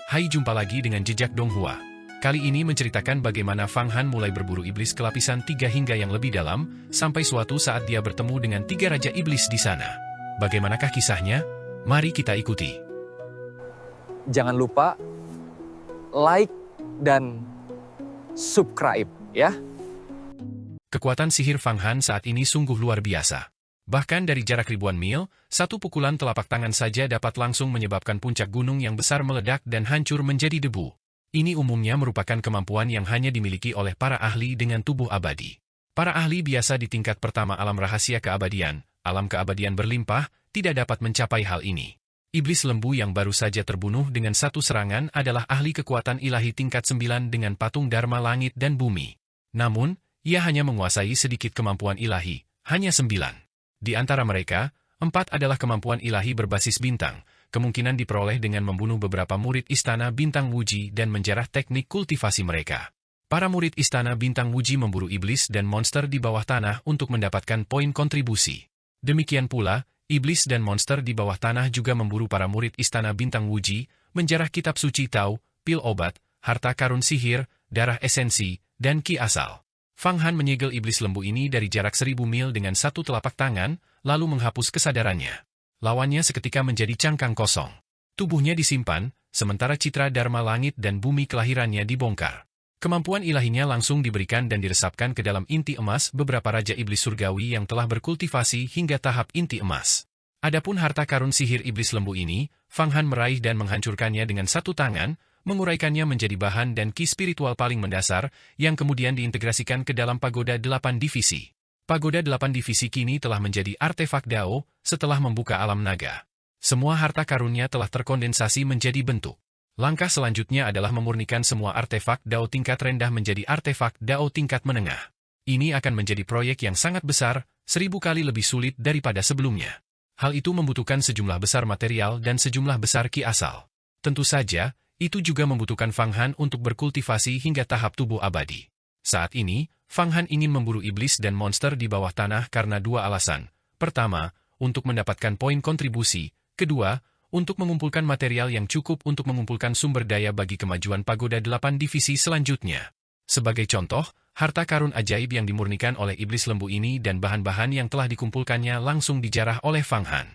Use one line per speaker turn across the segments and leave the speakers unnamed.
Hai, jumpa lagi dengan Jejak Donghua. Kali ini menceritakan bagaimana Fang Han mulai berburu iblis ke lapisan 3 hingga yang lebih dalam, sampai suatu saat dia bertemu dengan 3 raja iblis di sana. Bagaimanakah kisahnya? Mari kita ikuti.
Jangan lupa like dan subscribe ya.
Kekuatan sihir Fang Han saat ini sungguh luar biasa. Bahkan dari jarak ribuan mil, satu pukulan telapak tangan saja dapat langsung menyebabkan puncak gunung yang besar meledak dan hancur menjadi debu. Ini umumnya merupakan kemampuan yang hanya dimiliki oleh para ahli dengan tubuh abadi. Para ahli biasa di tingkat pertama alam rahasia keabadian, alam keabadian berlimpah, tidak dapat mencapai hal ini. Iblis lembu yang baru saja terbunuh dengan satu serangan adalah ahli kekuatan ilahi tingkat 9 dengan patung Dharma langit dan bumi. Namun, ia hanya menguasai sedikit kemampuan ilahi, hanya 9. Di antara mereka, 4 adalah kemampuan ilahi berbasis bintang, kemungkinan diperoleh dengan membunuh beberapa murid istana bintang Wuji dan menjarah teknik kultivasi mereka. Para murid istana bintang Wuji memburu iblis dan monster di bawah tanah untuk mendapatkan poin kontribusi. Demikian pula, iblis dan monster di bawah tanah juga memburu para murid istana bintang Wuji, menjarah kitab suci Tao, pil obat, harta karun sihir, darah esensi, dan ki asal. Fang Han menyegel iblis lembu ini dari jarak 1000 mil dengan satu telapak tangan, lalu menghapus kesadarannya. Lawannya seketika menjadi cangkang kosong. Tubuhnya disimpan, sementara citra Dharma langit dan bumi kelahirannya dibongkar. Kemampuan ilahinya langsung diberikan dan diresapkan ke dalam inti emas beberapa raja iblis surgawi yang telah berkultivasi hingga tahap inti emas. Adapun harta karun sihir iblis lembu ini, Fang Han meraih dan menghancurkannya dengan satu tangan, menguraikannya menjadi bahan dan ki spiritual paling mendasar, yang kemudian diintegrasikan ke dalam pagoda 8 divisi. Pagoda 8 divisi kini telah menjadi artefak Dao, setelah membuka alam naga. Semua harta karunnya telah terkondensasi menjadi bentuk. Langkah selanjutnya adalah memurnikan semua artefak Dao tingkat rendah menjadi artefak Dao tingkat menengah. Ini akan menjadi proyek yang sangat besar, 1000 kali lebih sulit daripada sebelumnya. Hal itu membutuhkan sejumlah besar material dan sejumlah besar ki asal. Tentu saja, itu juga membutuhkan Fang Han untuk berkultivasi hingga tahap tubuh abadi. Saat ini, Fang Han ingin memburu iblis dan monster di bawah tanah karena 2 alasan. Pertama, untuk mendapatkan poin kontribusi. Kedua, untuk mengumpulkan material yang cukup untuk mengumpulkan sumber daya bagi kemajuan pagoda 8 divisi selanjutnya. Sebagai contoh, harta karun ajaib yang dimurnikan oleh iblis lembu ini dan bahan-bahan yang telah dikumpulkannya langsung dijarah oleh Fang Han.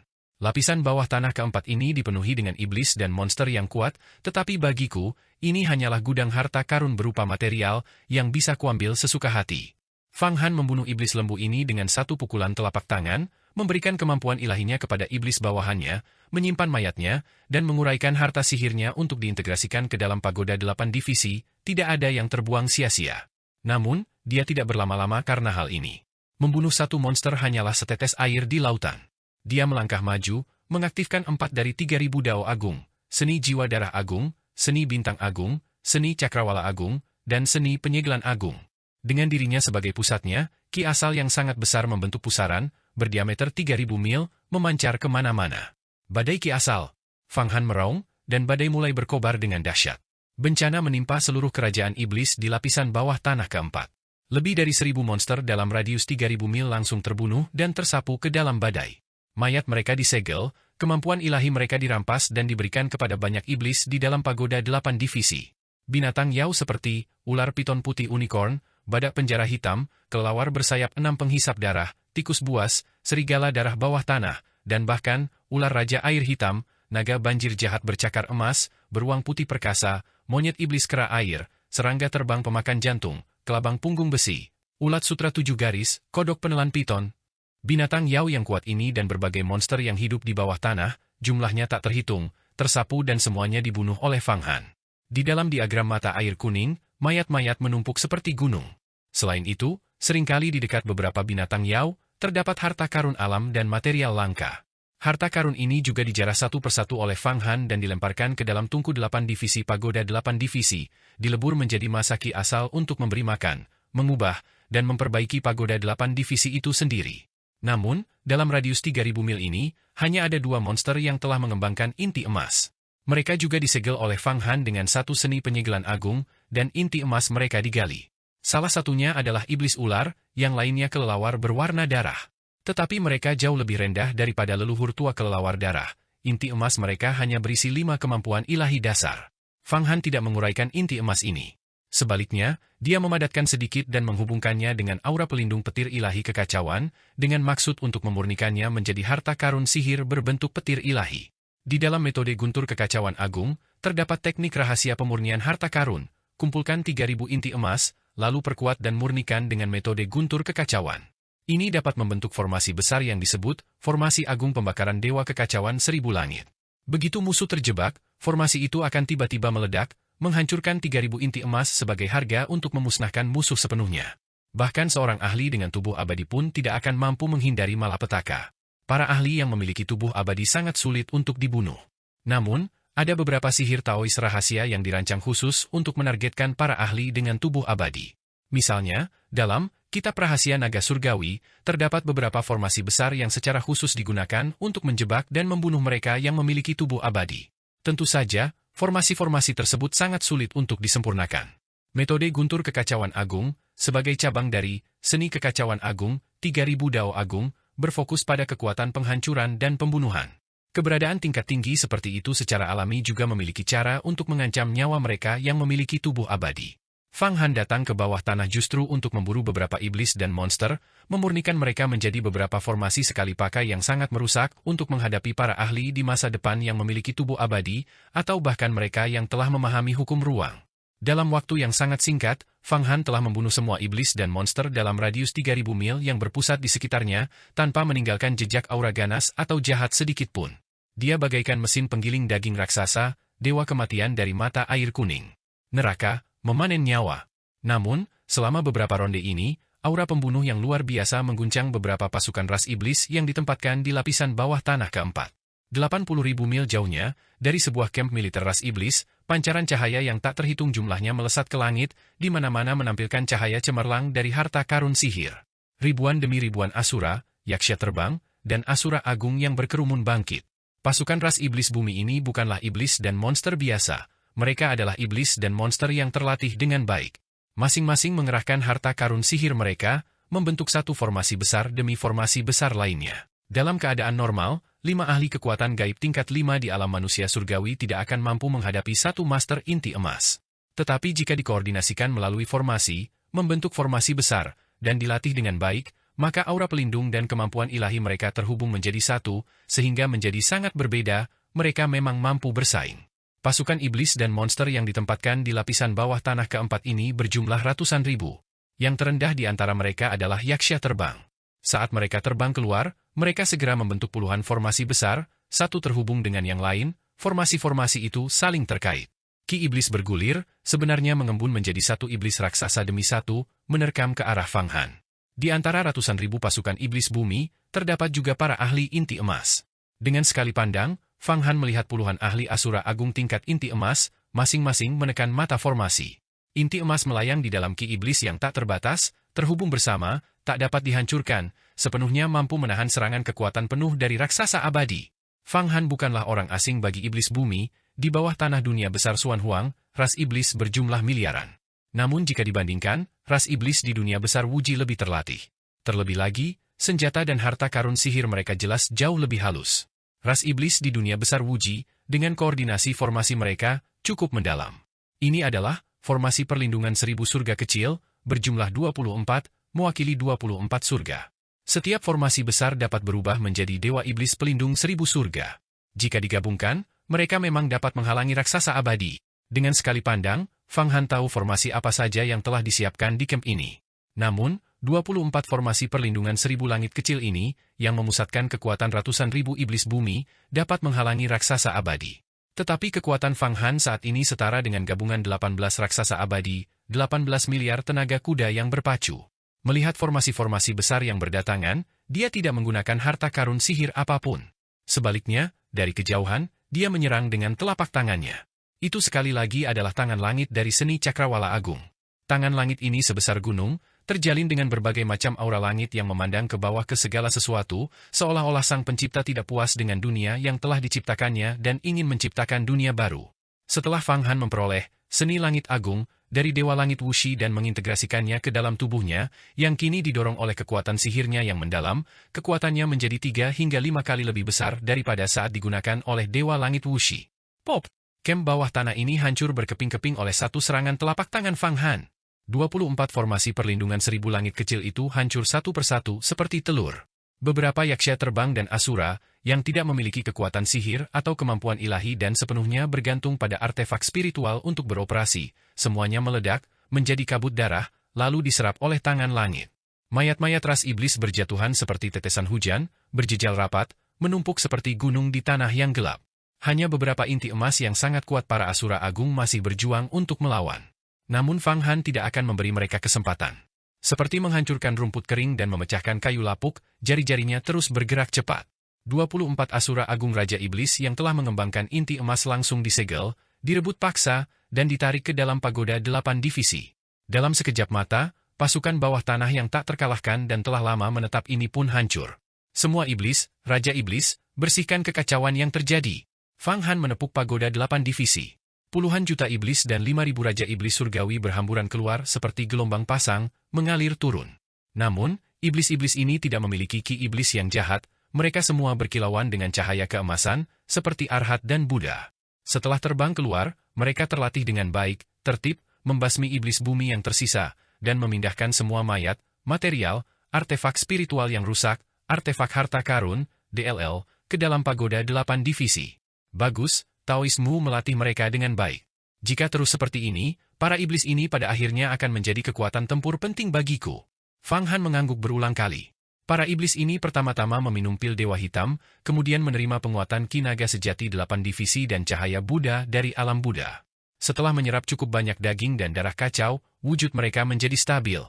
Lapisan bawah tanah keempat ini dipenuhi dengan iblis dan monster yang kuat, tetapi bagiku, ini hanyalah gudang harta karun berupa material yang bisa kuambil sesuka hati. Fang Han membunuh iblis lembu ini dengan satu pukulan telapak tangan, memberikan kemampuan ilahinya kepada iblis bawahannya, menyimpan mayatnya, dan menguraikan harta sihirnya untuk diintegrasikan ke dalam pagoda 8 divisi, tidak ada yang terbuang sia-sia. Namun, dia tidak berlama-lama karena hal ini. Membunuh satu monster hanyalah setetes air di lautan. Dia melangkah maju, mengaktifkan 4 dari 3000 Dao Agung, seni jiwa darah agung, seni bintang agung, seni cakrawala agung, dan seni penyegelan agung. Dengan dirinya sebagai pusatnya, ki asal yang sangat besar membentuk pusaran, berdiameter 3000 mil, memancar kemana-mana. Badai ki asal. Fang Han meraung, dan badai mulai berkobar dengan dahsyat. Bencana menimpa seluruh kerajaan iblis di lapisan bawah tanah keempat. Lebih dari 1000 monster dalam radius 3000 mil langsung terbunuh dan tersapu ke dalam badai. Mayat mereka disegel, kemampuan ilahi mereka dirampas dan diberikan kepada banyak iblis di dalam pagoda 8 divisi. Binatang Yao seperti ular piton putih unicorn, badak penjara hitam, kelelawar bersayap 6 penghisap darah, tikus buas, serigala darah bawah tanah, dan bahkan ular raja air hitam, naga banjir jahat bercakar emas, beruang putih perkasa, monyet iblis kera air, serangga terbang pemakan jantung, kelabang punggung besi, ulat sutra 7 garis, kodok penelan piton. Binatang Yao yang kuat ini dan berbagai monster yang hidup di bawah tanah, jumlahnya tak terhitung, tersapu dan semuanya dibunuh oleh Fang Han. Di dalam diagram mata air kuning, mayat-mayat menumpuk seperti gunung. Selain itu, seringkali di dekat beberapa binatang Yao, terdapat harta karun alam dan material langka. Harta karun ini juga dijarah satu persatu oleh Fang Han dan dilemparkan ke dalam tungku 8 divisi pagoda 8 divisi, dilebur menjadi masa ki asal untuk memberi makan, mengubah, dan memperbaiki pagoda 8 divisi itu sendiri. Namun, dalam radius 3000 mil ini, hanya ada 2 monster yang telah mengembangkan inti emas. Mereka juga disegel oleh Fang Han dengan satu seni penyegelan agung, dan inti emas mereka digali. Salah satunya adalah iblis ular, yang lainnya kelelawar berwarna darah. Tetapi mereka jauh lebih rendah daripada leluhur tua kelelawar darah. Inti emas mereka hanya berisi 5 kemampuan ilahi dasar. Fang Han tidak menguraikan inti emas ini. Sebaliknya, dia memadatkan sedikit dan menghubungkannya dengan aura pelindung petir ilahi kekacauan, dengan maksud untuk memurnikannya menjadi harta karun sihir berbentuk petir ilahi. Di dalam metode guntur kekacauan agung, terdapat teknik rahasia pemurnian harta karun. Kumpulkan 3.000 inti emas, lalu perkuat dan murnikan dengan metode guntur kekacauan. Ini dapat membentuk formasi besar yang disebut formasi agung pembakaran dewa kekacauan 1000 langit. Begitu musuh terjebak, formasi itu akan tiba-tiba meledak, menghancurkan 3.000 inti emas sebagai harga untuk memusnahkan musuh sepenuhnya. Bahkan seorang ahli dengan tubuh abadi pun tidak akan mampu menghindari malapetaka. Para ahli yang memiliki tubuh abadi sangat sulit untuk dibunuh. Namun, ada beberapa sihir Taois rahasia yang dirancang khusus untuk menargetkan para ahli dengan tubuh abadi. Misalnya, dalam Kitab Rahasia Naga Surgawi, terdapat beberapa formasi besar yang secara khusus digunakan untuk menjebak dan membunuh mereka yang memiliki tubuh abadi. Tentu saja, formasi-formasi tersebut sangat sulit untuk disempurnakan. Metode guntur kekacauan agung, sebagai cabang dari seni kekacauan agung, 3.000 Dao Agung, berfokus pada kekuatan penghancuran dan pembunuhan. Keberadaan tingkat tinggi seperti itu secara alami juga memiliki cara untuk mengancam nyawa mereka yang memiliki tubuh abadi. Fang Han datang ke bawah tanah justru untuk memburu beberapa iblis dan monster, memurnikan mereka menjadi beberapa formasi sekali pakai yang sangat merusak untuk menghadapi para ahli di masa depan yang memiliki tubuh abadi, atau bahkan mereka yang telah memahami hukum ruang. Dalam waktu yang sangat singkat, Fang Han telah membunuh semua iblis dan monster dalam radius 3.000 mil yang berpusat di sekitarnya, tanpa meninggalkan jejak aura ganas atau jahat sedikit pun. Dia bagaikan mesin penggiling daging raksasa, dewa kematian dari mata air kuning. Neraka, memanen nyawa. Namun, selama beberapa ronde ini, aura pembunuh yang luar biasa mengguncang beberapa pasukan ras iblis yang ditempatkan di lapisan bawah tanah keempat. 80.000 mil jauhnya, dari sebuah kamp militer ras iblis, pancaran cahaya yang tak terhitung jumlahnya melesat ke langit, di mana-mana menampilkan cahaya cemerlang dari harta karun sihir. Ribuan demi ribuan asura, yaksha terbang, dan asura agung yang berkerumun bangkit. Pasukan ras iblis bumi ini bukanlah iblis dan monster biasa. Mereka adalah iblis dan monster yang terlatih dengan baik. Masing-masing mengerahkan harta karun sihir mereka, membentuk satu formasi besar demi formasi besar lainnya. Dalam keadaan normal, 5 ahli kekuatan gaib tingkat 5 di alam manusia surgawi tidak akan mampu menghadapi satu master inti emas. Tetapi jika dikoordinasikan melalui formasi, membentuk formasi besar, dan dilatih dengan baik, maka aura pelindung dan kemampuan ilahi mereka terhubung menjadi satu, sehingga menjadi sangat berbeda, mereka memang mampu bersaing. Pasukan iblis dan monster yang ditempatkan di lapisan bawah tanah keempat ini berjumlah ratusan ribu. Yang terendah di antara mereka adalah yaksha terbang. Saat mereka terbang keluar, mereka segera membentuk puluhan formasi besar, satu terhubung dengan yang lain, formasi-formasi itu saling terkait. Ki iblis bergulir, sebenarnya mengembun menjadi satu iblis raksasa demi satu, menerkam ke arah Fang Han. Di antara ratusan ribu pasukan iblis bumi, terdapat juga para ahli inti emas. Dengan sekali pandang, Fang Han melihat puluhan ahli asura agung tingkat inti emas, masing-masing menekan mata formasi. Inti emas melayang di dalam ki iblis yang tak terbatas, terhubung bersama, tak dapat dihancurkan, sepenuhnya mampu menahan serangan kekuatan penuh dari raksasa abadi. Fang Han bukanlah orang asing bagi iblis bumi, di bawah tanah dunia besar Xuan Huang, ras iblis berjumlah miliaran. Namun jika dibandingkan, ras iblis di dunia besar Wuji lebih terlatih. Terlebih lagi, senjata dan harta karun sihir mereka jelas jauh lebih halus. Ras iblis di dunia besar Wuji, dengan koordinasi formasi mereka, cukup mendalam. Ini adalah formasi perlindungan 1000 surga kecil, berjumlah 24, mewakili 24 surga. Setiap formasi besar dapat berubah menjadi dewa iblis pelindung 1000 surga. Jika digabungkan, mereka memang dapat menghalangi raksasa abadi. Dengan sekali pandang, Fang Han tahu formasi apa saja yang telah disiapkan di camp ini. Namun, 24 formasi perlindungan 1000 langit kecil ini, yang memusatkan kekuatan ratusan ribu iblis bumi, dapat menghalangi raksasa abadi. Tetapi kekuatan Fang Han saat ini setara dengan gabungan 18 raksasa abadi, 18 miliar tenaga kuda yang berpacu. Melihat formasi-formasi besar yang berdatangan, dia tidak menggunakan harta karun sihir apapun. Sebaliknya, dari kejauhan, dia menyerang dengan telapak tangannya. Itu sekali lagi adalah tangan langit dari seni Cakrawala Agung. Tangan langit ini sebesar gunung, terjalin dengan berbagai macam aura langit yang memandang ke bawah ke segala sesuatu, seolah-olah sang pencipta tidak puas dengan dunia yang telah diciptakannya dan ingin menciptakan dunia baru. Setelah Fang Han memperoleh seni langit agung dari Dewa Langit Wuxi dan mengintegrasikannya ke dalam tubuhnya, yang kini didorong oleh kekuatan sihirnya yang mendalam, kekuatannya menjadi 3 hingga 5 kali lebih besar daripada saat digunakan oleh Dewa Langit Wuxi. Pop! Kem bawah tanah ini hancur berkeping-keping oleh satu serangan telapak tangan Fang Han. 24 formasi perlindungan seribu langit kecil itu hancur satu persatu seperti telur. Beberapa yaksha terbang dan asura, yang tidak memiliki kekuatan sihir atau kemampuan ilahi dan sepenuhnya bergantung pada artefak spiritual untuk beroperasi, semuanya meledak, menjadi kabut darah, lalu diserap oleh tangan langit. Mayat-mayat ras iblis berjatuhan seperti tetesan hujan, berjejal rapat, menumpuk seperti gunung di tanah yang gelap. Hanya beberapa inti emas yang sangat kuat para Asura Agung masih berjuang untuk melawan. Namun Fang Han tidak akan memberi mereka kesempatan. Seperti menghancurkan rumput kering dan memecahkan kayu lapuk, jari-jarinya terus bergerak cepat. 24 Asura Agung Raja Iblis yang telah mengembangkan inti emas langsung disegel, direbut paksa, dan ditarik ke dalam pagoda 8 divisi. Dalam sekejap mata, pasukan bawah tanah yang tak terkalahkan dan telah lama menetap ini pun hancur. Semua iblis, Raja Iblis, bersihkan kekacauan yang terjadi. Fang Han menepuk pagoda 8 divisi. Puluhan juta iblis dan 5.000 Raja Iblis Surgawi berhamburan keluar seperti gelombang pasang, mengalir turun. Namun, iblis-iblis ini tidak memiliki ki iblis yang jahat, mereka semua berkilauan dengan cahaya keemasan, seperti Arhat dan Buddha. Setelah terbang keluar, mereka terlatih dengan baik, tertib, membasmi iblis bumi yang tersisa, dan memindahkan semua mayat, material, artefak spiritual yang rusak, artefak harta karun, DLL, ke dalam pagoda 8 divisi. Bagus, Taoismu melatih mereka dengan baik. Jika terus seperti ini, para iblis ini pada akhirnya akan menjadi kekuatan tempur penting bagiku. Fang Han mengangguk berulang kali. Para iblis ini pertama-tama meminum pil Dewa Hitam, kemudian menerima penguatan Ki Naga sejati 8 divisi dan cahaya Buddha dari alam Buddha. Setelah menyerap cukup banyak daging dan darah kacau, wujud mereka menjadi stabil.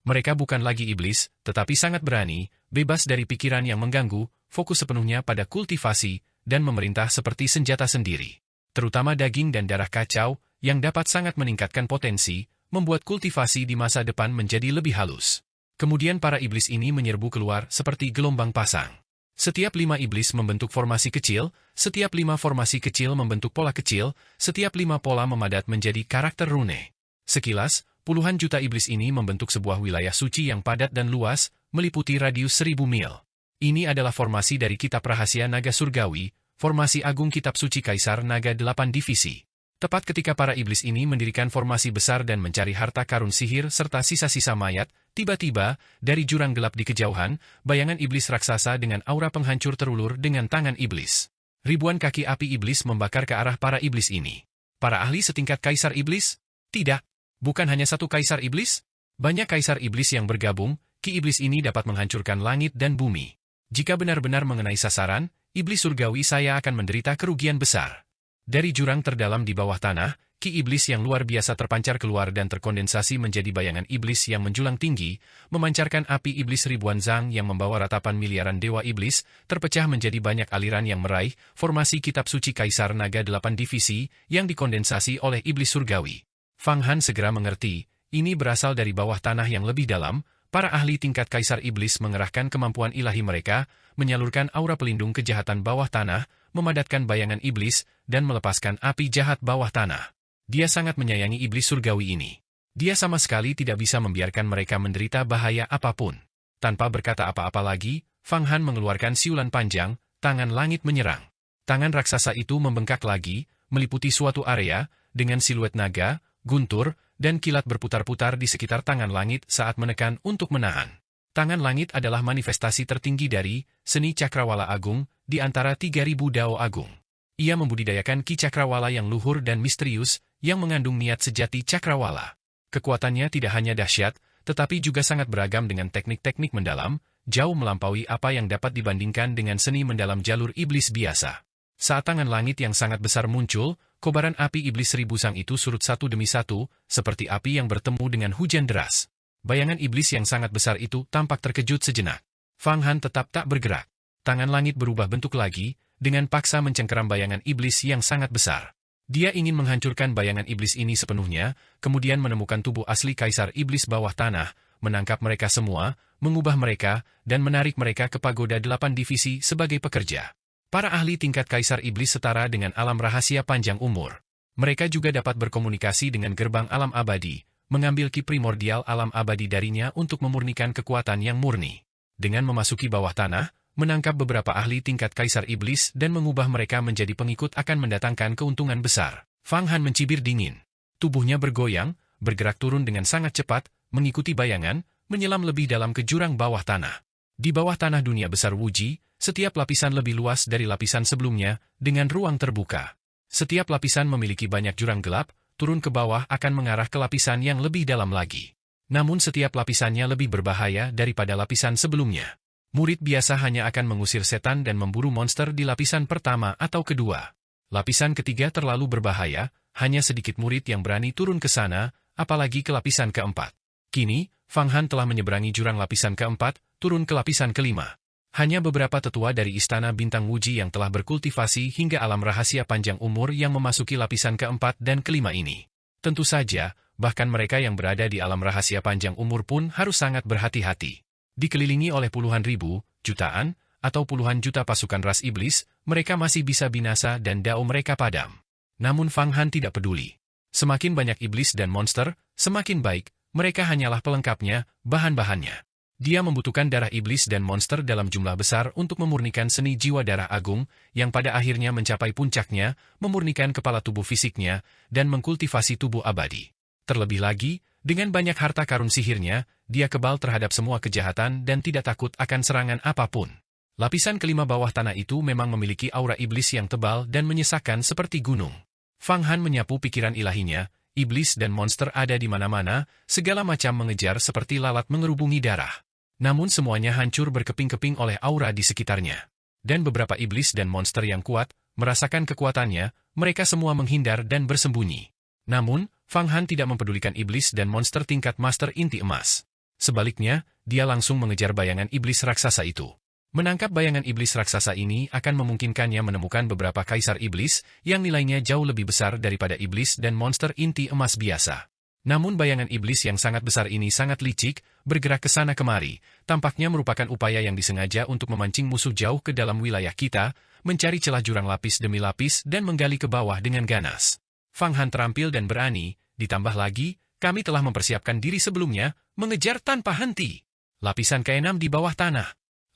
Mereka bukan lagi iblis, tetapi sangat berani, bebas dari pikiran yang mengganggu, fokus sepenuhnya pada kultivasi, dan memerintah seperti senjata sendiri. Terutama daging dan darah kacau, yang dapat sangat meningkatkan potensi, membuat kultivasi di masa depan menjadi lebih halus. Kemudian para iblis ini menyerbu keluar seperti gelombang pasang. Setiap 5 iblis membentuk formasi kecil, setiap 5 formasi kecil membentuk pola kecil, setiap 5 pola memadat menjadi karakter rune. Sekilas, puluhan juta iblis ini membentuk sebuah wilayah suci yang padat dan luas, meliputi radius 1000 mil. Ini adalah formasi dari Kitab Rahasia Naga Surgawi, formasi agung Kitab Suci Kaisar Naga 8 Divisi. Tepat ketika para iblis ini mendirikan formasi besar dan mencari harta karun sihir serta sisa-sisa mayat, tiba-tiba, dari jurang gelap di kejauhan, bayangan iblis raksasa dengan aura penghancur terulur dengan tangan iblis. Ribuan kaki api iblis membakar ke arah para iblis ini. Para ahli setingkat Kaisar Iblis? Tidak. Bukan hanya satu Kaisar Iblis? Banyak Kaisar Iblis yang bergabung, Ki Iblis ini dapat menghancurkan langit dan bumi. Jika benar-benar mengenai sasaran, iblis surgawi saya akan menderita kerugian besar. Dari jurang terdalam di bawah tanah, ki iblis yang luar biasa terpancar keluar dan terkondensasi menjadi bayangan iblis yang menjulang tinggi, memancarkan api iblis ribuan zang yang membawa ratapan miliaran dewa iblis, terpecah menjadi banyak aliran yang meraih formasi Kitab Suci Kaisar Naga 8 Divisi yang dikondensasi oleh iblis surgawi. Fang Han segera mengerti, ini berasal dari bawah tanah yang lebih dalam. Para ahli tingkat Kaisar Iblis mengerahkan kemampuan ilahi mereka, menyalurkan aura pelindung kejahatan bawah tanah, memadatkan bayangan iblis, dan melepaskan api jahat bawah tanah. Dia sangat menyayangi iblis surgawi ini. Dia sama sekali tidak bisa membiarkan mereka menderita bahaya apapun. Tanpa berkata apa-apa lagi, Fang Han mengeluarkan siulan panjang, tangan langit menyerang. Tangan raksasa itu membengkak lagi, meliputi suatu area, dengan siluet naga, guntur, dan kilat berputar-putar di sekitar tangan langit saat menekan untuk menahan. Tangan langit adalah manifestasi tertinggi dari seni Cakrawala Agung di antara 3.000 Dao Agung. Ia membudidayakan Ki Cakrawala yang luhur dan misterius yang mengandung niat sejati Cakrawala. Kekuatannya tidak hanya dahsyat, tetapi juga sangat beragam dengan teknik-teknik mendalam, jauh melampaui apa yang dapat dibandingkan dengan seni mendalam jalur iblis biasa. Saat tangan langit yang sangat besar muncul, kobaran api iblis 1000 sang itu surut satu demi satu, seperti api yang bertemu dengan hujan deras. Bayangan iblis yang sangat besar itu tampak terkejut sejenak. Fang Han tetap tak bergerak. Tangan langit berubah bentuk lagi, dengan paksa mencengkeram bayangan iblis yang sangat besar. Dia ingin menghancurkan bayangan iblis ini sepenuhnya, kemudian menemukan tubuh asli Kaisar Iblis bawah tanah, menangkap mereka semua, mengubah mereka, dan menarik mereka ke pagoda 8 divisi sebagai pekerja. Para ahli tingkat Kaisar Iblis setara dengan alam rahasia panjang umur. Mereka juga dapat berkomunikasi dengan gerbang alam abadi, mengambil ki primordial alam abadi darinya untuk memurnikan kekuatan yang murni. Dengan memasuki bawah tanah, menangkap beberapa ahli tingkat Kaisar Iblis dan mengubah mereka menjadi pengikut akan mendatangkan keuntungan besar. Fang Han mencibir dingin. Tubuhnya bergoyang, bergerak turun dengan sangat cepat, mengikuti bayangan, menyelam lebih dalam ke jurang bawah tanah. Di bawah tanah dunia besar Wuji, setiap lapisan lebih luas dari lapisan sebelumnya, dengan ruang terbuka. Setiap lapisan memiliki banyak jurang gelap, turun ke bawah akan mengarah ke lapisan yang lebih dalam lagi. Namun setiap lapisannya lebih berbahaya daripada lapisan sebelumnya. Murid biasa hanya akan mengusir setan dan memburu monster di lapisan pertama atau kedua. Lapisan ketiga terlalu berbahaya, hanya sedikit murid yang berani turun ke sana, apalagi ke lapisan keempat. Kini, Fang Han telah menyeberangi jurang lapisan keempat, turun ke lapisan kelima. Hanya beberapa tetua dari Istana Bintang Wuji yang telah berkultivasi hingga alam rahasia panjang umur yang memasuki lapisan keempat dan kelima ini. Tentu saja, bahkan mereka yang berada di alam rahasia panjang umur pun harus sangat berhati-hati. Dikelilingi oleh puluhan ribu, jutaan, atau puluhan juta pasukan ras iblis, mereka masih bisa binasa dan dao mereka padam. Namun Fang Han tidak peduli. Semakin banyak iblis dan monster, semakin baik, mereka hanyalah pelengkapnya, bahan-bahannya. Dia membutuhkan darah iblis dan monster dalam jumlah besar untuk memurnikan seni jiwa darah agung, yang pada akhirnya mencapai puncaknya, memurnikan kepala tubuh fisiknya, dan mengkultivasi tubuh abadi. Terlebih lagi, dengan banyak harta karun sihirnya, dia kebal terhadap semua kejahatan dan tidak takut akan serangan apapun. Lapisan kelima bawah tanah itu memang memiliki aura iblis yang tebal dan menyesakkan seperti gunung. Fang Han menyapu pikiran ilahinya, iblis dan monster ada di mana-mana, segala macam mengejar seperti lalat mengerubungi darah. Namun semuanya hancur berkeping-keping oleh aura di sekitarnya. Dan beberapa iblis dan monster yang kuat, merasakan kekuatannya, mereka semua menghindar dan bersembunyi. Namun, Fang Han tidak mempedulikan iblis dan monster tingkat Master Inti Emas. Sebaliknya, dia langsung mengejar bayangan iblis raksasa itu. Menangkap bayangan iblis raksasa ini akan memungkinkannya menemukan beberapa kaisar iblis yang nilainya jauh lebih besar daripada iblis dan monster inti emas biasa. Namun bayangan iblis yang sangat besar ini sangat licik, bergerak ke sana kemari, tampaknya merupakan upaya yang disengaja untuk memancing musuh jauh ke dalam wilayah kita, mencari celah jurang lapis demi lapis dan menggali ke bawah dengan ganas. Fang Han terampil dan berani, ditambah lagi, kami telah mempersiapkan diri sebelumnya, mengejar tanpa henti. Lapisan ke-6 di bawah tanah.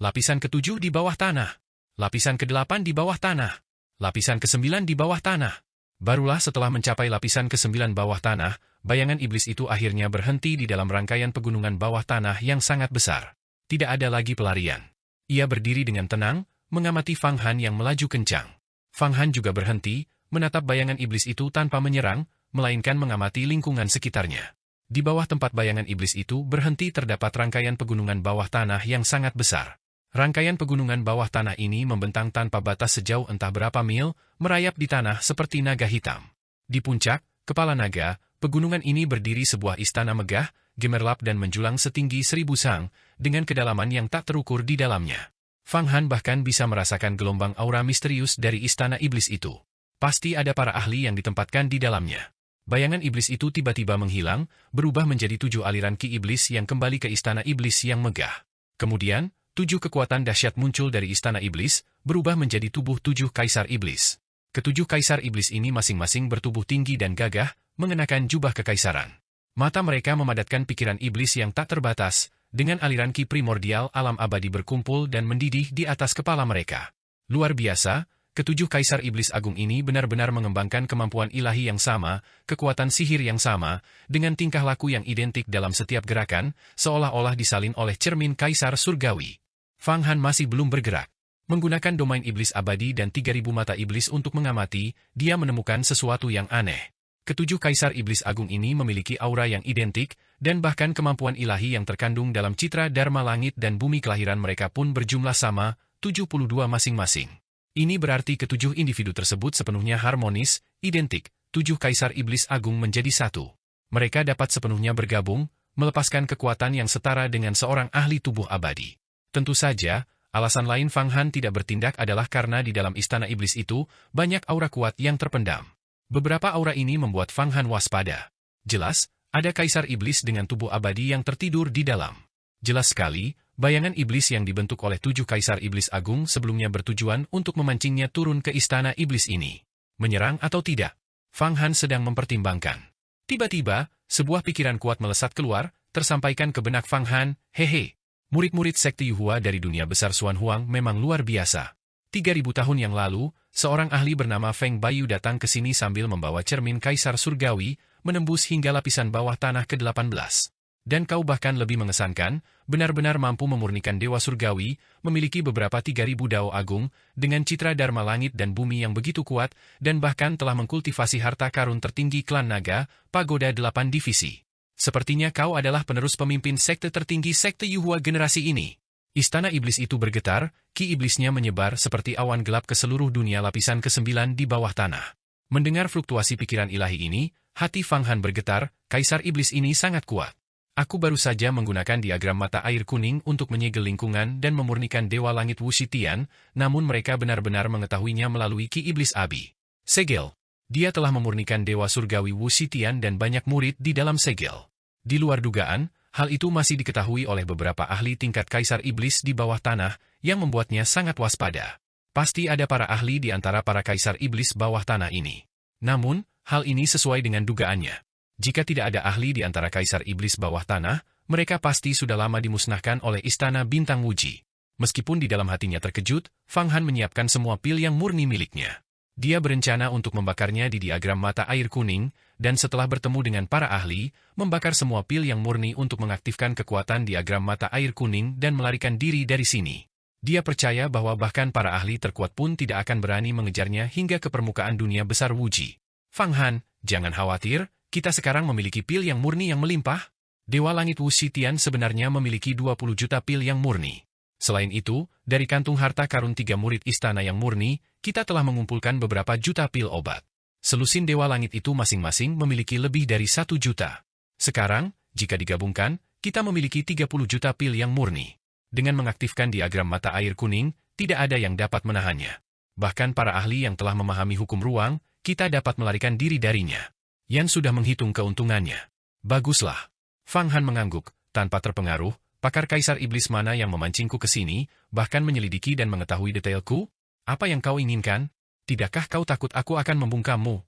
Lapisan ke-7 di bawah tanah. Lapisan ke-8 di bawah tanah. Lapisan ke-9 di bawah tanah. Barulah setelah mencapai lapisan ke-9 bawah tanah, bayangan iblis itu akhirnya berhenti di dalam rangkaian pegunungan bawah tanah yang sangat besar. Tidak ada lagi pelarian. Ia berdiri dengan tenang, mengamati Fang Han yang melaju kencang. Fang Han juga berhenti, menatap bayangan iblis itu tanpa menyerang, melainkan mengamati lingkungan sekitarnya. Di bawah tempat bayangan iblis itu berhenti terdapat rangkaian pegunungan bawah tanah yang sangat besar. Rangkaian pegunungan bawah tanah ini membentang tanpa batas sejauh entah berapa mil, merayap di tanah seperti naga hitam. Di puncak, kepala naga, pegunungan ini berdiri sebuah istana megah, gemerlap dan menjulang setinggi 1000 sang, dengan kedalaman yang tak terukur di dalamnya. Fang Han bahkan bisa merasakan gelombang aura misterius dari istana iblis itu. Pasti ada para ahli yang ditempatkan di dalamnya. Bayangan iblis itu tiba-tiba menghilang, berubah menjadi 7 aliran ki iblis yang kembali ke istana iblis yang megah. Kemudian, 7 kekuatan dahsyat muncul dari istana iblis, berubah menjadi tubuh 7 kaisar iblis. Ketujuh kaisar iblis ini masing-masing bertubuh tinggi dan gagah, mengenakan jubah kekaisaran. Mata mereka memadatkan pikiran iblis yang tak terbatas, dengan aliran ki primordial alam abadi berkumpul dan mendidih di atas kepala mereka. Luar biasa, ketujuh kaisar iblis agung ini benar-benar mengembangkan kemampuan ilahi yang sama, kekuatan sihir yang sama, dengan tingkah laku yang identik dalam setiap gerakan, seolah-olah disalin oleh cermin kaisar surgawi. Fang Han masih belum bergerak. Menggunakan domain iblis abadi dan 3000 mata iblis untuk mengamati, dia menemukan sesuatu yang aneh. Ketujuh kaisar iblis agung ini memiliki aura yang identik, dan bahkan kemampuan ilahi yang terkandung dalam citra dharma langit dan bumi kelahiran mereka pun berjumlah sama, 72 masing-masing. Ini berarti ketujuh individu tersebut sepenuhnya harmonis, identik, 7 kaisar iblis agung menjadi satu. Mereka dapat sepenuhnya bergabung, melepaskan kekuatan yang setara dengan seorang ahli tubuh abadi. Tentu saja, alasan lain Fang Han tidak bertindak adalah karena di dalam istana iblis itu, banyak aura kuat yang terpendam. Beberapa aura ini membuat Fang Han waspada. Jelas, ada kaisar iblis dengan tubuh abadi yang tertidur di dalam. Jelas sekali, bayangan iblis yang dibentuk oleh 7 kaisar iblis agung sebelumnya bertujuan untuk memancingnya turun ke istana iblis ini. Menyerang atau tidak? Fang Han sedang mempertimbangkan. Tiba-tiba, sebuah pikiran kuat melesat keluar, tersampaikan ke benak Fang Han, hehe. Murid-murid sekte Yuhua dari dunia besar Xuan Huang memang luar biasa. 3.000 tahun yang lalu, seorang ahli bernama Feng Bayu datang ke sini sambil membawa cermin Kaisar Surgawi, menembus hingga lapisan bawah tanah ke-18. Dan kau bahkan lebih mengesankan, benar-benar mampu memurnikan Dewa Surgawi, memiliki beberapa 3.000 dao agung, dengan citra Dharma langit dan bumi yang begitu kuat, dan bahkan telah mengkultivasi harta karun tertinggi klan naga, pagoda 8 divisi. Sepertinya kau adalah penerus pemimpin sekte tertinggi sekte Yuhua generasi ini. Istana iblis itu bergetar, ki iblisnya menyebar seperti awan gelap ke seluruh dunia lapisan ke-9 di bawah tanah. Mendengar fluktuasi pikiran ilahi ini, hati Fang Han bergetar, kaisar iblis ini sangat kuat. Aku baru saja menggunakan diagram mata air kuning untuk menyegel lingkungan dan memurnikan Dewa Langit Wu Shitian, namun mereka benar-benar mengetahuinya melalui ki iblis Abi. Segel. Dia telah memurnikan Dewa Surgawi Wu Shitian dan banyak murid di dalam segel. Di luar dugaan, hal itu masih diketahui oleh beberapa ahli tingkat kaisar iblis di bawah tanah, yang membuatnya sangat waspada. Pasti ada para ahli di antara para kaisar iblis bawah tanah ini. Namun, hal ini sesuai dengan dugaannya. Jika tidak ada ahli di antara kaisar iblis bawah tanah, mereka pasti sudah lama dimusnahkan oleh istana bintang Wuji. Meskipun di dalam hatinya terkejut, Fang Han menyiapkan semua pil yang murni miliknya. Dia berencana untuk membakarnya di diagram mata air kuning, dan setelah bertemu dengan para ahli, membakar semua pil yang murni untuk mengaktifkan kekuatan diagram mata air kuning dan melarikan diri dari sini. Dia percaya bahwa bahkan para ahli terkuat pun tidak akan berani mengejarnya hingga ke permukaan dunia besar Wuji. Fang Han, jangan khawatir, kita sekarang memiliki pil yang murni yang melimpah. Dewa Langit Wu Shitian sebenarnya memiliki 20 juta pil yang murni. Selain itu, dari kantung harta karun 3 murid istana yang murni, kita telah mengumpulkan beberapa juta pil obat. Selusin Dewa Langit itu masing-masing memiliki lebih dari 1 juta. Sekarang, jika digabungkan, kita memiliki 30 juta pil yang murni. Dengan mengaktifkan diagram mata air kuning, tidak ada yang dapat menahannya. Bahkan para ahli yang telah memahami hukum ruang, kita dapat melarikan diri darinya. Yan sudah menghitung keuntungannya. Baguslah. Fang Han mengangguk, tanpa terpengaruh. Pakar kaisar iblis mana yang memancingku ke sini, bahkan menyelidiki dan mengetahui detailku? Apa yang kau inginkan? Tidakkah kau takut aku akan membungkammu?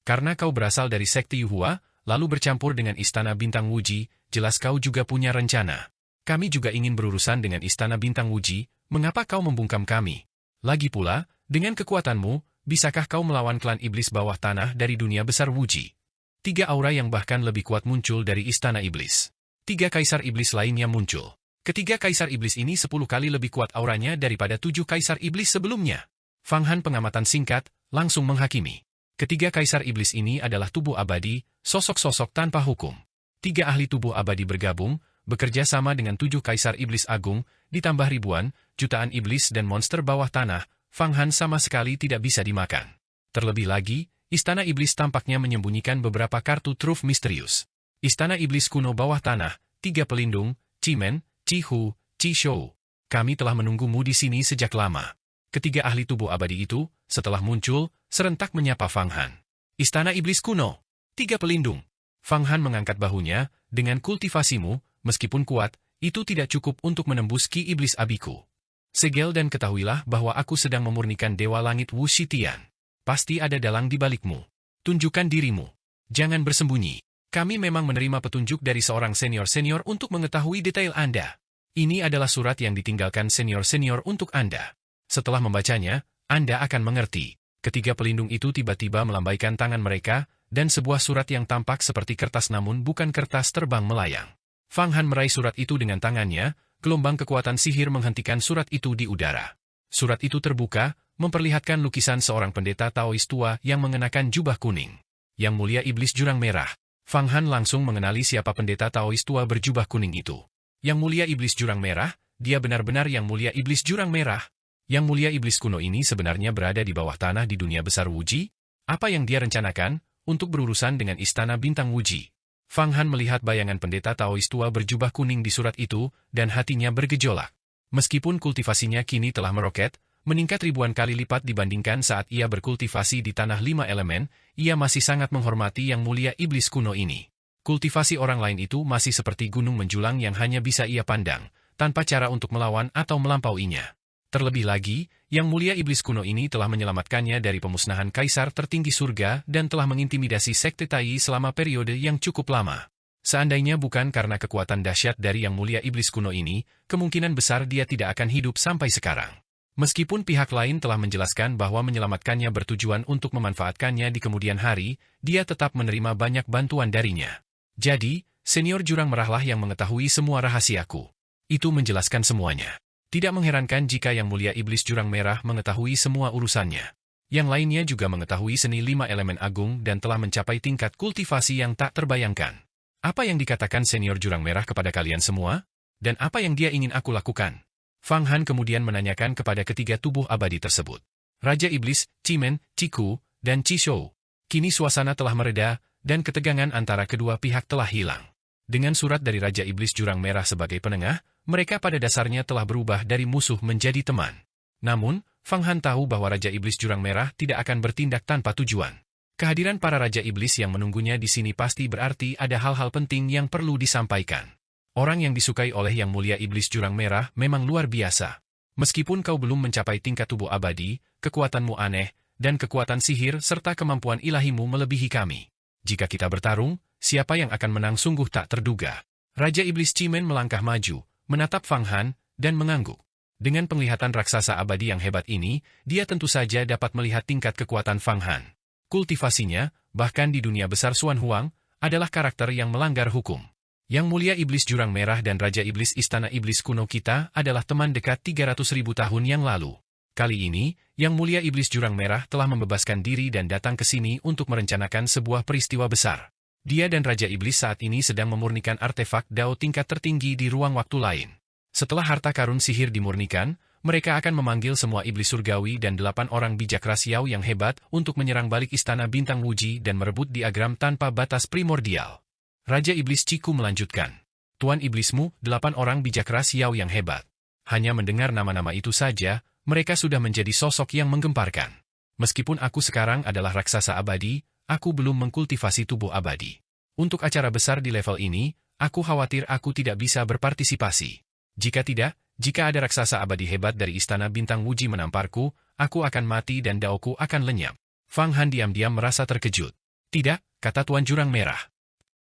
Karena kau berasal dari sekte Yuhua, lalu bercampur dengan istana bintang Wuji, jelas kau juga punya rencana. Kami juga ingin berurusan dengan istana bintang Wuji, mengapa kau membungkam kami? Lagi pula, dengan kekuatanmu, bisakah kau melawan klan iblis bawah tanah dari dunia besar Wuji? 3 aura yang bahkan lebih kuat muncul dari istana iblis. 3 kaisar iblis lainnya muncul. Ketiga kaisar iblis ini 10 kali lebih kuat auranya daripada 7 kaisar iblis sebelumnya. Fang Han pengamatan singkat, langsung menghakimi. Ketiga kaisar iblis ini adalah tubuh abadi, sosok-sosok tanpa hukum. 3 ahli tubuh abadi bergabung, bekerja sama dengan 7 kaisar iblis agung, ditambah ribuan, jutaan iblis dan monster bawah tanah, Fang Han sama sekali tidak bisa dimakan. Terlebih lagi, istana iblis tampaknya menyembunyikan beberapa kartu truf misterius. Istana iblis kuno bawah tanah, 3 pelindung, Cimen, Cihu, Cishou. Kami telah menunggumu di sini sejak lama. Ketiga ahli tubuh abadi itu, setelah muncul, serentak menyapa Fang Han. Istana iblis kuno, 3 pelindung. Fang Han mengangkat bahunya, dengan kultivasimu, meskipun kuat, itu tidak cukup untuk menembus ki iblis abiku. Segel dan ketahuilah bahwa aku sedang memurnikan Dewa Langit Wu Shitian. Pasti ada dalang di balikmu. Tunjukkan dirimu. Jangan bersembunyi. Kami memang menerima petunjuk dari seorang senior-senior untuk mengetahui detail Anda. Ini adalah surat yang ditinggalkan senior-senior untuk Anda. Setelah membacanya, Anda akan mengerti. Ketiga pelindung itu tiba-tiba melambaikan tangan mereka, dan sebuah surat yang tampak seperti kertas namun bukan kertas terbang melayang. Fang Han meraih surat itu dengan tangannya, gelombang kekuatan sihir menghentikan surat itu di udara. Surat itu terbuka, memperlihatkan lukisan seorang pendeta Taois tua yang mengenakan jubah kuning. Yang Mulia Iblis Jurang Merah. Fang Han langsung mengenali siapa pendeta Taois tua berjubah kuning itu. Yang Mulia Iblis Jurang Merah, dia benar-benar Yang Mulia Iblis Jurang Merah. Yang Mulia Iblis kuno ini sebenarnya berada di bawah tanah di dunia besar Wuji? Apa yang dia rencanakan untuk berurusan dengan istana bintang Wuji? Fang Han melihat bayangan pendeta Taois tua berjubah kuning di surat itu, dan hatinya bergejolak. Meskipun kultivasinya kini telah meroket, meningkat ribuan kali lipat dibandingkan saat ia berkultivasi di tanah 5 elemen, ia masih sangat menghormati Yang Mulia Iblis kuno ini. Kultivasi orang lain itu masih seperti gunung menjulang yang hanya bisa ia pandang, tanpa cara untuk melawan atau melampauinya. Terlebih lagi, Yang Mulia Iblis kuno ini telah menyelamatkannya dari pemusnahan kaisar tertinggi surga dan telah mengintimidasi sekte Tai selama periode yang cukup lama. Seandainya bukan karena kekuatan dahsyat dari Yang Mulia Iblis kuno ini, kemungkinan besar dia tidak akan hidup sampai sekarang. Meskipun pihak lain telah menjelaskan bahwa menyelamatkannya bertujuan untuk memanfaatkannya di kemudian hari, dia tetap menerima banyak bantuan darinya. Jadi, senior jurang merahlah yang mengetahui semua rahasiaku. Itu menjelaskan semuanya. Tidak mengherankan jika Yang Mulia Iblis Jurang Merah mengetahui semua urusannya. Yang lainnya juga mengetahui seni 5 elemen agung dan telah mencapai tingkat kultivasi yang tak terbayangkan. Apa yang dikatakan senior Jurang Merah kepada kalian semua? Dan apa yang dia ingin aku lakukan? Fang Han kemudian menanyakan kepada ketiga tubuh abadi tersebut. Raja Iblis, Cimen, Ciku, dan Cishou. Kini suasana telah mereda, dan ketegangan antara kedua pihak telah hilang. Dengan surat dari Raja Iblis Jurang Merah sebagai penengah, mereka pada dasarnya telah berubah dari musuh menjadi teman. Namun, Fang Han tahu bahwa Raja Iblis Jurang Merah tidak akan bertindak tanpa tujuan. Kehadiran para Raja Iblis yang menunggunya di sini pasti berarti ada hal-hal penting yang perlu disampaikan. Orang yang disukai oleh Yang Mulia Iblis Jurang Merah memang luar biasa. Meskipun kau belum mencapai tingkat tubuh abadi, kekuatanmu aneh, dan kekuatan sihir serta kemampuan ilahimu melebihi kami. Jika kita bertarung, siapa yang akan menang sungguh tak terduga. Raja Iblis Cimen melangkah maju, menatap Fang Han, dan mengangguk. Dengan penglihatan raksasa abadi yang hebat ini, dia tentu saja dapat melihat tingkat kekuatan Fang Han. Kultivasinya, bahkan di dunia besar Xuan Huang, adalah karakter yang melanggar hukum. Yang Mulia Iblis Jurang Merah dan Raja Iblis Istana Iblis kuno kita adalah teman dekat 300.000 tahun yang lalu. Kali ini, Yang Mulia Iblis Jurang Merah telah membebaskan diri dan datang ke sini untuk merencanakan sebuah peristiwa besar. Dia dan Raja Iblis saat ini sedang memurnikan artefak Dao tingkat tertinggi di ruang waktu lain. Setelah harta karun sihir dimurnikan, mereka akan memanggil semua iblis surgawi dan 8 orang bijak rasiau yang hebat untuk menyerang balik Istana Bintang Wuji dan merebut diagram tanpa batas primordial. Raja Iblis Ciku melanjutkan. Tuan iblismu, 8 orang bijak rasiau yang hebat. Hanya mendengar nama-nama itu saja, mereka sudah menjadi sosok yang menggemparkan. Meskipun aku sekarang adalah raksasa abadi, aku belum mengkultivasi tubuh abadi. Untuk acara besar di level ini, aku khawatir aku tidak bisa berpartisipasi. Jika tidak, jika ada raksasa abadi hebat dari Istana Bintang Wuji menamparku, aku akan mati dan daoku akan lenyap. Fang Han diam-diam merasa terkejut. Tidak, kata Tuan Jurang Merah.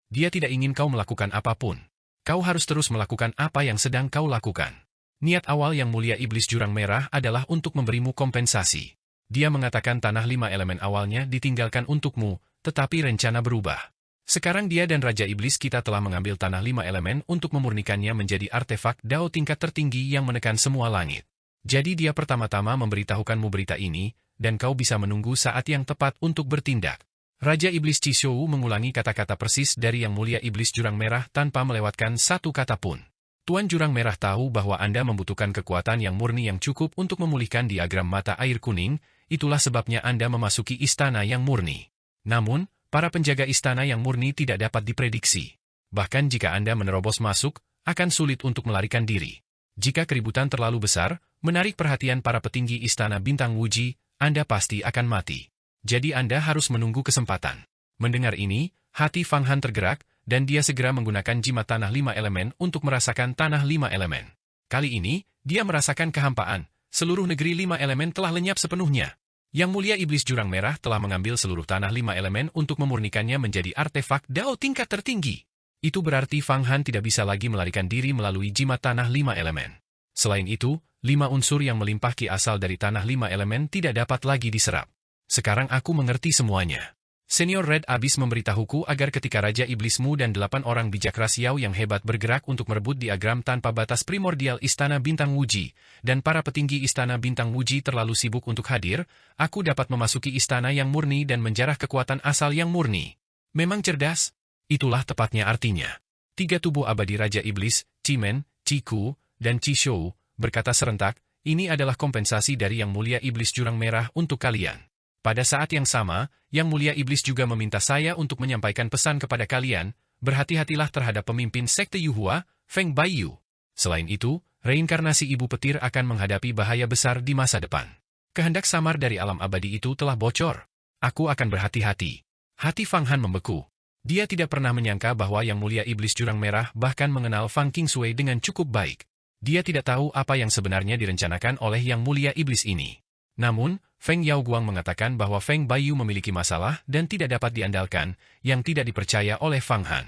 Dia tidak ingin kau melakukan apapun. Kau harus terus melakukan apa yang sedang kau lakukan. Niat awal Yang Mulia Iblis Jurang Merah adalah untuk memberimu kompensasi. Dia mengatakan tanah 5 elemen awalnya ditinggalkan untukmu, tetapi rencana berubah. Sekarang dia dan Raja Iblis kita telah mengambil tanah 5 elemen untuk memurnikannya menjadi artefak Dao tingkat tertinggi yang menekan semua langit. Jadi dia pertama-tama memberitahukanmu berita ini, dan kau bisa menunggu saat yang tepat untuk bertindak. Raja Iblis Cishou mengulangi kata-kata persis dari Yang Mulia Iblis Jurang Merah tanpa melewatkan satu kata pun. Tuan Jurang Merah tahu bahwa Anda membutuhkan kekuatan yang murni yang cukup untuk memulihkan diagram mata air kuning, itulah sebabnya Anda memasuki istana yang murni. Namun, para penjaga istana yang murni tidak dapat diprediksi. Bahkan jika Anda menerobos masuk, akan sulit untuk melarikan diri. Jika keributan terlalu besar, menarik perhatian para petinggi Istana Bintang Wuji, Anda pasti akan mati. Jadi Anda harus menunggu kesempatan. Mendengar ini, hati Fang Han tergerak, dan dia segera menggunakan jimat tanah 5 elemen untuk merasakan tanah 5 elemen. Kali ini, dia merasakan kehampaan. Seluruh negeri 5 elemen telah lenyap sepenuhnya. Yang Mulia Iblis Jurang Merah telah mengambil seluruh tanah 5 elemen untuk memurnikannya menjadi artefak Dao tingkat tertinggi. Itu berarti Fang Han tidak bisa lagi melarikan diri melalui jimat tanah 5 elemen. Selain itu, 5 unsur yang melimpah ki asal dari tanah 5 elemen tidak dapat lagi diserap. Sekarang aku mengerti semuanya. Senior Red Abyss memberitahuku agar ketika Raja Iblismu dan 8 orang bijak rasiau yang hebat bergerak untuk merebut diagram tanpa batas primordial Istana Bintang Wuji, dan para petinggi Istana Bintang Wuji terlalu sibuk untuk hadir, aku dapat memasuki istana yang murni dan menjarah kekuatan asal yang murni. Memang cerdas? Itulah tepatnya artinya. 3 tubuh abadi Raja Iblis, Cimen, Ciku, dan Cishou, berkata serentak, ini adalah kompensasi dari Yang Mulia Iblis Jurang Merah untuk kalian. Pada saat yang sama, Yang Mulia Iblis juga meminta saya untuk menyampaikan pesan kepada kalian, berhati-hatilah terhadap pemimpin sekte Yuhua, Feng Baiyu. Selain itu, reinkarnasi Ibu Petir akan menghadapi bahaya besar di masa depan. Kehendak samar dari alam abadi itu telah bocor. Aku akan berhati-hati. Hati Fang Han membeku. Dia tidak pernah menyangka bahwa Yang Mulia Iblis Jurang Merah bahkan mengenal Fang Qingsui dengan cukup baik. Dia tidak tahu apa yang sebenarnya direncanakan oleh Yang Mulia Iblis ini. Namun, Feng Yaoguang mengatakan bahwa Feng Baiyu memiliki masalah dan tidak dapat diandalkan, yang tidak dipercaya oleh Fang Han.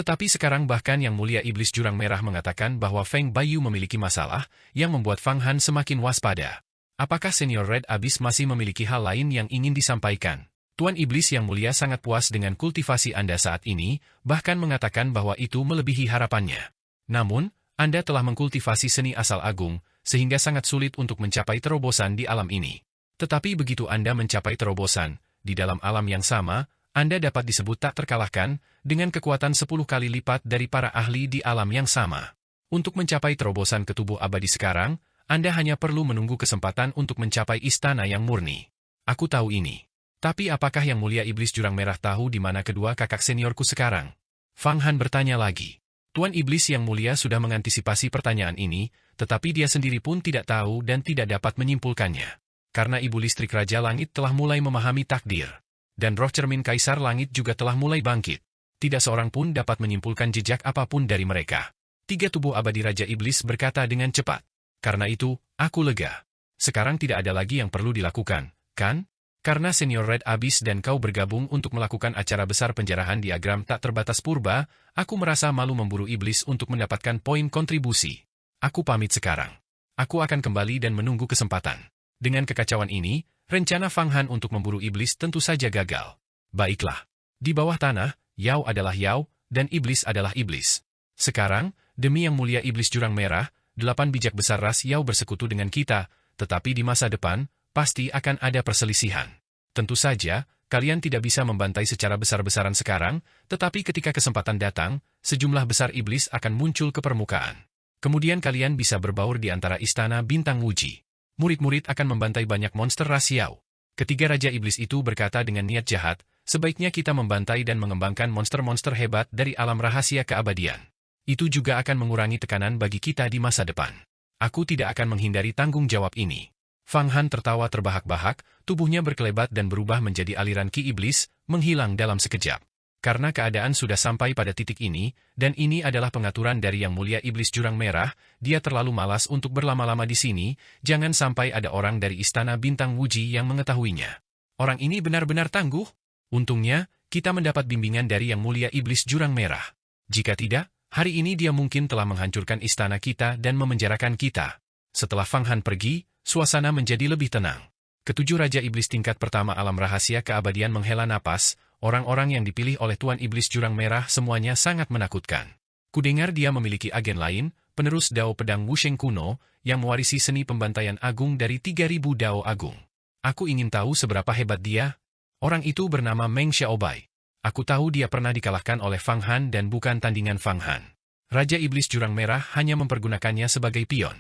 Tetapi sekarang bahkan Yang Mulia Iblis Jurang Merah mengatakan bahwa Feng Bayu memiliki masalah, yang membuat Fang Han semakin waspada. Apakah Senior Red Abyss masih memiliki hal lain yang ingin disampaikan? Tuan Iblis Yang Mulia sangat puas dengan kultivasi Anda saat ini, bahkan mengatakan bahwa itu melebihi harapannya. Namun, Anda telah mengkultivasi seni asal agung, sehingga sangat sulit untuk mencapai terobosan di alam ini. Tetapi begitu Anda mencapai terobosan, di dalam alam yang sama, Anda dapat disebut tak terkalahkan, dengan kekuatan 10 kali lipat dari para ahli di alam yang sama. Untuk mencapai terobosan ke tubuh abadi sekarang, Anda hanya perlu menunggu kesempatan untuk mencapai istana yang murni. Aku tahu ini. Tapi apakah Yang Mulia Iblis Jurang Merah tahu di mana kedua kakak seniorku sekarang? Fang Han bertanya lagi. Tuan Iblis Yang Mulia sudah mengantisipasi pertanyaan ini, tetapi dia sendiri pun tidak tahu dan tidak dapat menyimpulkannya. Karena Ibu Listrik Raja Langit telah mulai memahami takdir. Dan roh cermin Kaisar Langit juga telah mulai bangkit. Tidak seorang pun dapat menyimpulkan jejak apapun dari mereka. 3 tubuh abadi Raja Iblis berkata dengan cepat. Karena itu, aku lega. Sekarang tidak ada lagi yang perlu dilakukan, kan? Karena Senior Red Abyss dan kau bergabung untuk melakukan acara besar penjarahan diagram tak terbatas purba, aku merasa malu memburu iblis untuk mendapatkan poin kontribusi. Aku pamit sekarang. Aku akan kembali dan menunggu kesempatan. Dengan kekacauan ini, rencana Fang Han untuk memburu iblis tentu saja gagal. Baiklah. Di bawah tanah, Yao adalah Yao, dan iblis adalah iblis. Sekarang, demi Yang Mulia Iblis Jurang Merah, 8 bijak besar ras Yao bersekutu dengan kita, tetapi di masa depan, pasti akan ada perselisihan. Tentu saja, kalian tidak bisa membantai secara besar-besaran sekarang, tetapi ketika kesempatan datang, sejumlah besar iblis akan muncul ke permukaan. Kemudian kalian bisa berbaur di antara istana bintang Wuji. Murid-murid akan membantai banyak monster ras Yao. Ketiga Raja Iblis itu berkata dengan niat jahat, sebaiknya kita membantai dan mengembangkan monster-monster hebat dari alam rahasia keabadian. Itu juga akan mengurangi tekanan bagi kita di masa depan. Aku tidak akan menghindari tanggung jawab ini. Fang Han tertawa terbahak-bahak, tubuhnya berkelebat dan berubah menjadi aliran ki iblis, menghilang dalam sekejap. Karena keadaan sudah sampai pada titik ini, dan ini adalah pengaturan dari Yang Mulia Iblis Jurang Merah, dia terlalu malas untuk berlama-lama di sini, jangan sampai ada orang dari istana bintang Wuji yang mengetahuinya. Orang ini benar-benar tangguh? Untungnya, kita mendapat bimbingan dari Yang Mulia Iblis Jurang Merah. Jika tidak, hari ini dia mungkin telah menghancurkan istana kita dan memenjarakan kita. Setelah Fang Han pergi, suasana menjadi lebih tenang. Ketujuh Raja Iblis tingkat pertama alam rahasia keabadian menghela napas, orang-orang yang dipilih oleh Tuan Iblis Jurang Merah semuanya sangat menakutkan. Kudengar dia memiliki agen lain, penerus Dao Pedang Wusheng kuno, yang mewarisi seni pembantaian agung dari 3000 Dao Agung. Aku ingin tahu seberapa hebat dia. Orang itu bernama Meng Xiaobai. Aku tahu dia pernah dikalahkan oleh Fang Han dan bukan tandingan Fang Han. Raja Iblis Jurang Merah hanya mempergunakannya sebagai pion.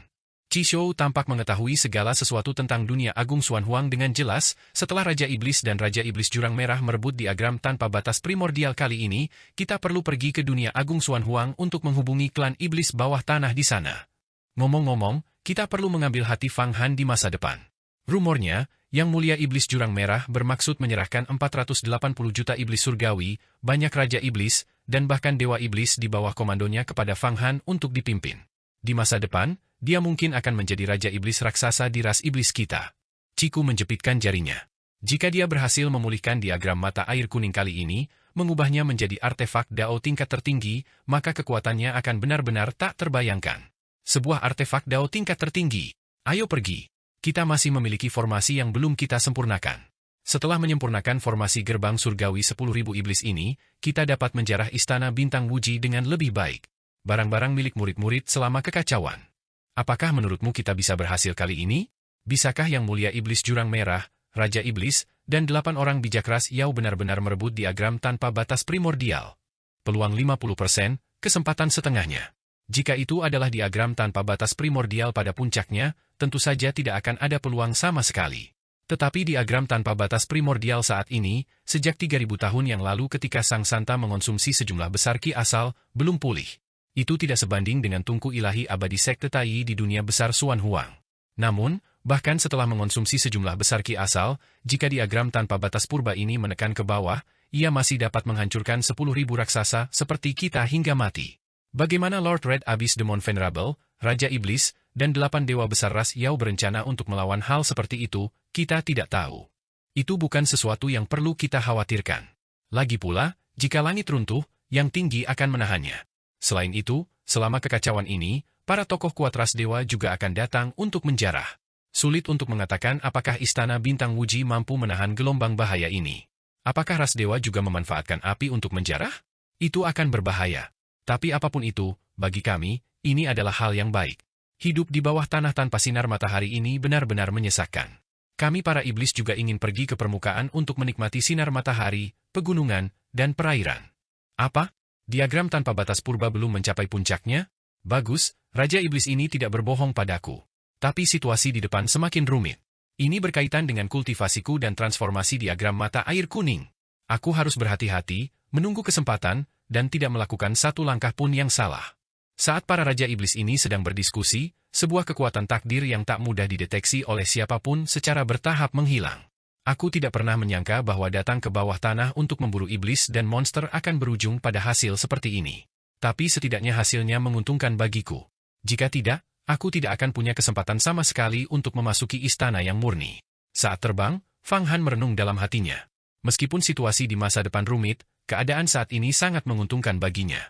Qi Shou tampak mengetahui segala sesuatu tentang dunia agung Xuan Huang dengan jelas. Setelah Raja Iblis dan Raja Iblis Jurang Merah merebut diagram tanpa batas primordial kali ini, kita perlu pergi ke dunia agung Xuan Huang untuk menghubungi klan iblis bawah tanah di sana. Ngomong-ngomong, kita perlu mengambil hati Fang Han di masa depan. Rumornya, Yang Mulia Iblis Jurang Merah bermaksud menyerahkan 480 juta iblis surgawi, banyak Raja Iblis, dan bahkan Dewa Iblis di bawah komandonya kepada Fang Han untuk dipimpin. Di masa depan, dia mungkin akan menjadi Raja Iblis raksasa di ras iblis kita. Ciku menjepitkan jarinya. Jika dia berhasil memulihkan diagram mata air kuning kali ini, mengubahnya menjadi artefak Dao tingkat tertinggi, maka kekuatannya akan benar-benar tak terbayangkan. Sebuah artefak Dao tingkat tertinggi. Ayo pergi. Kita masih memiliki formasi yang belum kita sempurnakan. Setelah menyempurnakan formasi gerbang surgawi 10.000 iblis ini, kita dapat menjarah istana bintang Wuji dengan lebih baik. Barang-barang milik murid-murid selama kekacauan. Apakah menurutmu kita bisa berhasil kali ini? Bisakah Yang Mulia Iblis Jurang Merah, Raja Iblis, dan 8 orang bijak ras Yao benar-benar merebut diagram tanpa batas primordial? Peluang 50%, kesempatan setengahnya. Jika itu adalah diagram tanpa batas primordial pada puncaknya, tentu saja tidak akan ada peluang sama sekali. Tetapi diagram tanpa batas primordial saat ini, sejak 3000 tahun yang lalu ketika Sang Santa mengonsumsi sejumlah besar ki asal, belum pulih. Itu tidak sebanding dengan tungku ilahi abadi sekte Tai di dunia besar Xuan Huang. Namun, bahkan setelah mengonsumsi sejumlah besar ki asal, jika diagram tanpa batas purba ini menekan ke bawah, ia masih dapat menghancurkan 10.000 raksasa seperti kita hingga mati. Bagaimana Lord Red Abyss Demon Venerable, Raja Iblis, dan 8 dewa besar ras Yao berencana untuk melawan hal seperti itu, kita tidak tahu. Itu bukan sesuatu yang perlu kita khawatirkan. Lagi pula, jika langit runtuh, yang tinggi akan menahannya. Selain itu, selama kekacauan ini, para tokoh kuat ras dewa juga akan datang untuk menjarah. Sulit untuk mengatakan apakah Istana Bintang Wuji mampu menahan gelombang bahaya ini. Apakah ras dewa juga memanfaatkan api untuk menjarah? Itu akan berbahaya. Tapi apapun itu, bagi kami, ini adalah hal yang baik. Hidup di bawah tanah tanpa sinar matahari ini benar-benar menyesakkan. Kami para iblis juga ingin pergi ke permukaan untuk menikmati sinar matahari, pegunungan, dan perairan. Apa? Diagram tanpa batas purba belum mencapai puncaknya? Bagus, Raja Iblis ini tidak berbohong padaku. Tapi situasi di depan semakin rumit. Ini berkaitan dengan kultivasiku dan transformasi diagram mata air kuning. Aku harus berhati-hati, menunggu kesempatan, dan tidak melakukan satu langkah pun yang salah. Saat para Raja Iblis ini sedang berdiskusi, sebuah kekuatan takdir yang tak mudah dideteksi oleh siapapun secara bertahap menghilang. Aku tidak pernah menyangka bahwa datang ke bawah tanah untuk memburu iblis dan monster akan berujung pada hasil seperti ini. Tapi setidaknya hasilnya menguntungkan bagiku. Jika tidak, aku tidak akan punya kesempatan sama sekali untuk memasuki istana yang murni. Saat terbang, Fang Han merenung dalam hatinya. Meskipun situasi di masa depan rumit, keadaan saat ini sangat menguntungkan baginya.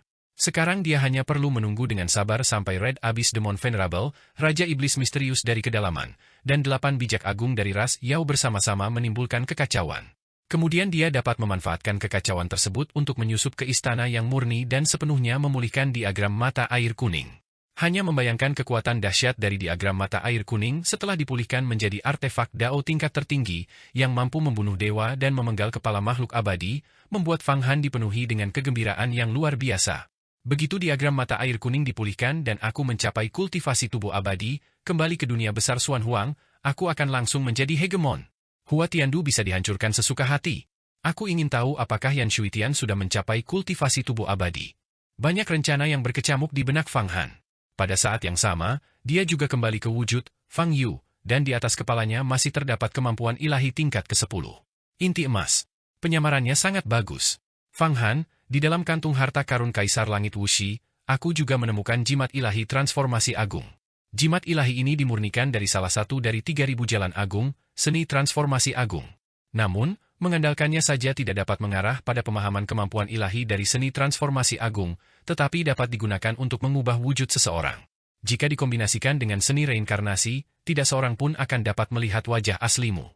Sekarang dia hanya perlu menunggu dengan sabar sampai Red Abyss Demon Venerable, Raja Iblis Misterius dari kedalaman, dan 8 bijak agung dari ras Yao bersama-sama menimbulkan kekacauan. Kemudian dia dapat memanfaatkan kekacauan tersebut untuk menyusup ke istana yang murni dan sepenuhnya memulihkan diagram mata air kuning. Hanya membayangkan kekuatan dahsyat dari diagram mata air kuning setelah dipulihkan menjadi artefak Dao tingkat tertinggi yang mampu membunuh dewa dan memenggal kepala makhluk abadi, membuat Fang Han dipenuhi dengan kegembiraan yang luar biasa. Begitu diagram mata air kuning dipulihkan dan aku mencapai kultivasi tubuh abadi, kembali ke dunia besar Xuan Huang, aku akan langsung menjadi hegemon. Hua Tiandu bisa dihancurkan sesuka hati. Aku ingin tahu apakah Yan Shuitian sudah mencapai kultivasi tubuh abadi. Banyak rencana yang berkecamuk di benak Fang Han. Pada saat yang sama, dia juga kembali ke wujud, Fang Yu, dan di atas kepalanya masih terdapat kemampuan ilahi tingkat ke-10. Inti emas. Penyamarannya sangat bagus. Fang Han, di dalam kantung harta karun Kaisar Langit Wuxi, aku juga menemukan jimat ilahi transformasi agung. Jimat ilahi ini dimurnikan dari salah satu dari 3.000 jalan agung, seni transformasi agung. Namun, mengandalkannya saja tidak dapat mengarah pada pemahaman kemampuan ilahi dari seni transformasi agung, tetapi dapat digunakan untuk mengubah wujud seseorang. Jika dikombinasikan dengan seni reinkarnasi, tidak seorang pun akan dapat melihat wajah aslimu.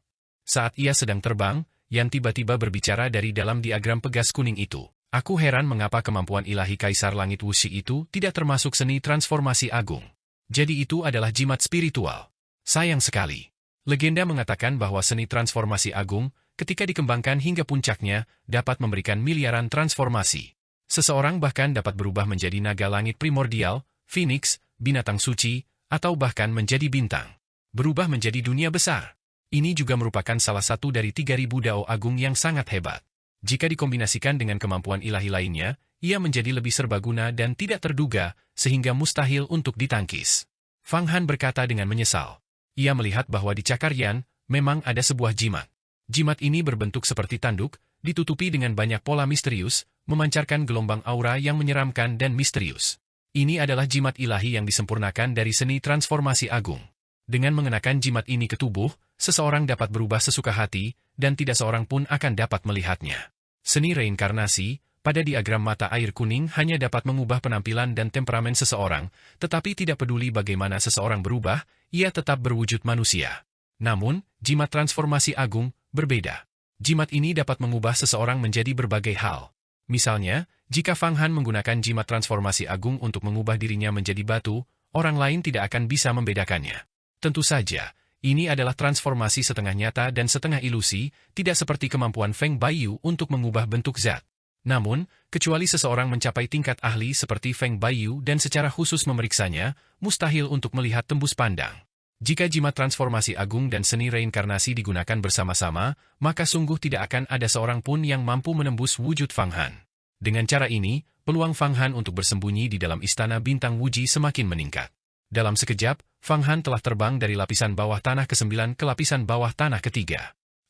Saat ia sedang terbang, Yan tiba-tiba berbicara dari dalam diagram pegas kuning itu. Aku heran mengapa kemampuan ilahi Kaisar Langit Wuxi itu tidak termasuk seni transformasi agung. Jadi itu adalah jimat spiritual. Sayang sekali. Legenda mengatakan bahwa seni transformasi agung, ketika dikembangkan hingga puncaknya, dapat memberikan miliaran transformasi. Seseorang bahkan dapat berubah menjadi naga langit primordial, phoenix, binatang suci, atau bahkan menjadi bintang. Berubah menjadi dunia besar. Ini juga merupakan salah satu dari 3.000 dao agung yang sangat hebat. Jika dikombinasikan dengan kemampuan ilahi lainnya, ia menjadi lebih serbaguna dan tidak terduga, sehingga mustahil untuk ditangkis. Fang Han berkata dengan menyesal. Ia melihat bahwa di cakar Yan, memang ada sebuah jimat. Jimat ini berbentuk seperti tanduk, ditutupi dengan banyak pola misterius, memancarkan gelombang aura yang menyeramkan dan misterius. Ini adalah jimat ilahi yang disempurnakan dari seni transformasi agung. Dengan mengenakan jimat ini ke tubuh, seseorang dapat berubah sesuka hati, dan tidak seorang pun akan dapat melihatnya. Seni reinkarnasi, pada diagram mata air kuning hanya dapat mengubah penampilan dan temperamen seseorang, tetapi tidak peduli bagaimana seseorang berubah, ia tetap berwujud manusia. Namun, jimat transformasi agung berbeda. Jimat ini dapat mengubah seseorang menjadi berbagai hal. Misalnya, jika Fang Han menggunakan jimat transformasi agung untuk mengubah dirinya menjadi batu, orang lain tidak akan bisa membedakannya. Tentu saja, ini adalah transformasi setengah nyata dan setengah ilusi, tidak seperti kemampuan Feng Baiyu untuk mengubah bentuk zat. Namun, kecuali seseorang mencapai tingkat ahli seperti Feng Baiyu dan secara khusus memeriksanya, mustahil untuk melihat tembus pandang. Jika jimat transformasi agung dan seni reinkarnasi digunakan bersama-sama, maka sungguh tidak akan ada seorang pun yang mampu menembus wujud Fang Han. Dengan cara ini, peluang Fang Han untuk bersembunyi di dalam istana bintang Wuji semakin meningkat. Dalam sekejap, Fang Han telah terbang dari lapisan bawah tanah ke-9 ke lapisan bawah tanah ke-3.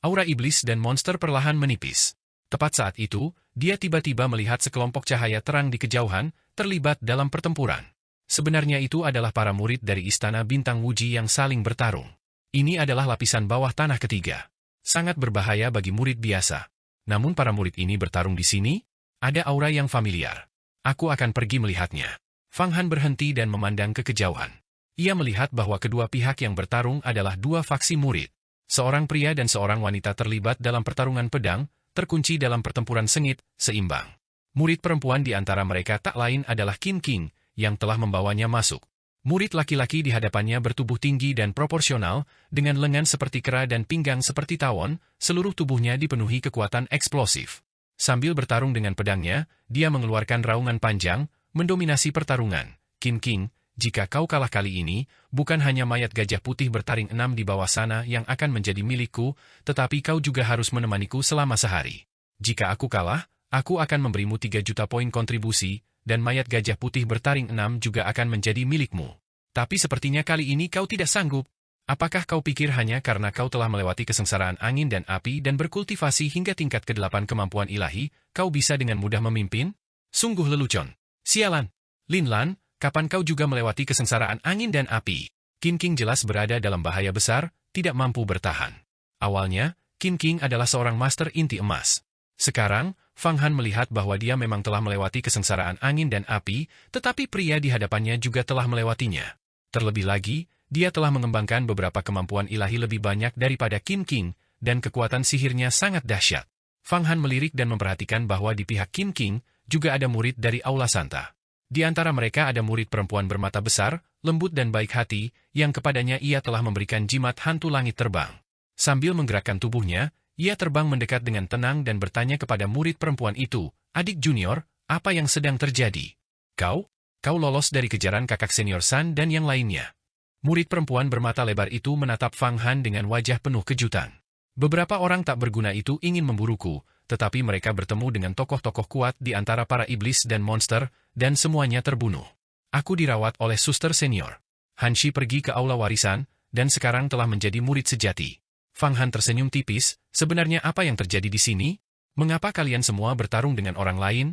Aura iblis dan monster perlahan menipis. Tepat saat itu, dia tiba-tiba melihat sekelompok cahaya terang di kejauhan, terlibat dalam pertempuran. Sebenarnya itu adalah para murid dari istana bintang Wuji yang saling bertarung. Ini adalah lapisan bawah tanah ke-3. Sangat berbahaya bagi murid biasa. Namun para murid ini bertarung di sini? Ada aura yang familiar. Aku akan pergi melihatnya. Fang Han berhenti dan memandang ke kejauhan. Ia melihat bahwa kedua pihak yang bertarung adalah dua faksi murid. Seorang pria dan seorang wanita terlibat dalam pertarungan pedang, terkunci dalam pertempuran sengit, seimbang. Murid perempuan di antara mereka tak lain adalah Qin King, yang telah membawanya masuk. Murid laki-laki di hadapannya bertubuh tinggi dan proporsional, dengan lengan seperti kera dan pinggang seperti tawon, seluruh tubuhnya dipenuhi kekuatan eksplosif. Sambil bertarung dengan pedangnya, dia mengeluarkan raungan panjang, mendominasi pertarungan. Qin King, jika kau kalah kali ini, bukan hanya mayat gajah putih bertaring 6 di bawah sana yang akan menjadi milikku, tetapi kau juga harus menemaniku selama sehari. Jika aku kalah, aku akan memberimu 3 juta poin kontribusi, dan mayat gajah putih bertaring 6 juga akan menjadi milikmu. Tapi sepertinya kali ini kau tidak sanggup. Apakah kau pikir hanya karena kau telah melewati kesengsaraan angin dan api dan berkultivasi hingga tingkat ke-8 kemampuan ilahi, kau bisa dengan mudah memimpin? Sungguh lelucon. Sialan. Lin Lan, kapan kau juga melewati kesengsaraan angin dan api? Qin King jelas berada dalam bahaya besar, tidak mampu bertahan. Awalnya, Qin King adalah seorang master inti emas. Sekarang, Fang Han melihat bahwa dia memang telah melewati kesengsaraan angin dan api, tetapi pria di hadapannya juga telah melewatinya. Terlebih lagi, dia telah mengembangkan beberapa kemampuan ilahi lebih banyak daripada Qin King, dan kekuatan sihirnya sangat dahsyat. Fang Han melirik dan memperhatikan bahwa di pihak Qin King, juga ada murid dari Aula Santa. Di antara mereka ada murid perempuan bermata besar, lembut dan baik hati, yang kepadanya ia telah memberikan jimat hantu langit terbang. Sambil menggerakkan tubuhnya, ia terbang mendekat dengan tenang dan bertanya kepada murid perempuan itu, "Adik junior, apa yang sedang terjadi? Kau lolos dari kejaran kakak senior San dan yang lainnya." Murid perempuan bermata lebar itu menatap Fang Han dengan wajah penuh kejutan. Beberapa orang tak berguna itu ingin memburuku, tetapi mereka bertemu dengan tokoh-tokoh kuat di antara para iblis dan monster, dan semuanya terbunuh. Aku dirawat oleh suster senior. Hanshi pergi ke aula warisan, dan sekarang telah menjadi murid sejati. Fang Han tersenyum tipis, sebenarnya apa yang terjadi di sini? Mengapa kalian semua bertarung dengan orang lain?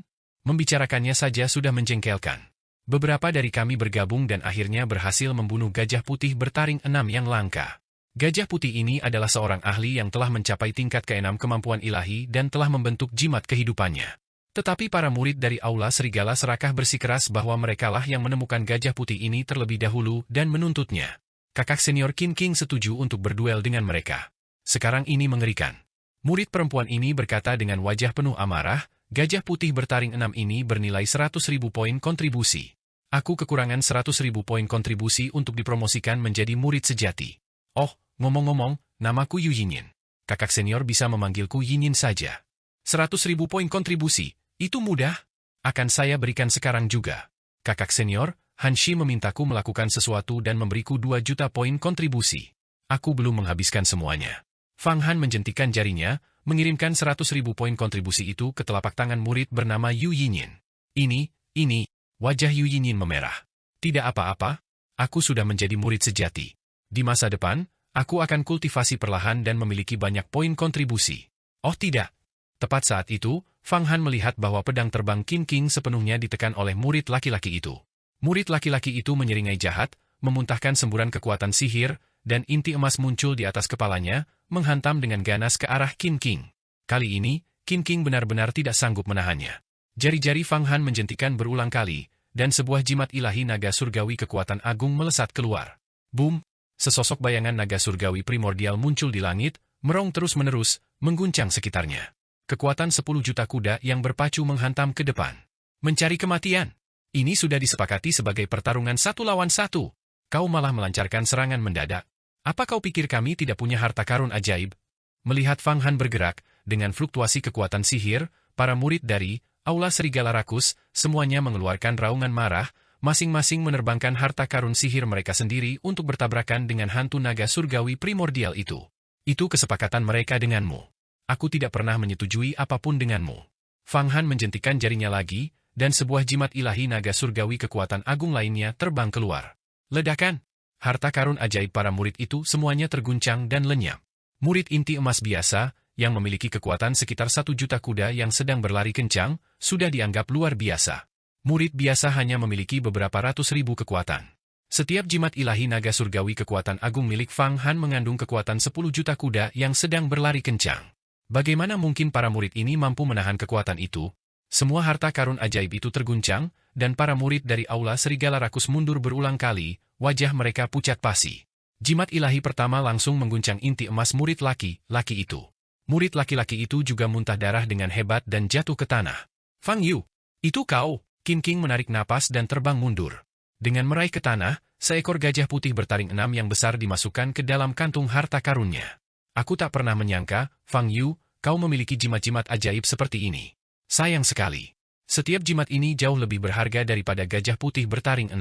Membicarakannya saja sudah menjengkelkan. Beberapa dari kami bergabung dan akhirnya berhasil membunuh gajah putih bertaring 6 yang langka. Gajah putih ini adalah seorang ahli yang telah mencapai tingkat ke-6 kemampuan ilahi dan telah membentuk jimat kehidupannya. Tetapi para murid dari Aula Serigala Serakah bersikeras bahwa merekalah yang menemukan gajah putih ini terlebih dahulu dan menuntutnya. Kakak senior Qin King setuju untuk berduel dengan mereka. Sekarang ini mengerikan. Murid perempuan ini berkata dengan wajah penuh amarah, "Gajah putih bertaring 6 ini bernilai 100.000 poin kontribusi. Aku kekurangan 100.000 poin kontribusi untuk dipromosikan menjadi murid sejati. Oh, ngomong-ngomong, namaku Yu Yinyin. Kakak senior bisa memanggilku Yinyin saja. 100.000 poin kontribusi, itu mudah. Akan saya berikan sekarang juga. Kakak senior, Hanshi memintaku melakukan sesuatu dan memberiku 2 juta poin kontribusi. Aku belum menghabiskan semuanya." Fang Han menjentikan jarinya, mengirimkan 100.000 poin kontribusi itu ke telapak tangan murid bernama Yu Yinyin. Ini, wajah Yu Yinyin memerah. "Tidak apa-apa, aku sudah menjadi murid sejati. Di masa depan, aku akan kultivasi perlahan dan memiliki banyak poin kontribusi." "Oh tidak." Tepat saat itu, Fang Han melihat bahwa pedang terbang Qin King sepenuhnya ditekan oleh murid laki-laki itu. Murid laki-laki itu menyeringai jahat, memuntahkan semburan kekuatan sihir, dan inti emas muncul di atas kepalanya, menghantam dengan ganas ke arah Qin King. Kali ini, Qin King benar-benar tidak sanggup menahannya. Jari-jari Fang Han menjentikan berulang kali, dan sebuah jimat ilahi naga surgawi kekuatan agung melesat keluar. Boom! Sesosok bayangan naga surgawi primordial muncul di langit, merong terus-menerus, mengguncang sekitarnya. Kekuatan 10 juta kuda yang berpacu menghantam ke depan. Mencari kematian. Ini sudah disepakati sebagai pertarungan 1 lawan 1. Kau malah melancarkan serangan mendadak. Apa kau pikir kami tidak punya harta karun ajaib? Melihat Fang Han bergerak, dengan fluktuasi kekuatan sihir, para murid dari Aula Serigala Rakus, semuanya mengeluarkan raungan marah, masing-masing menerbangkan harta karun sihir mereka sendiri untuk bertabrakan dengan hantu naga surgawi primordial itu. Itu kesepakatan mereka denganmu. Aku tidak pernah menyetujui apapun denganmu. Fang Han menjentikan jarinya lagi, dan sebuah jimat ilahi naga surgawi kekuatan agung lainnya terbang keluar. Ledakan! Harta karun ajaib para murid itu semuanya terguncang dan lenyap. Murid inti emas biasa, yang memiliki kekuatan sekitar 1 juta kuda yang sedang berlari kencang, sudah dianggap luar biasa. Murid biasa hanya memiliki beberapa ratus ribu kekuatan. Setiap jimat ilahi naga surgawi kekuatan agung milik Fang Han mengandung kekuatan 10 juta kuda yang sedang berlari kencang. Bagaimana mungkin para murid ini mampu menahan kekuatan itu? Semua harta karun ajaib itu terguncang, dan para murid dari Aula Serigala Rakus mundur berulang kali, wajah mereka pucat pasi. Jimat ilahi pertama langsung mengguncang inti emas murid laki-laki itu. Murid laki-laki itu juga muntah darah dengan hebat dan jatuh ke tanah. Fang Yu, itu kau? Qin King menarik napas dan terbang mundur. Dengan meraih ke tanah, seekor gajah putih bertaring 6 yang besar dimasukkan ke dalam kantung harta karunnya. Aku tak pernah menyangka, Fang Yu, kau memiliki jimat-jimat ajaib seperti ini. Sayang sekali. Setiap jimat ini jauh lebih berharga daripada gajah putih bertaring 6.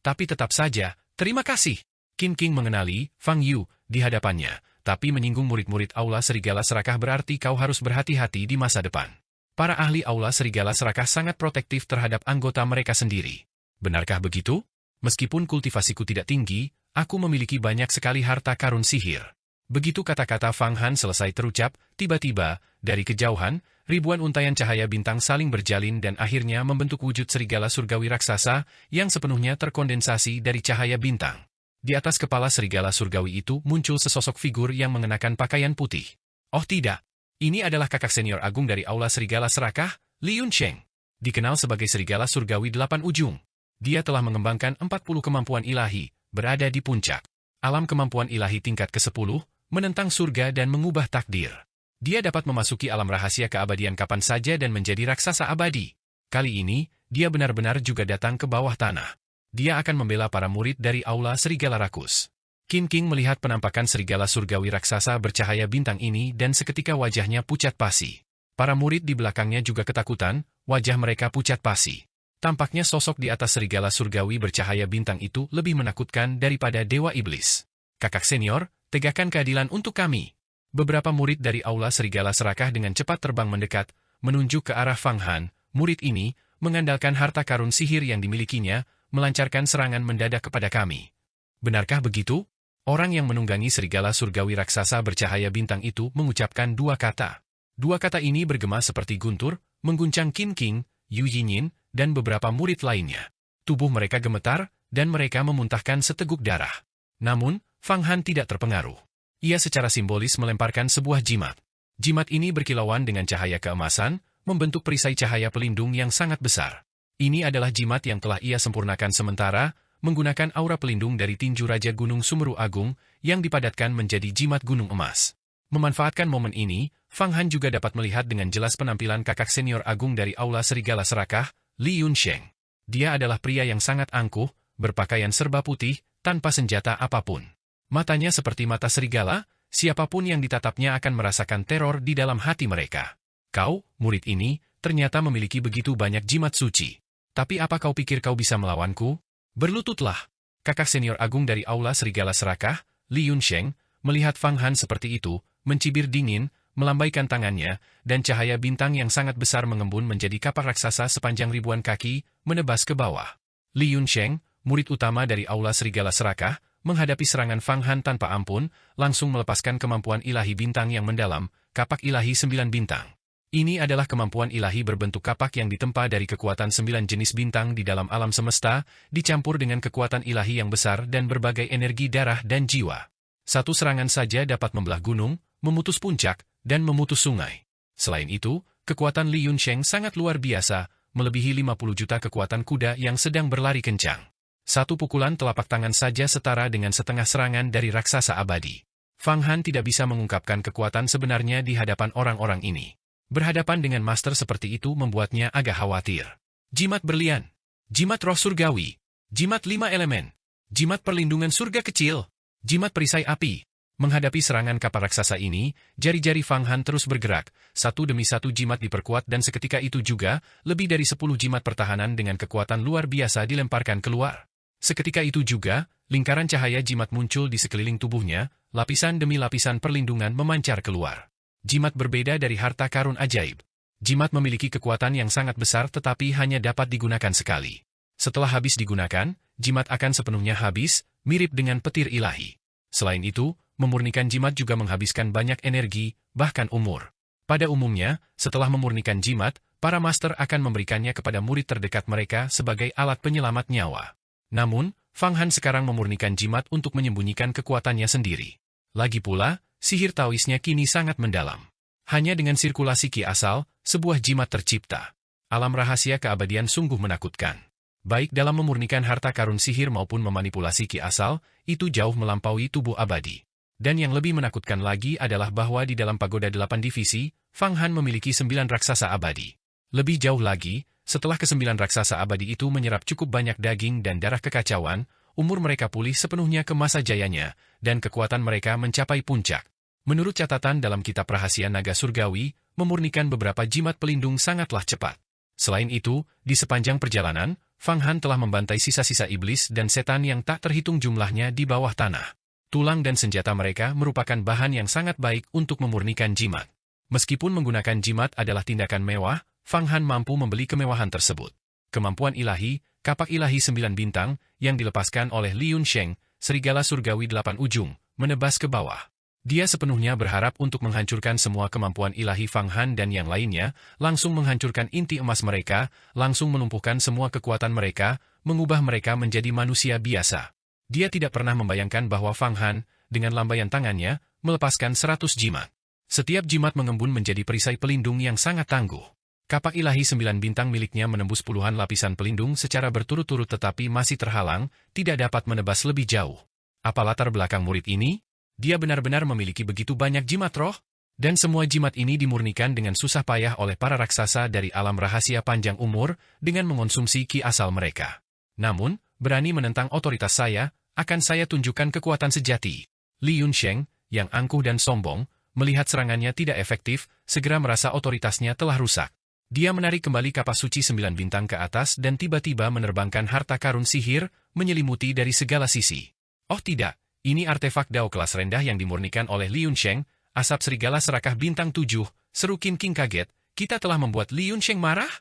Tapi tetap saja, terima kasih. Qin King mengenali Fang Yu di hadapannya, tapi menyinggung murid-murid Aula Serigala Serakah berarti kau harus berhati-hati di masa depan. Para ahli Aula Serigala Serakah sangat protektif terhadap anggota mereka sendiri. Benarkah begitu? Meskipun kultivasiku tidak tinggi, aku memiliki banyak sekali harta karun sihir. Begitu kata-kata Fang Han selesai terucap, tiba-tiba, dari kejauhan, ribuan untayan cahaya bintang saling berjalin dan akhirnya membentuk wujud serigala surgawi raksasa yang sepenuhnya terkondensasi dari cahaya bintang. Di atas kepala serigala surgawi itu muncul sesosok figur yang mengenakan pakaian putih. Oh tidak, ini adalah kakak senior agung dari Aula Serigala Serakah, Li Yunsheng. Dikenal sebagai serigala surgawi 8 ujung. Dia telah mengembangkan 40 kemampuan ilahi, berada di puncak. Alam kemampuan ilahi tingkat ke-10, menentang surga dan mengubah takdir. Dia dapat memasuki alam rahasia keabadian kapan saja dan menjadi raksasa abadi. Kali ini, dia benar-benar juga datang ke bawah tanah. Dia akan membela para murid dari Aula Serigala Rakus. Qin King melihat penampakan serigala surgawi raksasa bercahaya bintang ini dan seketika wajahnya pucat pasi. Para murid di belakangnya juga ketakutan, wajah mereka pucat pasi. Tampaknya sosok di atas serigala surgawi bercahaya bintang itu lebih menakutkan daripada dewa iblis. Kakak senior, tegakkan keadilan untuk kami. Beberapa murid dari Aula Serigala Serakah dengan cepat terbang mendekat, menunjuk ke arah Fang Han. Murid ini, mengandalkan harta karun sihir yang dimilikinya, melancarkan serangan mendadak kepada kami. Benarkah begitu? Orang yang menunggangi serigala surgawi raksasa bercahaya bintang itu mengucapkan 2 kata. 2 kata ini bergema seperti guntur, mengguncang Qin King, Yu Yinyin, dan beberapa murid lainnya. Tubuh mereka gemetar, dan mereka memuntahkan seteguk darah. Namun, Fang Han tidak terpengaruh. Ia secara simbolis melemparkan sebuah jimat. Jimat ini berkilauan dengan cahaya keemasan, membentuk perisai cahaya pelindung yang sangat besar. Ini adalah jimat yang telah ia sempurnakan sementara, menggunakan aura pelindung dari tinju Raja Gunung Sumeru Agung, yang dipadatkan menjadi jimat gunung emas. Memanfaatkan momen ini, Fang Han juga dapat melihat dengan jelas penampilan kakak senior agung dari Aula Serigala Serakah, Li Yunsheng. Dia adalah pria yang sangat angkuh, berpakaian serba putih, tanpa senjata apapun. Matanya seperti mata serigala, siapapun yang ditatapnya akan merasakan teror di dalam hati mereka. Kau, murid ini, ternyata memiliki begitu banyak jimat suci. Tapi apa kau pikir kau bisa melawanku? Berlututlah. Kakak senior agung dari Aula Serigala Serakah, Li Yunsheng, melihat Fang Han seperti itu, mencibir dingin, melambaikan tangannya, dan cahaya bintang yang sangat besar mengembun menjadi kapak raksasa sepanjang ribuan kaki, menebas ke bawah. Li Yunsheng, murid utama dari Aula Serigala Serakah, menghadapi serangan Fang Han tanpa ampun, langsung melepaskan kemampuan ilahi bintang yang mendalam, kapak ilahi 9 bintang. Ini adalah kemampuan ilahi berbentuk kapak yang ditempa dari kekuatan 9 jenis bintang di dalam alam semesta, dicampur dengan kekuatan ilahi yang besar dan berbagai energi darah dan jiwa. Satu serangan saja dapat membelah gunung, memutus puncak, dan memutus sungai. Selain itu, kekuatan Li Yunsheng sangat luar biasa, melebihi 50 juta kekuatan kuda yang sedang berlari kencang. Satu pukulan telapak tangan saja setara dengan setengah serangan dari raksasa abadi. Fang Han tidak bisa mengungkapkan kekuatan sebenarnya di hadapan orang-orang ini. Berhadapan dengan master seperti itu membuatnya agak khawatir. Jimat berlian, jimat roh surgawi, jimat 5 elemen, jimat perlindungan surga kecil, jimat perisai api. Menghadapi serangan kapal raksasa ini, jari-jari Fang Han terus bergerak, satu demi satu jimat diperkuat dan seketika itu juga, lebih dari 10 jimat pertahanan dengan kekuatan luar biasa dilemparkan keluar. Seketika itu juga, lingkaran cahaya jimat muncul di sekeliling tubuhnya, lapisan demi lapisan perlindungan memancar keluar. Jimat berbeda dari harta karun ajaib. Jimat memiliki kekuatan yang sangat besar tetapi hanya dapat digunakan sekali. Setelah habis digunakan, jimat akan sepenuhnya habis, mirip dengan petir ilahi. Selain itu, memurnikan jimat juga menghabiskan banyak energi, bahkan umur. Pada umumnya, setelah memurnikan jimat, para master akan memberikannya kepada murid terdekat mereka sebagai alat penyelamat nyawa. Namun, Fang Han sekarang memurnikan jimat untuk menyembunyikan kekuatannya sendiri. Lagi pula, sihir Taoisnya kini sangat mendalam. Hanya dengan sirkulasi ki asal, sebuah jimat tercipta. Alam rahasia keabadian sungguh menakutkan. Baik dalam memurnikan harta karun sihir maupun memanipulasi ki asal, itu jauh melampaui tubuh abadi. Dan yang lebih menakutkan lagi adalah bahwa di dalam pagoda 8 divisi, Fang Han memiliki 9 raksasa abadi. Lebih jauh lagi, setelah ke-9 raksasa abadi itu menyerap cukup banyak daging dan darah kekacauan, umur mereka pulih sepenuhnya ke masa jayanya, dan kekuatan mereka mencapai puncak. Menurut catatan dalam kitab rahasia naga surgawi, memurnikan beberapa jimat pelindung sangatlah cepat. Selain itu, di sepanjang perjalanan, Fang Han telah membantai sisa-sisa iblis dan setan yang tak terhitung jumlahnya di bawah tanah. Tulang dan senjata mereka merupakan bahan yang sangat baik untuk memurnikan jimat. Meskipun menggunakan jimat adalah tindakan mewah, Fang Han mampu membeli kemewahan tersebut. Kemampuan ilahi, kapak ilahi 9 bintang, yang dilepaskan oleh Li Yunsheng, serigala surgawi 8 ujung, menebas ke bawah. Dia sepenuhnya berharap untuk menghancurkan semua kemampuan ilahi Fang Han dan yang lainnya, langsung menghancurkan inti emas mereka, langsung melumpuhkan semua kekuatan mereka, mengubah mereka menjadi manusia biasa. Dia tidak pernah membayangkan bahwa Fang Han, dengan lambaian tangannya, melepaskan 100 jimat. Setiap jimat mengembun menjadi perisai pelindung yang sangat tangguh. Kapak ilahi 9 bintang miliknya menembus puluhan lapisan pelindung secara berturut-turut tetapi masih terhalang, tidak dapat menebas lebih jauh. Apa latar belakang murid ini? Dia benar-benar memiliki begitu banyak jimat roh, dan semua jimat ini dimurnikan dengan susah payah oleh para raksasa dari alam rahasia panjang umur dengan mengonsumsi ki asal mereka. Namun, berani menentang otoritas saya, akan saya tunjukkan kekuatan sejati. Li Yunsheng, yang angkuh dan sombong, melihat serangannya tidak efektif, segera merasa otoritasnya telah rusak. Dia menarik kembali kapas suci 9 bintang ke atas dan tiba-tiba menerbangkan harta karun sihir, menyelimuti dari segala sisi. Oh tidak! Ini artefak Dao kelas rendah yang dimurnikan oleh Li Yunsheng, asap serigala serakah bintang 7, seru Qin King kaget, kita telah membuat Li Yunsheng marah?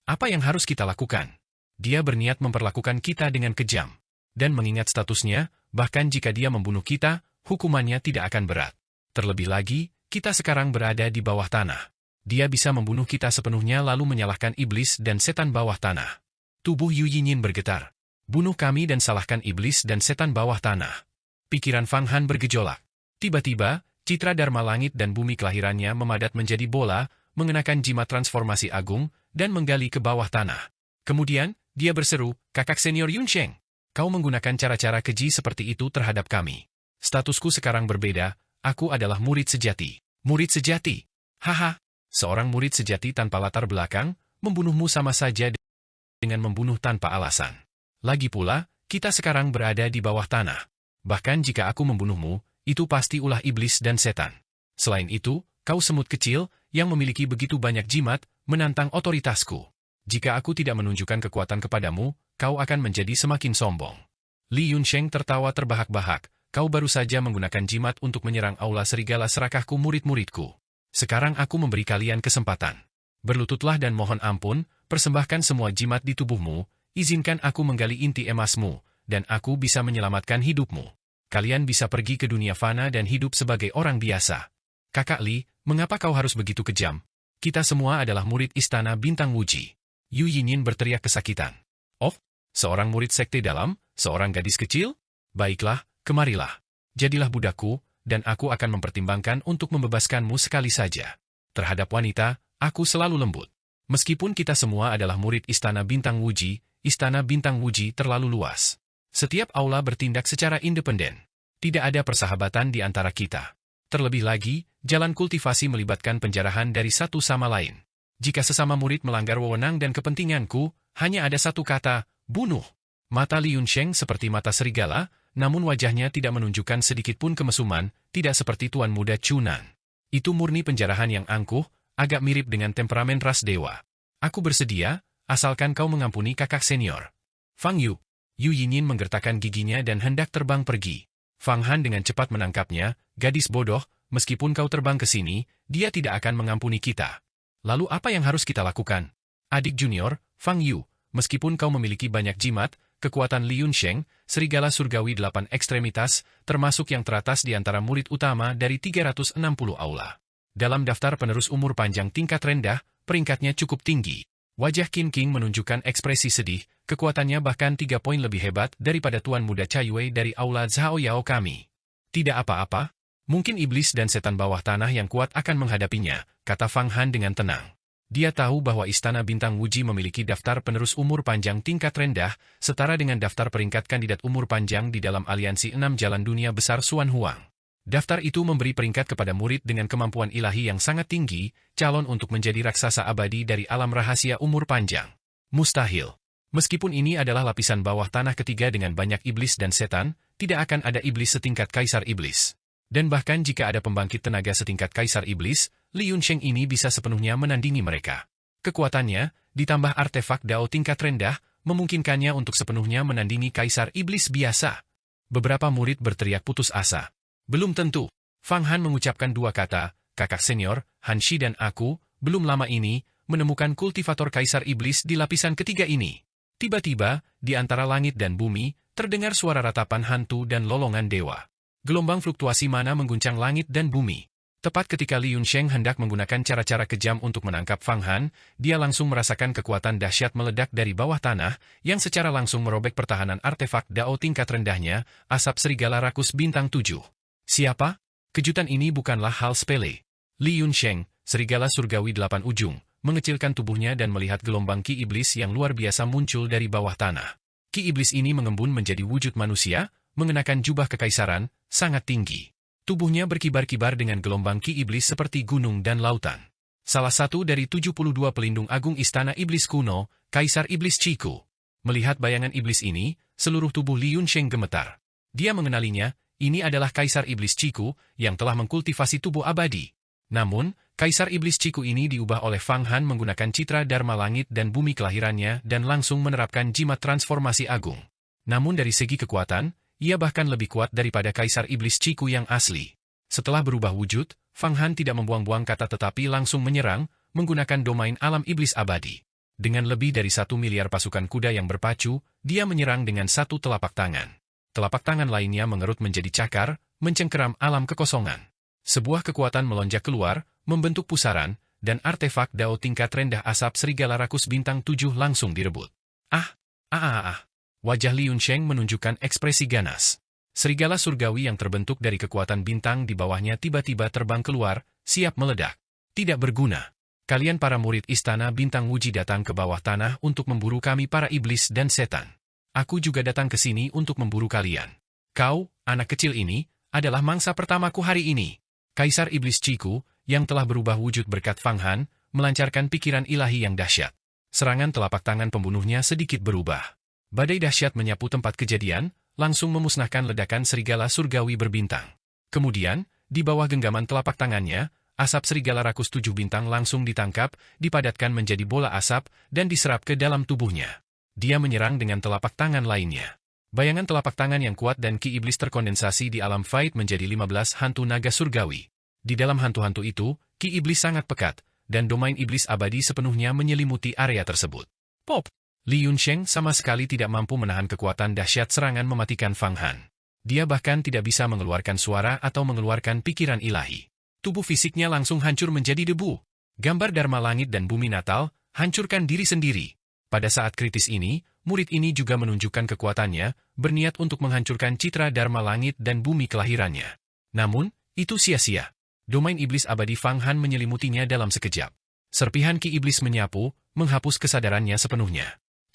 Apa yang harus kita lakukan? Dia berniat memperlakukan kita dengan kejam. Dan mengingat statusnya, bahkan jika dia membunuh kita, hukumannya tidak akan berat. Terlebih lagi, kita sekarang berada di bawah tanah. Dia bisa membunuh kita sepenuhnya lalu menyalahkan iblis dan setan bawah tanah. Tubuh Yu Yinyin bergetar. Bunuh kami dan salahkan iblis dan setan bawah tanah. Pikiran Fang Han bergejolak. Tiba-tiba, citra Dharma langit dan bumi kelahirannya memadat menjadi bola, mengenakan jimat transformasi agung, dan menggali ke bawah tanah. Kemudian, dia berseru, kakak senior Yunsheng, kau menggunakan cara-cara keji seperti itu terhadap kami. Statusku sekarang berbeda, aku adalah murid sejati. Murid sejati? Haha, seorang murid sejati tanpa latar belakang, membunuhmu sama saja dengan membunuh tanpa alasan. Lagi pula, kita sekarang berada di bawah tanah. Bahkan jika aku membunuhmu, itu pasti ulah iblis dan setan. Selain itu, kau semut kecil, yang memiliki begitu banyak jimat, menantang otoritasku. Jika aku tidak menunjukkan kekuatan kepadamu, kau akan menjadi semakin sombong. Li Yunsheng tertawa terbahak-bahak, kau baru saja menggunakan jimat untuk menyerang aula serigala serakahku murid-muridku. Sekarang aku memberi kalian kesempatan. Berlututlah dan mohon ampun, persembahkan semua jimat di tubuhmu, izinkan aku menggali inti emasmu, dan aku bisa menyelamatkan hidupmu. Kalian bisa pergi ke dunia fana dan hidup sebagai orang biasa. Kakak Li, mengapa kau harus begitu kejam? Kita semua adalah murid istana bintang Wuji. Yu Yinyin berteriak kesakitan. Oh, seorang murid sekte dalam, seorang gadis kecil? Baiklah, kemarilah. Jadilah budakku, dan aku akan mempertimbangkan untuk membebaskanmu sekali saja. Terhadap wanita, aku selalu lembut. Meskipun kita semua adalah murid istana bintang Wuji terlalu luas. Setiap aula bertindak secara independen. Tidak ada persahabatan di antara kita. Terlebih lagi, jalan kultivasi melibatkan penjarahan dari satu sama lain. Jika sesama murid melanggar wewenang dan kepentinganku, hanya ada satu kata, bunuh. Mata Li Yunsheng seperti mata serigala, namun wajahnya tidak menunjukkan sedikitpun kemesuman, tidak seperti Tuan Muda Chunan. Itu murni penjarahan yang angkuh, agak mirip dengan temperamen ras dewa. Aku bersedia, asalkan kau mengampuni kakak senior. Fang Yu. Yu Yinyin menggertakkan giginya dan hendak terbang pergi. Fang Han dengan cepat menangkapnya, gadis bodoh, meskipun kau terbang ke sini, dia tidak akan mengampuni kita. Lalu apa yang harus kita lakukan? Adik junior, Fang Yu, meskipun kau memiliki banyak jimat, kekuatan Li Yunsheng, serigala surgawi 8 ekstremitas, termasuk yang teratas di antara murid utama dari 360 aula. Dalam daftar penerus umur panjang tingkat rendah, peringkatnya cukup tinggi. Wajah Qin King menunjukkan ekspresi sedih, kekuatannya bahkan 3 poin lebih hebat daripada Tuan Muda Cai Wei dari aula Zhao Yao kami. Tidak apa-apa, mungkin iblis dan setan bawah tanah yang kuat akan menghadapinya, kata Fang Han dengan tenang. Dia tahu bahwa Istana Bintang Wuji memiliki daftar penerus umur panjang tingkat rendah, setara dengan daftar peringkat kandidat umur panjang di dalam aliansi 6 jalan dunia besar Xuan Huang. Daftar itu memberi peringkat kepada murid dengan kemampuan ilahi yang sangat tinggi, calon untuk menjadi raksasa abadi dari alam rahasia umur panjang. Mustahil. Meskipun ini adalah lapisan bawah tanah ketiga dengan banyak iblis dan setan, tidak akan ada iblis setingkat Kaisar Iblis. Dan bahkan jika ada pembangkit tenaga setingkat Kaisar Iblis, Li Yunsheng ini bisa sepenuhnya menandingi mereka. Kekuatannya, ditambah artefak Dao tingkat rendah, memungkinkannya untuk sepenuhnya menandingi Kaisar Iblis biasa. Beberapa murid berteriak putus asa. Belum tentu. Fang Han mengucapkan dua kata, kakak senior, Han Shi dan aku, belum lama ini, menemukan kultivator Kaisar Iblis di lapisan ketiga ini. Tiba-tiba, di antara langit dan bumi, terdengar suara ratapan hantu dan lolongan dewa. Gelombang fluktuasi mana mengguncang langit dan bumi. Tepat ketika Li Yunsheng hendak menggunakan cara-cara kejam untuk menangkap Fang Han, dia langsung merasakan kekuatan dahsyat meledak dari bawah tanah, yang secara langsung merobek pertahanan artefak Dao tingkat rendahnya, asap serigala rakus bintang 7. Siapa? Kejutan ini bukanlah hal sepele. Li Yunsheng, serigala surgawi 8 ujung, mengecilkan tubuhnya dan melihat gelombang ki iblis yang luar biasa muncul dari bawah tanah. Ki iblis ini mengembun menjadi wujud manusia, mengenakan jubah kekaisaran, sangat tinggi. Tubuhnya berkibar-kibar dengan gelombang ki iblis seperti gunung dan lautan. Salah satu dari 72 pelindung agung Istana Iblis kuno, Kaisar Iblis Chiku. Melihat bayangan iblis ini, seluruh tubuh Li Yunsheng gemetar. Dia mengenalinya, ini adalah Kaisar Iblis Chiku, yang telah mengkultivasi tubuh abadi. Namun, Kaisar Iblis Chiku ini diubah oleh Fang Han menggunakan citra Dharma langit dan bumi kelahirannya dan langsung menerapkan jimat transformasi agung. Namun dari segi kekuatan, ia bahkan lebih kuat daripada Kaisar Iblis Chiku yang asli. Setelah berubah wujud, Fang Han tidak membuang-buang kata tetapi langsung menyerang, menggunakan domain alam iblis abadi. Dengan lebih dari 1 miliar pasukan kuda yang berpacu, dia menyerang dengan satu telapak tangan. Telapak tangan lainnya mengerut menjadi cakar, mencengkeram alam kekosongan. Sebuah kekuatan melonjak keluar, membentuk pusaran, dan artefak Dao tingkat rendah asap serigala rakus bintang 7 langsung direbut. Wajah Li Yunsheng menunjukkan ekspresi ganas. Serigala surgawi yang terbentuk dari kekuatan bintang di bawahnya tiba-tiba terbang keluar, siap meledak. Tidak berguna. Kalian para murid Istana Bintang Wuji datang ke bawah tanah untuk memburu kami para iblis dan setan. Aku juga datang ke sini untuk memburu kalian. Kau, anak kecil ini, adalah mangsa pertamaku hari ini. Kaisar Iblis Chiku, yang telah berubah wujud berkat Fang Han, melancarkan pikiran ilahi yang dahsyat. Serangan telapak tangan pembunuhnya sedikit berubah. Badai dahsyat menyapu tempat kejadian, langsung memusnahkan ledakan serigala surgawi berbintang. Kemudian, di bawah genggaman telapak tangannya, asap serigala rakus 7 bintang langsung ditangkap, dipadatkan menjadi bola asap, dan diserap ke dalam tubuhnya. Dia menyerang dengan telapak tangan lainnya. Bayangan telapak tangan yang kuat dan ki iblis terkondensasi di alam Fait menjadi 15 hantu naga surgawi. Di dalam hantu-hantu itu, ki iblis sangat pekat, dan domain iblis abadi sepenuhnya menyelimuti area tersebut. Pop! Li Yunsheng sama sekali tidak mampu menahan kekuatan dahsyat serangan mematikan Fang Han. Dia bahkan tidak bisa mengeluarkan suara atau mengeluarkan pikiran ilahi. Tubuh fisiknya langsung hancur menjadi debu. Gambar Dharma langit dan bumi natal, hancurkan diri sendiri. Pada saat kritis ini, murid ini juga menunjukkan kekuatannya, berniat untuk menghancurkan citra Dharma langit dan bumi kelahirannya. Namun, itu sia-sia. Domain iblis abadi Fang Han menyelimutinya dalam sekejap. Serpihan ki iblis menyapu, menghapus kesadarannya sepenuhnya.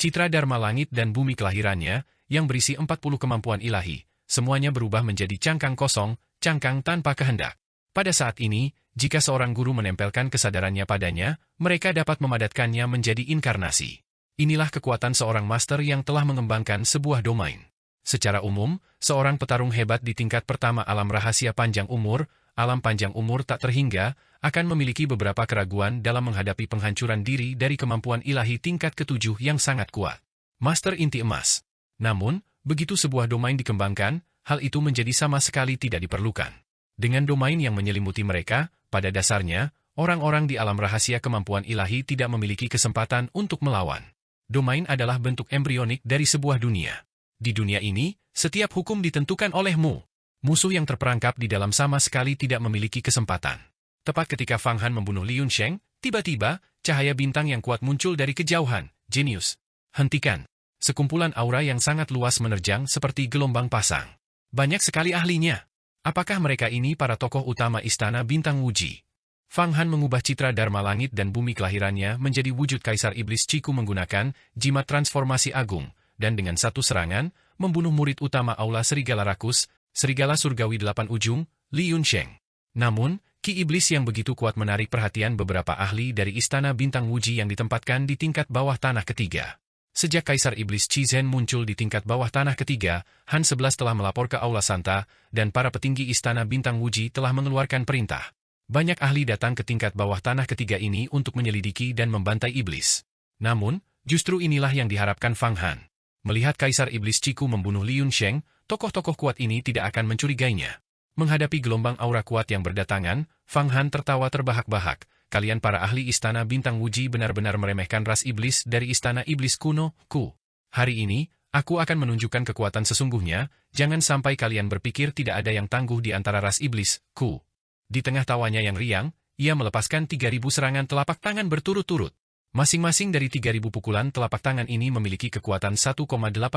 Citra Dharma langit dan bumi kelahirannya, yang berisi 40 kemampuan ilahi, semuanya berubah menjadi cangkang kosong, cangkang tanpa kehendak. Pada saat ini, jika seorang guru menempelkan kesadarannya padanya, mereka dapat memadatkannya menjadi inkarnasi. Inilah kekuatan seorang master yang telah mengembangkan sebuah domain. Secara umum, seorang petarung hebat di tingkat pertama alam rahasia panjang umur, alam panjang umur tak terhingga, akan memiliki beberapa keraguan dalam menghadapi penghancuran diri dari kemampuan ilahi tingkat ke-7 yang sangat kuat. Master inti emas. Namun, begitu sebuah domain dikembangkan, hal itu menjadi sama sekali tidak diperlukan. Dengan domain yang menyelimuti mereka, pada dasarnya, orang-orang di alam rahasia kemampuan ilahi tidak memiliki kesempatan untuk melawan. Domain adalah bentuk embrionik dari sebuah dunia. Di dunia ini, setiap hukum ditentukan olehmu. Musuh yang terperangkap di dalam sama sekali tidak memiliki kesempatan. Tepat ketika Fang Han membunuh Li Yunsheng, tiba-tiba, cahaya bintang yang kuat muncul dari kejauhan. Jenius. Hentikan. Sekumpulan aura yang sangat luas menerjang seperti gelombang pasang. Banyak sekali ahlinya. Apakah mereka ini para tokoh utama Istana Bintang Wuji? Fang Han mengubah citra Dharma langit dan bumi kelahirannya menjadi wujud Kaisar Iblis Ciku menggunakan jimat transformasi agung, dan dengan satu serangan, membunuh murid utama Aula Serigala Rakus, Serigala Surgawi 8 Ujung, Li Yunsheng. Namun, Ki Iblis yang begitu kuat menarik perhatian beberapa ahli dari Istana Bintang Wuji yang ditempatkan di tingkat bawah tanah ketiga. Sejak Kaisar Iblis Qizhen muncul di tingkat bawah tanah ketiga, Han 11 telah melapor ke Aula Santa, dan para petinggi Istana Bintang Wuji telah mengeluarkan perintah. Banyak ahli datang ke tingkat bawah tanah ketiga ini untuk menyelidiki dan membantai iblis. Namun, justru inilah yang diharapkan Fang Han. Melihat Kaisar Iblis Ciku membunuh Li Yunsheng, tokoh-tokoh kuat ini tidak akan mencurigainya. Menghadapi gelombang aura kuat yang berdatangan, Fang Han tertawa terbahak-bahak. Kalian para ahli Istana Bintang Wuji benar-benar meremehkan ras iblis dari Istana Iblis kuno, Ku. Hari ini, aku akan menunjukkan kekuatan sesungguhnya, jangan sampai kalian berpikir tidak ada yang tangguh di antara ras iblis, Ku. Di tengah tawanya yang riang, ia melepaskan 3.000 serangan telapak tangan berturut-turut. Masing-masing dari 3.000 pukulan telapak tangan ini memiliki kekuatan 1,8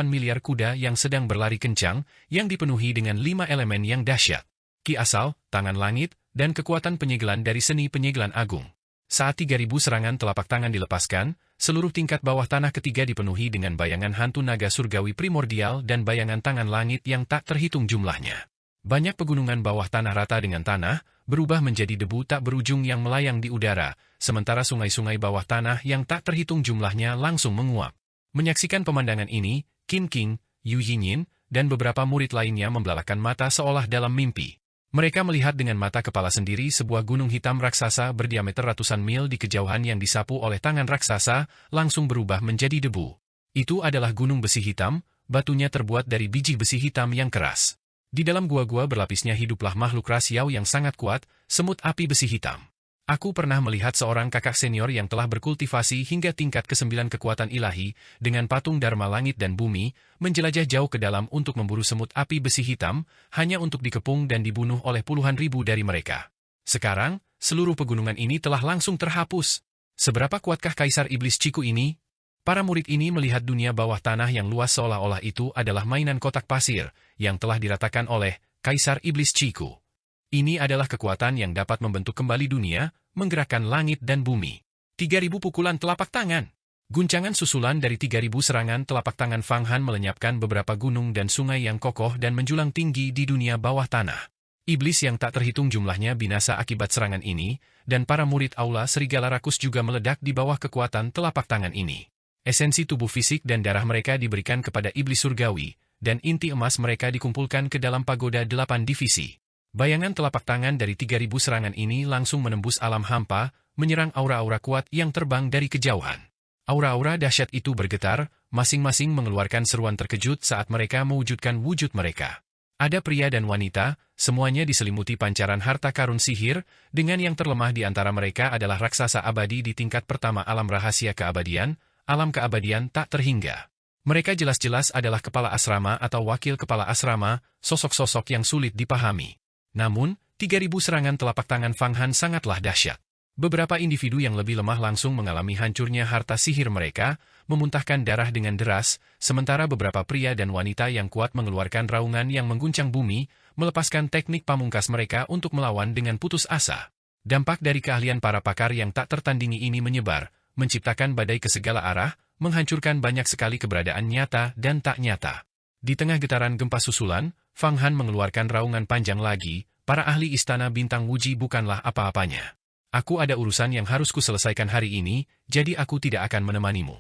miliar kuda yang sedang berlari kencang, yang dipenuhi dengan 5 elemen yang dahsyat. Ki asal, tangan langit, dan kekuatan penyegelan dari seni penyegelan agung. Saat 3.000 serangan telapak tangan dilepaskan, seluruh tingkat bawah tanah ketiga dipenuhi dengan bayangan hantu naga surgawi primordial dan bayangan tangan langit yang tak terhitung jumlahnya. Banyak pegunungan bawah tanah rata dengan tanah, berubah menjadi debu tak berujung yang melayang di udara, sementara sungai-sungai bawah tanah yang tak terhitung jumlahnya langsung menguap. Menyaksikan pemandangan ini, Qin King, Yu Yinyin, dan beberapa murid lainnya membelalakan mata seolah dalam mimpi. Mereka melihat dengan mata kepala sendiri sebuah gunung hitam raksasa berdiameter ratusan mil di kejauhan yang disapu oleh tangan raksasa, langsung berubah menjadi debu. Itu adalah gunung besi hitam, batunya terbuat dari biji besi hitam yang keras. Di dalam gua-gua berlapisnya hiduplah makhluk rasiau yang sangat kuat, semut api besi hitam. Aku pernah melihat seorang kakak senior yang telah berkultivasi hingga tingkat ke-9 kekuatan ilahi, dengan patung Dharma langit dan bumi, menjelajah jauh ke dalam untuk memburu semut api besi hitam, hanya untuk dikepung dan dibunuh oleh puluhan ribu dari mereka. Sekarang, seluruh pegunungan ini telah langsung terhapus. Seberapa kuatkah Kaisar Iblis Ciku ini? Para murid ini melihat dunia bawah tanah yang luas seolah-olah itu adalah mainan kotak pasir, yang telah diratakan oleh Kaisar Iblis Ciku. Ini adalah kekuatan yang dapat membentuk kembali dunia, menggerakkan langit dan bumi. 3.000 pukulan telapak tangan. Guncangan susulan dari 3.000 serangan telapak tangan Fang Han melenyapkan beberapa gunung dan sungai yang kokoh dan menjulang tinggi di dunia bawah tanah. Iblis yang tak terhitung jumlahnya binasa akibat serangan ini, dan para murid Aula Serigala Rakus juga meledak di bawah kekuatan telapak tangan ini. Esensi tubuh fisik dan darah mereka diberikan kepada iblis surgawi, dan inti emas mereka dikumpulkan ke dalam pagoda 8 divisi. Bayangan telapak tangan dari 3.000 serangan ini langsung menembus alam hampa, menyerang aura-aura kuat yang terbang dari kejauhan. Aura-aura dahsyat itu bergetar, masing-masing mengeluarkan seruan terkejut saat mereka mewujudkan wujud mereka. Ada pria dan wanita, semuanya diselimuti pancaran harta karun sihir, dengan yang terlemah di antara mereka adalah raksasa abadi di tingkat pertama alam rahasia keabadian, alam keabadian tak terhingga. Mereka jelas-jelas adalah kepala asrama atau wakil kepala asrama, sosok-sosok yang sulit dipahami. Namun, 3.000 serangan telapak tangan Fang Han sangatlah dahsyat. Beberapa individu yang lebih lemah langsung mengalami hancurnya harta sihir mereka, memuntahkan darah dengan deras, sementara beberapa pria dan wanita yang kuat mengeluarkan raungan yang mengguncang bumi, melepaskan teknik pamungkas mereka untuk melawan dengan putus asa. Dampak dari keahlian para pakar yang tak tertandingi ini menyebar, menciptakan badai ke segala arah, menghancurkan banyak sekali keberadaan nyata dan tak nyata. Di tengah getaran gempa susulan, Fang Han mengeluarkan raungan panjang lagi, para ahli Istana Bintang Wuji bukanlah apa-apanya. Aku ada urusan yang harus kuselesaikan hari ini, jadi aku tidak akan menemanimu.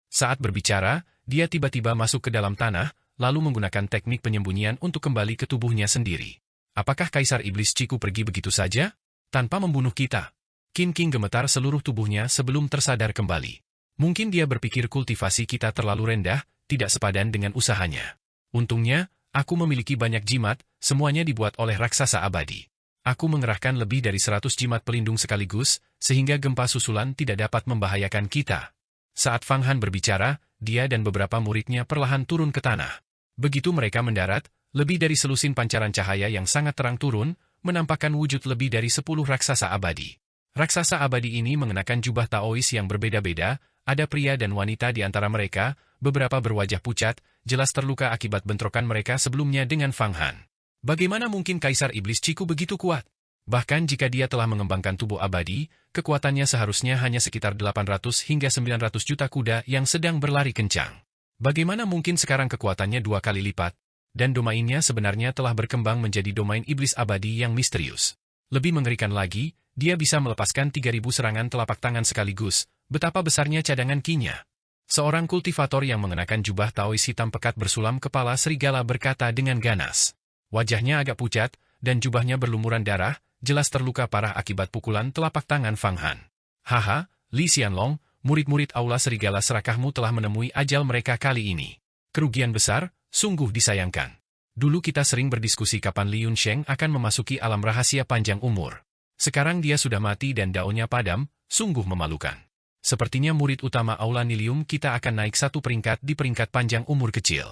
Saat berbicara, dia tiba-tiba masuk ke dalam tanah, lalu menggunakan teknik penyembunyian untuk kembali ke tubuhnya sendiri. Apakah Kaisar Iblis Ciku pergi begitu saja? Tanpa membunuh kita? Qin King gemetar seluruh tubuhnya sebelum tersadar kembali. Mungkin dia berpikir kultivasi kita terlalu rendah, tidak sepadan dengan usahanya. Untungnya, aku memiliki banyak jimat, semuanya dibuat oleh raksasa abadi. Aku mengerahkan lebih dari 100 jimat pelindung sekaligus, sehingga gempa susulan tidak dapat membahayakan kita. Saat Fang Han berbicara, dia dan beberapa muridnya perlahan turun ke tanah. Begitu mereka mendarat, lebih dari selusin pancaran cahaya yang sangat terang turun, menampakkan wujud lebih dari 10 raksasa abadi. Raksasa abadi ini mengenakan jubah Taois yang berbeda-beda, ada pria dan wanita di antara mereka, beberapa berwajah pucat, jelas terluka akibat bentrokan mereka sebelumnya dengan Fang Han. Bagaimana mungkin Kaisar Iblis Ciku begitu kuat? Bahkan jika dia telah mengembangkan tubuh abadi, kekuatannya seharusnya hanya sekitar 800 hingga 900 juta kuda yang sedang berlari kencang. Bagaimana mungkin sekarang kekuatannya 2 kali lipat? Dan domainnya sebenarnya telah berkembang menjadi domain iblis abadi yang misterius. Lebih mengerikan lagi, dia bisa melepaskan 3.000 serangan telapak tangan sekaligus. Betapa besarnya cadangan ki-nya. Seorang kultivator yang mengenakan jubah Taois hitam pekat bersulam kepala serigala berkata dengan ganas. Wajahnya agak pucat, dan jubahnya berlumuran darah, jelas terluka parah akibat pukulan telapak tangan Fang Han. Haha, Li Xianlong, murid-murid aula serigala serakahmu telah menemui ajal mereka kali ini. Kerugian besar, sungguh disayangkan. Dulu kita sering berdiskusi kapan Li Yunsheng akan memasuki alam rahasia panjang umur. Sekarang dia sudah mati dan daunnya padam, sungguh memalukan. Sepertinya murid utama aula Nilium kita akan naik 1 peringkat di peringkat panjang umur kecil.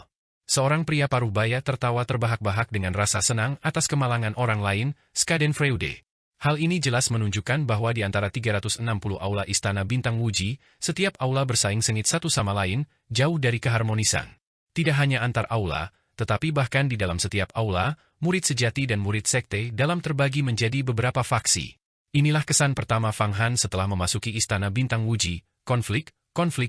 Seorang pria paruh baya tertawa terbahak-bahak dengan rasa senang atas kemalangan orang lain, Skaden Freude. Hal ini jelas menunjukkan bahwa di antara 360 aula Istana Bintang Wuji, setiap aula bersaing sengit satu sama lain, jauh dari keharmonisan. Tidak hanya antar aula, tetapi bahkan di dalam setiap aula, murid sejati dan murid sekte dalam terbagi menjadi beberapa faksi. Inilah kesan pertama Fang Han setelah memasuki Istana Bintang Wuji, konflik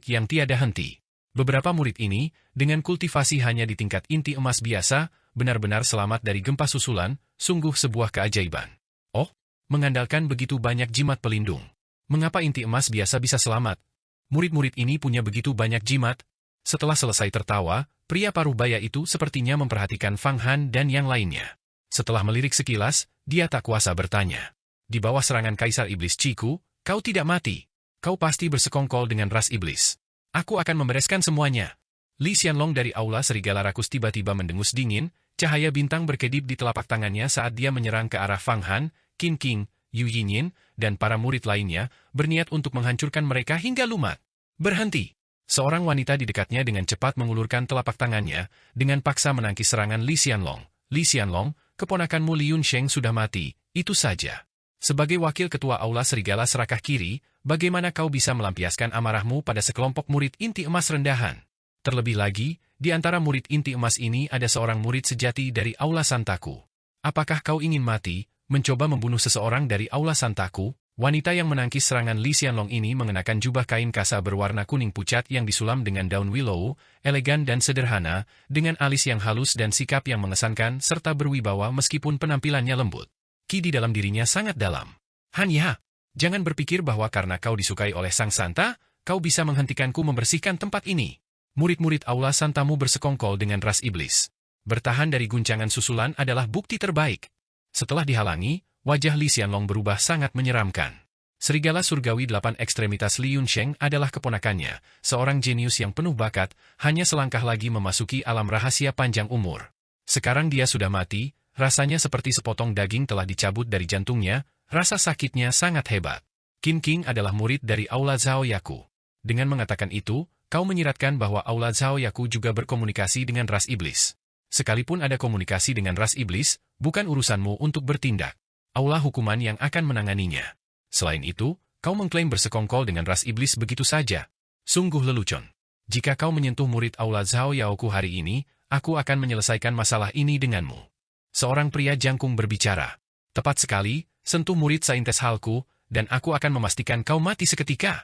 yang tiada henti. Beberapa murid ini, dengan kultivasi hanya di tingkat inti emas biasa, benar-benar selamat dari gempa susulan, sungguh sebuah keajaiban. Oh, mengandalkan begitu banyak jimat pelindung. Mengapa inti emas biasa bisa selamat? Murid-murid ini punya begitu banyak jimat. Setelah selesai tertawa, pria paruh baya itu sepertinya memperhatikan Fang Han dan yang lainnya. Setelah melirik sekilas, dia tak kuasa bertanya. Di bawah serangan Kaisar Iblis Ciku, kau tidak mati. Kau pasti bersekongkol dengan ras iblis. Aku akan membereskan semuanya. Li Xianlong dari aula serigala rakus tiba-tiba mendengus dingin, cahaya bintang berkedip di telapak tangannya saat dia menyerang ke arah Fang Han, Qin King, Yu Yinyin, dan para murid lainnya, berniat untuk menghancurkan mereka hingga lumat. Berhenti! Seorang wanita di dekatnya dengan cepat mengulurkan telapak tangannya, dengan paksa menangkis serangan Li Xianlong. Li Xianlong, keponakanmu Li Yunsheng sudah mati, itu saja. Sebagai wakil ketua aula serigala serakah kiri, bagaimana kau bisa melampiaskan amarahmu pada sekelompok murid inti emas rendahan? Terlebih lagi, di antara murid inti emas ini ada seorang murid sejati dari aula Santaku. Apakah kau ingin mati, mencoba membunuh seseorang dari aula Santaku? Wanita yang menangkis serangan Li Xianlong ini mengenakan jubah kain kasa berwarna kuning pucat yang disulam dengan daun willow, elegan dan sederhana, dengan alis yang halus dan sikap yang mengesankan serta berwibawa meskipun penampilannya lembut. Ki di dalam dirinya sangat dalam. Han Ya, jangan berpikir bahwa karena kau disukai oleh Sang Santa, kau bisa menghentikanku membersihkan tempat ini. Murid-murid aula Santamu bersekongkol dengan ras iblis. Bertahan dari guncangan susulan adalah bukti terbaik. Setelah dihalangi, wajah Li Xianlong berubah sangat menyeramkan. Serigala surgawi 8 ekstremitas Li Yunsheng adalah keponakannya, seorang jenius yang penuh bakat, hanya selangkah lagi memasuki alam rahasia panjang umur. Sekarang dia sudah mati. Rasanya seperti sepotong daging telah dicabut dari jantungnya, rasa sakitnya sangat hebat. Qin King adalah murid dari aula Zhao Yaku. Dengan mengatakan itu, kau menyiratkan bahwa aula Zhao Yaku juga berkomunikasi dengan ras iblis. Sekalipun ada komunikasi dengan ras iblis, bukan urusanmu untuk bertindak. Aula hukuman yang akan menanganinya. Selain itu, kau mengklaim bersekongkol dengan ras iblis begitu saja. Sungguh lelucon. Jika kau menyentuh murid aula Zhao Yaoku hari ini, aku akan menyelesaikan masalah ini denganmu. Seorang pria jangkung berbicara. Tepat sekali, sentuh murid saintes halku, dan aku akan memastikan kau mati seketika.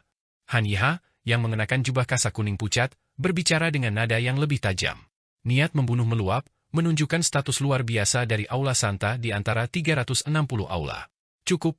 Han Yiha, yang mengenakan jubah kasa kuning pucat, berbicara dengan nada yang lebih tajam. Niat membunuh meluap, menunjukkan status luar biasa dari aula Santa di antara 360 aula. Cukup.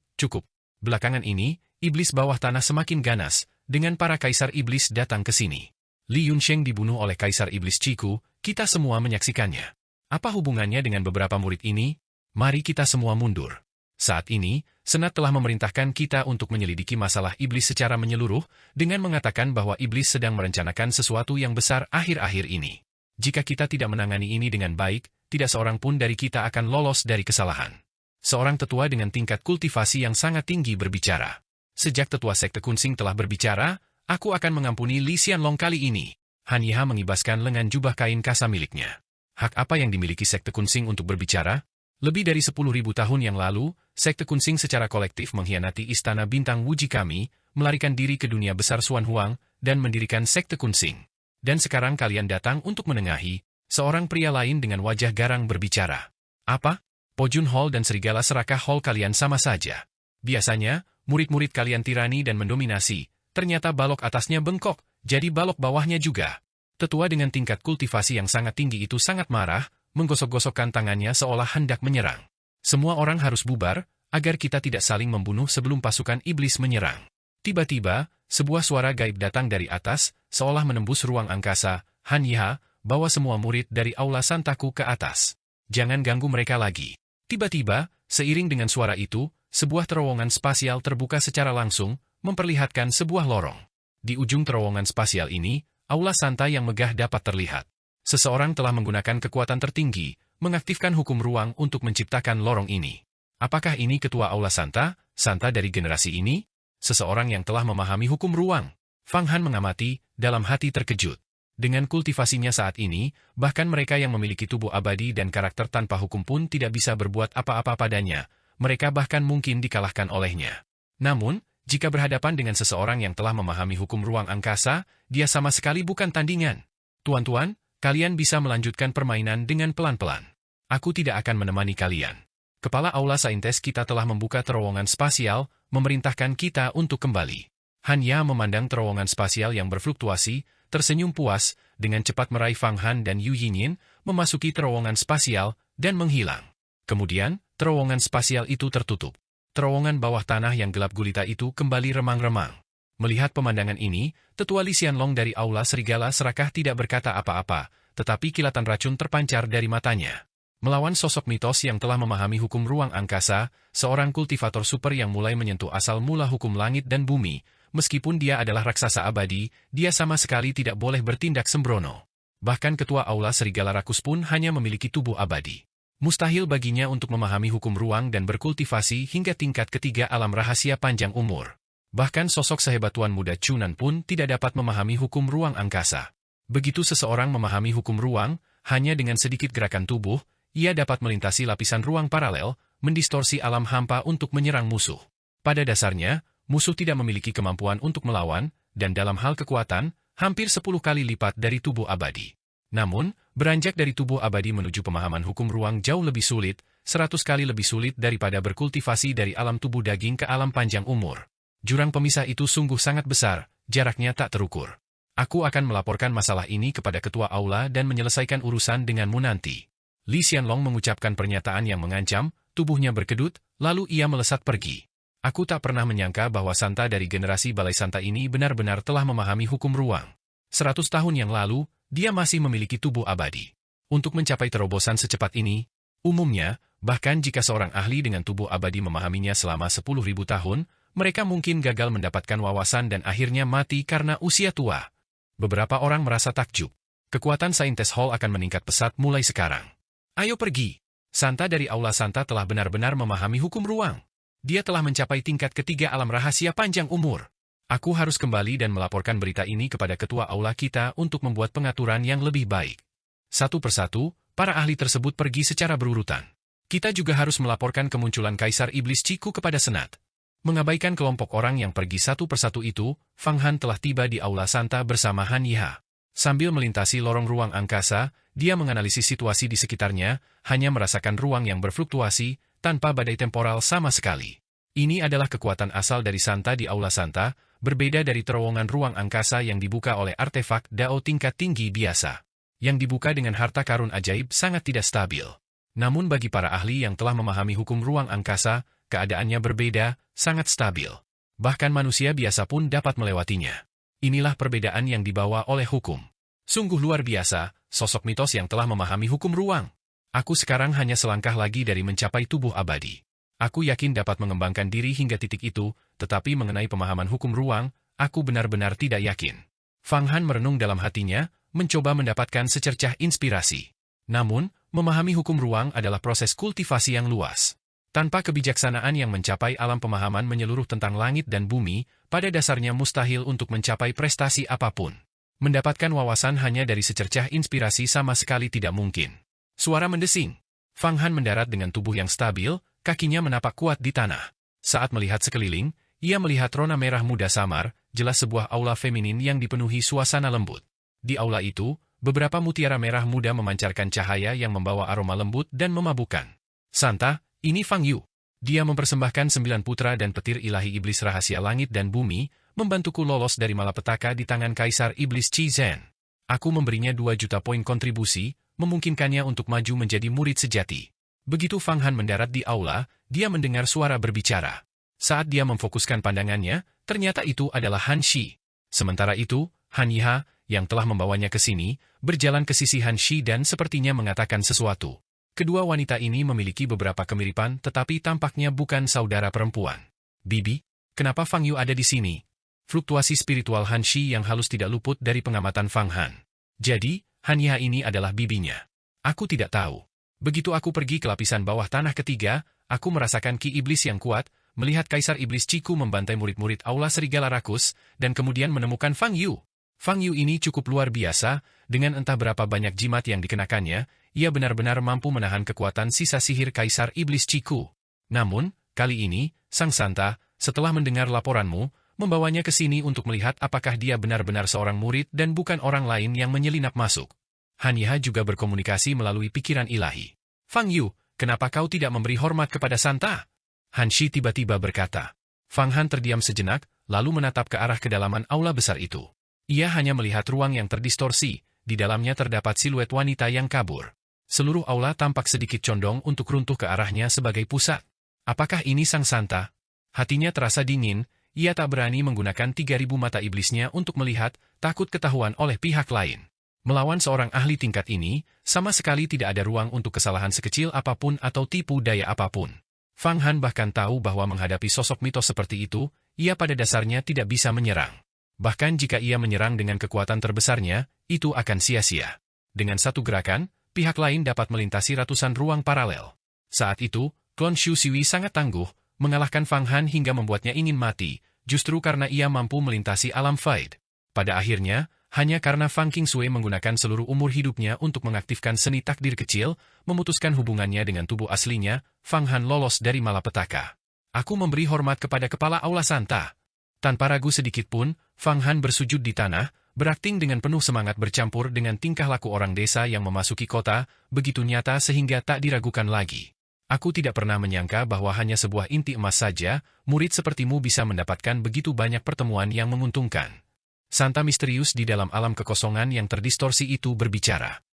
Belakangan ini, iblis bawah tanah semakin ganas, dengan para kaisar iblis datang ke sini. Li Yunsheng dibunuh oleh Kaisar Iblis Ciku, kita semua menyaksikannya. Apa hubungannya dengan beberapa murid ini? Mari kita semua mundur. Saat ini, Senat telah memerintahkan kita untuk menyelidiki masalah iblis secara menyeluruh, dengan mengatakan bahwa iblis sedang merencanakan sesuatu yang besar akhir-akhir ini. Jika kita tidak menangani ini dengan baik, tidak seorang pun dari kita akan lolos dari kesalahan. Seorang tetua dengan tingkat kultivasi yang sangat tinggi berbicara. Sejak tetua sekte Kunsing telah berbicara, aku akan mengampuni Li Xianlong kali ini. Han Yiha mengibaskan lengan jubah kain kasa miliknya. Hak apa yang dimiliki sekte Kunsing untuk berbicara? Lebih dari 10.000 tahun yang lalu, sekte Kunsing secara kolektif mengkhianati Istana Bintang Wuji kami, melarikan diri ke dunia besar Xuan Huang, dan mendirikan sekte Kunsing. Dan sekarang kalian datang untuk menengahi, seorang pria lain dengan wajah garang berbicara. Apa? Pojun Hall dan Serigala Serakah Hall kalian sama saja. Biasanya, murid-murid kalian tirani dan mendominasi, ternyata balok atasnya bengkok, jadi balok bawahnya juga. Tetua dengan tingkat kultivasi yang sangat tinggi itu sangat marah, menggosok-gosokkan tangannya seolah hendak menyerang. Semua orang harus bubar, agar kita tidak saling membunuh sebelum pasukan iblis menyerang. Tiba-tiba, sebuah suara gaib datang dari atas, seolah menembus ruang angkasa. Han Yiha, bawa semua murid dari aula santaku ke atas. Jangan ganggu mereka lagi. Tiba-tiba, seiring dengan suara itu, sebuah terowongan spasial terbuka secara langsung, memperlihatkan sebuah lorong. Di ujung terowongan spasial ini, aula santa yang megah dapat terlihat. Seseorang telah menggunakan kekuatan tertinggi, mengaktifkan hukum ruang untuk menciptakan lorong ini. Apakah ini ketua aula santa, santa dari generasi ini? Seseorang yang telah memahami hukum ruang. Fang Han mengamati, dalam hati terkejut. Dengan kultivasinya saat ini, bahkan mereka yang memiliki tubuh abadi dan karakter tanpa hukum pun tidak bisa berbuat apa-apa padanya. Mereka bahkan mungkin dikalahkan olehnya. Namun, jika berhadapan dengan seseorang yang telah memahami hukum ruang angkasa, dia sama sekali bukan tandingan. Tuan-tuan, kalian bisa melanjutkan permainan dengan pelan-pelan. Aku tidak akan menemani kalian. Kepala Aula Saintes kita telah membuka terowongan spasial, memerintahkan kita untuk kembali. Han Ya memandang terowongan spasial yang berfluktuasi, tersenyum puas, dengan cepat meraih Fang Han dan Yu Yinyin, memasuki terowongan spasial, dan menghilang. Kemudian, terowongan spasial itu tertutup. Terowongan bawah tanah yang gelap gulita itu kembali remang-remang. Melihat pemandangan ini, Tetua Li Xianlong dari Aula Serigala Serakah tidak berkata apa-apa, tetapi kilatan racun terpancar dari matanya. Melawan sosok mitos yang telah memahami hukum ruang angkasa, seorang kultivator super yang mulai menyentuh asal mula hukum langit dan bumi, meskipun dia adalah raksasa abadi, dia sama sekali tidak boleh bertindak sembrono. Bahkan ketua Aula Serigala Rakus pun hanya memiliki tubuh abadi. Mustahil baginya untuk memahami hukum ruang dan berkultivasi hingga tingkat ketiga alam rahasia panjang umur. Bahkan sosok sehebat Tuan Muda Chunan pun tidak dapat memahami hukum ruang angkasa. Begitu seseorang memahami hukum ruang, hanya dengan sedikit gerakan tubuh, ia dapat melintasi lapisan ruang paralel, mendistorsi alam hampa untuk menyerang musuh. Pada dasarnya, musuh tidak memiliki kemampuan untuk melawan, dan dalam hal kekuatan, hampir 10 kali lipat dari tubuh abadi. Namun, beranjak dari tubuh abadi menuju pemahaman hukum ruang jauh lebih sulit, 100 kali lebih sulit daripada berkultivasi dari alam tubuh daging ke alam panjang umur. Jurang pemisah itu sungguh sangat besar, jaraknya tak terukur. Aku akan melaporkan masalah ini kepada ketua aula dan menyelesaikan urusan denganmu nanti. Li Xianlong mengucapkan pernyataan yang mengancam, tubuhnya berkedut, lalu ia melesat pergi. Aku tak pernah menyangka bahwa santa dari generasi Balai Santa ini benar-benar telah memahami hukum ruang. 100 tahun yang lalu, dia masih memiliki tubuh abadi. Untuk mencapai terobosan secepat ini, umumnya, bahkan jika seorang ahli dengan tubuh abadi memahaminya selama 10.000 tahun, mereka mungkin gagal mendapatkan wawasan dan akhirnya mati karena usia tua. Beberapa orang merasa takjub. Kekuatan Saintes Hall akan meningkat pesat mulai sekarang. Ayo pergi. Santa dari Aula Santa telah benar-benar memahami hukum ruang. Dia telah mencapai tingkat ketiga alam rahasia panjang umur. Aku harus kembali dan melaporkan berita ini kepada ketua aula kita untuk membuat pengaturan yang lebih baik. Satu persatu, para ahli tersebut pergi secara berurutan. Kita juga harus melaporkan kemunculan Kaisar Iblis Ciku kepada Senat. Mengabaikan kelompok orang yang pergi satu persatu itu, Fang Han telah tiba di Aula Santa bersama Han Yiha. Sambil melintasi lorong ruang angkasa, dia menganalisis situasi di sekitarnya, hanya merasakan ruang yang berfluktuasi, tanpa badai temporal sama sekali. Ini adalah kekuatan asal dari Santa di Aula Santa, berbeda dari terowongan ruang angkasa yang dibuka oleh artefak Dao tingkat tinggi biasa. Yang dibuka dengan harta karun ajaib sangat tidak stabil. Namun bagi para ahli yang telah memahami hukum ruang angkasa, keadaannya berbeda, sangat stabil. Bahkan manusia biasa pun dapat melewatinya. Inilah perbedaan yang dibawa oleh hukum. Sungguh luar biasa, sosok mitos yang telah memahami hukum ruang. Aku sekarang hanya selangkah lagi dari mencapai tubuh abadi. Aku yakin dapat mengembangkan diri hingga titik itu, tetapi mengenai pemahaman hukum ruang, aku benar-benar tidak yakin. Fang Han merenung dalam hatinya, mencoba mendapatkan secercah inspirasi. Namun, memahami hukum ruang adalah proses kultivasi yang luas. Tanpa kebijaksanaan yang mencapai alam pemahaman menyeluruh tentang langit dan bumi, pada dasarnya mustahil untuk mencapai prestasi apapun. Mendapatkan wawasan hanya dari secercah inspirasi sama sekali tidak mungkin. Suara mendesing. Fang Han mendarat dengan tubuh yang stabil, kakinya menapak kuat di tanah. Saat melihat sekeliling, ia melihat rona merah muda samar, jelas sebuah aula feminin yang dipenuhi suasana lembut. Di aula itu, beberapa mutiara merah muda memancarkan cahaya yang membawa aroma lembut dan memabukkan. Santa, ini Fang Yu. Dia mempersembahkan 9 putra dan petir ilahi iblis rahasia langit dan bumi, membantuku lolos dari malapetaka di tangan Kaisar Iblis Qi Zhen. Aku memberinya 2 juta poin kontribusi, memungkinkannya untuk maju menjadi murid sejati. Begitu Fang Han mendarat di aula, dia mendengar suara berbicara. Saat dia memfokuskan pandangannya, ternyata itu adalah Han Shi. Sementara itu, Han Yiha, yang telah membawanya ke sini, berjalan ke sisi Han Shi dan sepertinya mengatakan sesuatu. Kedua wanita ini memiliki beberapa kemiripan tetapi tampaknya bukan saudara perempuan. Bibi, kenapa Fang Yu ada di sini? Fluktuasi spiritual Han Shi yang halus tidak luput dari pengamatan Fang Han. Jadi, Han Yiha ini adalah bibinya. Aku tidak tahu. Begitu aku pergi ke lapisan bawah tanah ketiga, aku merasakan ki iblis yang kuat, melihat Kaisar Iblis Ciku membantai murid-murid Aula Serigala Rakus, dan kemudian menemukan Fang Yu. Fang Yu ini cukup luar biasa, dengan entah berapa banyak jimat yang dikenakannya, ia benar-benar mampu menahan kekuatan sisa sihir Kaisar Iblis Ciku. Namun, kali ini, Sang Santa, setelah mendengar laporanmu, membawanya ke sini untuk melihat apakah dia benar-benar seorang murid dan bukan orang lain yang menyelinap masuk. Han Yiha juga berkomunikasi melalui pikiran ilahi. Fang Yu, kenapa kau tidak memberi hormat kepada Santa? Han Shi tiba-tiba berkata. Fang Han terdiam sejenak, lalu menatap ke arah kedalaman aula besar itu. Ia hanya melihat ruang yang terdistorsi, di dalamnya terdapat siluet wanita yang kabur. Seluruh aula tampak sedikit condong untuk runtuh ke arahnya sebagai pusat. Apakah ini Sang Santa? Hatinya terasa dingin, ia tak berani menggunakan 3.000 mata iblisnya untuk melihat, takut ketahuan oleh pihak lain. Melawan seorang ahli tingkat ini, sama sekali tidak ada ruang untuk kesalahan sekecil apapun atau tipu daya apapun. Fang Han bahkan tahu bahwa menghadapi sosok mitos seperti itu, ia pada dasarnya tidak bisa menyerang. Bahkan jika ia menyerang dengan kekuatan terbesarnya, itu akan sia-sia. Dengan satu gerakan, pihak lain dapat melintasi ratusan ruang paralel. Saat itu, klon Shu Siwi sangat tangguh, mengalahkan Fang Han hingga membuatnya ingin mati, justru karena ia mampu melintasi alam Faid. Pada akhirnya, hanya karena Fang Qingsui menggunakan seluruh umur hidupnya untuk mengaktifkan seni takdir kecil, memutuskan hubungannya dengan tubuh aslinya, Fang Han lolos dari malapetaka. Aku memberi hormat kepada Kepala Aula Santa. Tanpa ragu sedikit pun, Fang Han bersujud di tanah, berakting dengan penuh semangat bercampur dengan tingkah laku orang desa yang memasuki kota, begitu nyata sehingga tak diragukan lagi. Aku tidak pernah menyangka bahwa hanya sebuah inti emas saja, murid sepertimu bisa mendapatkan begitu banyak pertemuan yang menguntungkan. Santa misterius di dalam alam kekosongan yang terdistorsi itu berbicara.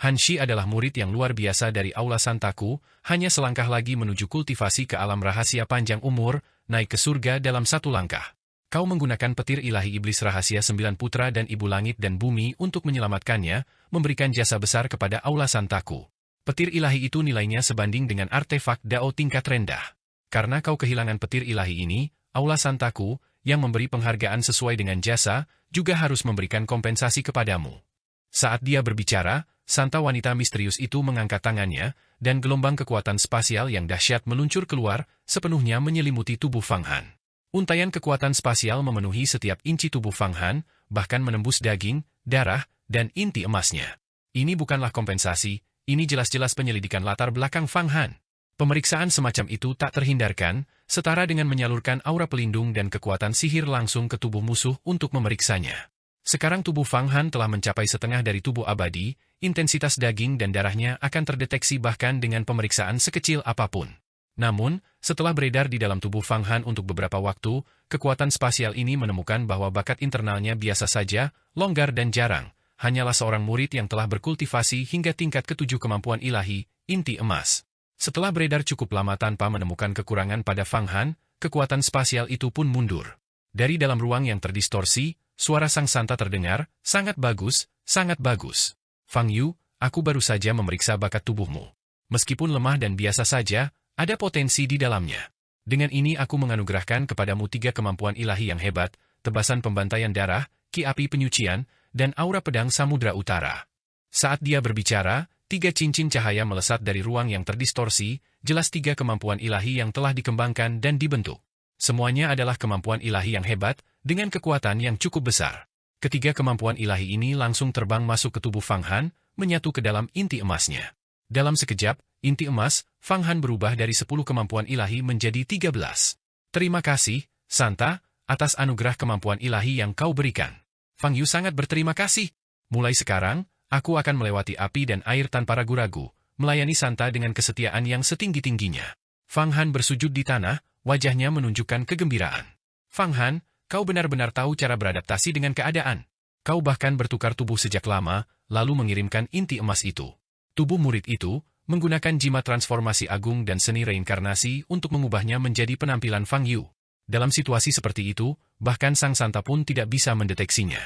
Han Shi adalah murid yang luar biasa dari Aula Santaku, hanya selangkah lagi menuju kultivasi ke alam rahasia panjang umur, naik ke surga dalam satu langkah. Kau menggunakan petir ilahi iblis rahasia 9 putra dan ibu langit dan bumi untuk menyelamatkannya, memberikan jasa besar kepada Aula Santaku. Petir ilahi itu nilainya sebanding dengan artefak Dao tingkat rendah. Karena kau kehilangan petir ilahi ini, Aula Santaku, yang memberi penghargaan sesuai dengan jasa, juga harus memberikan kompensasi kepadamu. Saat dia berbicara, Santa wanita misterius itu mengangkat tangannya, dan gelombang kekuatan spasial yang dahsyat meluncur keluar, sepenuhnya menyelimuti tubuh Fang Han. Untaian kekuatan spasial memenuhi setiap inci tubuh Fang Han, bahkan menembus daging, darah, dan inti emasnya. Ini bukanlah kompensasi, ini jelas-jelas penyelidikan latar belakang Fang Han. Pemeriksaan semacam itu tak terhindarkan, setara dengan menyalurkan aura pelindung dan kekuatan sihir langsung ke tubuh musuh untuk memeriksanya. Sekarang tubuh Fang Han telah mencapai setengah dari tubuh abadi, intensitas daging dan darahnya akan terdeteksi bahkan dengan pemeriksaan sekecil apapun. Namun, setelah beredar di dalam tubuh Fang Han untuk beberapa waktu, kekuatan spasial ini menemukan bahwa bakat internalnya biasa saja, longgar dan jarang, hanyalah seorang murid yang telah berkultivasi hingga tingkat ke-7 kemampuan ilahi, inti emas. Setelah beredar cukup lama tanpa menemukan kekurangan pada Fang Han, kekuatan spasial itu pun mundur. Dari dalam ruang yang terdistorsi, suara Sang Santa terdengar, sangat bagus, sangat bagus. Fang Yu, aku baru saja memeriksa bakat tubuhmu. Meskipun lemah dan biasa saja, ada potensi di dalamnya. Dengan ini aku menganugerahkan kepadamu 3 kemampuan ilahi yang hebat, tebasan pembantaian darah, ki api penyucian, dan aura pedang samudra utara. Saat dia berbicara, 3 cincin cahaya melesat dari ruang yang terdistorsi, jelas 3 kemampuan ilahi yang telah dikembangkan dan dibentuk. Semuanya adalah kemampuan ilahi yang hebat, dengan kekuatan yang cukup besar. Ketiga kemampuan ilahi ini langsung terbang masuk ke tubuh Fang Han, menyatu ke dalam inti emasnya. Dalam sekejap, inti emas, Fang Han berubah dari 10 kemampuan ilahi menjadi 13. Terima kasih, Santa, atas anugerah kemampuan ilahi yang kau berikan. Fang Yu sangat berterima kasih. Mulai sekarang, aku akan melewati api dan air tanpa ragu-ragu, melayani Santa dengan kesetiaan yang setinggi-tingginya. Fang Han bersujud di tanah, wajahnya menunjukkan kegembiraan. Fang Han, kau benar-benar tahu cara beradaptasi dengan keadaan. Kau bahkan bertukar tubuh sejak lama, lalu mengirimkan inti emas itu. Tubuh murid itu menggunakan jimat transformasi agung dan seni reinkarnasi untuk mengubahnya menjadi penampilan Fang Yu. Dalam situasi seperti itu, bahkan Sang Santa pun tidak bisa mendeteksinya.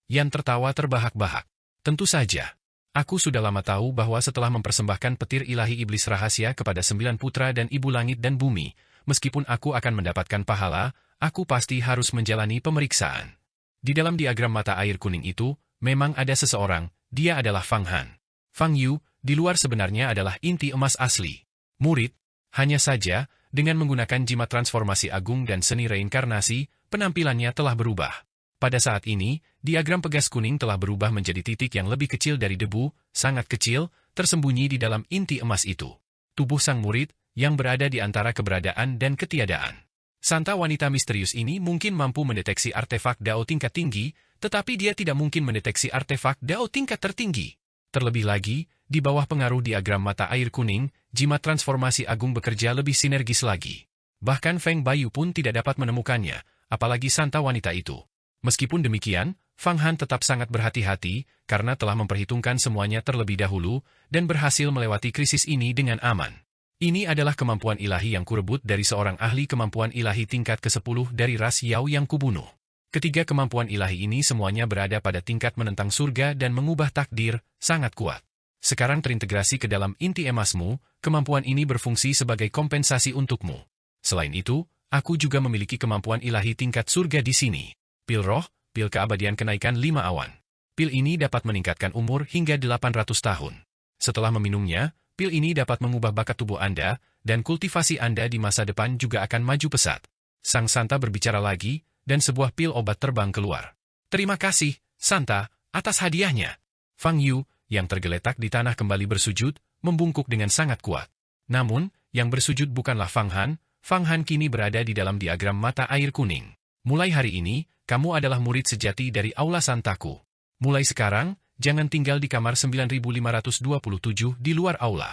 Yan tertawa terbahak-bahak. Tentu saja. Aku sudah lama tahu bahwa setelah mempersembahkan petir ilahi iblis rahasia kepada 9 putra dan ibu langit dan bumi, meskipun aku akan mendapatkan pahala, aku pasti harus menjalani pemeriksaan. Di dalam diagram mata air kuning itu, memang ada seseorang, dia adalah Fang Han. Fang Yu, di luar sebenarnya adalah inti emas asli. Murid, hanya saja, dengan menggunakan jimat transformasi agung dan seni reinkarnasi, penampilannya telah berubah. Pada saat ini, diagram pegas kuning telah berubah menjadi titik yang lebih kecil dari debu, sangat kecil, tersembunyi di dalam inti emas itu. Tubuh sang murid, yang berada di antara keberadaan dan ketiadaan. Santa wanita misterius ini mungkin mampu mendeteksi artefak Dao tingkat tinggi, tetapi dia tidak mungkin mendeteksi artefak Dao tingkat tertinggi. Terlebih lagi, di bawah pengaruh diagram mata air kuning, jimat transformasi agung bekerja lebih sinergis lagi. Bahkan Feng Bayu pun tidak dapat menemukannya, apalagi Santa wanita itu. Meskipun demikian, Fang Han tetap sangat berhati-hati karena telah memperhitungkan semuanya terlebih dahulu dan berhasil melewati krisis ini dengan aman. Ini adalah kemampuan ilahi yang kurebut dari seorang ahli kemampuan ilahi tingkat ke-10 dari ras Yao yang kubunuh. Ketiga kemampuan ilahi ini semuanya berada pada tingkat menentang surga dan mengubah takdir, sangat kuat. Sekarang terintegrasi ke dalam inti emasmu, kemampuan ini berfungsi sebagai kompensasi untukmu. Selain itu, aku juga memiliki kemampuan ilahi tingkat surga di sini. Pil roh, pil keabadian kenaikan 5 awan. Pil ini dapat meningkatkan umur hingga 800 tahun. Setelah meminumnya, pil ini dapat mengubah bakat tubuh Anda, dan kultivasi Anda di masa depan juga akan maju pesat. Sang Santa berbicara lagi, dan sebuah pil obat terbang keluar. Terima kasih, Santa, atas hadiahnya. Fang Yu, yang tergeletak di tanah kembali bersujud, membungkuk dengan sangat kuat. Namun, yang bersujud bukanlah Fang Han kini berada di dalam diagram mata air kuning. Mulai hari ini, kamu adalah murid sejati dari Aula Santaku. Mulai sekarang, jangan tinggal di kamar 9527 di luar aula.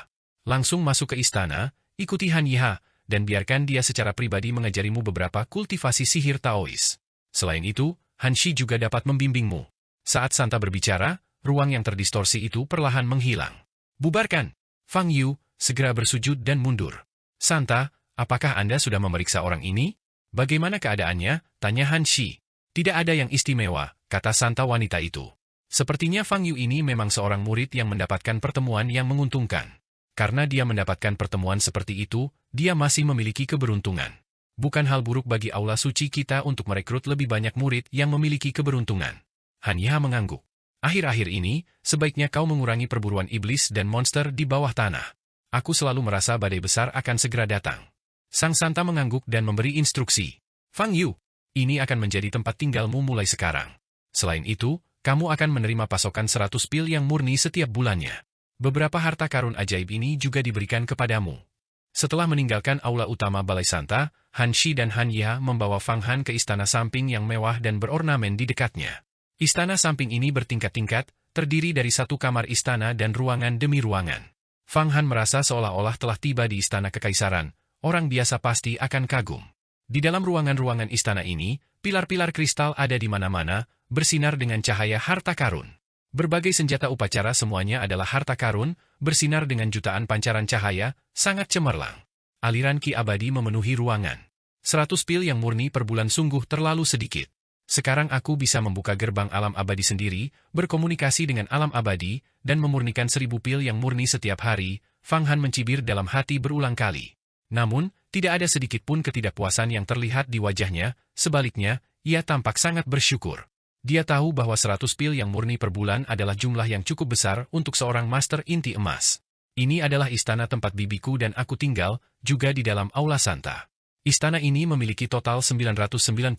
Langsung masuk ke istana, ikuti Han Yiha, dan biarkan dia secara pribadi mengajarimu beberapa kultivasi sihir Taois. Selain itu, Han Shi juga dapat membimbingmu. Saat Santa berbicara, ruang yang terdistorsi itu perlahan menghilang. Bubarkan! Fang Yu, segera bersujud dan mundur. Santa, apakah Anda sudah memeriksa orang ini? Bagaimana keadaannya? Tanya Han Shi. Tidak ada yang istimewa, kata Santa wanita itu. Sepertinya Fang Yu ini memang seorang murid yang mendapatkan pertemuan yang menguntungkan. Karena dia mendapatkan pertemuan seperti itu, dia masih memiliki keberuntungan. Bukan hal buruk bagi aula suci kita untuk merekrut lebih banyak murid yang memiliki keberuntungan. Han Yiha mengangguk. Akhir-akhir ini, sebaiknya kau mengurangi perburuan iblis dan monster di bawah tanah. Aku selalu merasa badai besar akan segera datang. Sang Santa mengangguk dan memberi instruksi. Fang Yu, ini akan menjadi tempat tinggalmu mulai sekarang. Selain itu, kamu akan menerima pasokan 100 pil yang murni setiap bulannya. Beberapa harta karun ajaib ini juga diberikan kepadamu. Setelah meninggalkan aula utama Balai Santa, Han Shi dan Han Yiha membawa Fang Han ke istana samping yang mewah dan berornamen di dekatnya. Istana samping ini bertingkat-tingkat, terdiri dari satu kamar istana dan ruangan demi ruangan. Fang Han merasa seolah-olah telah tiba di istana kekaisaran, orang biasa pasti akan kagum. Di dalam ruangan-ruangan istana ini, pilar-pilar kristal ada di mana-mana, bersinar dengan cahaya harta karun. Berbagai senjata upacara semuanya adalah harta karun, bersinar dengan jutaan pancaran cahaya, sangat cemerlang. Aliran ki abadi memenuhi ruangan. 100 pil yang murni per bulan sungguh terlalu sedikit. Sekarang aku bisa membuka gerbang alam abadi sendiri, berkomunikasi dengan alam abadi, dan memurnikan 1000 pil yang murni setiap hari. Fang Han mencibir dalam hati berulang kali. Namun, tidak ada sedikit pun ketidakpuasan yang terlihat di wajahnya, sebaliknya, ia tampak sangat bersyukur. Dia tahu bahwa 100 pil yang murni per bulan adalah jumlah yang cukup besar untuk seorang master inti emas. Ini adalah istana tempat bibiku dan aku tinggal, juga di dalam Aula Santa. Istana ini memiliki total 999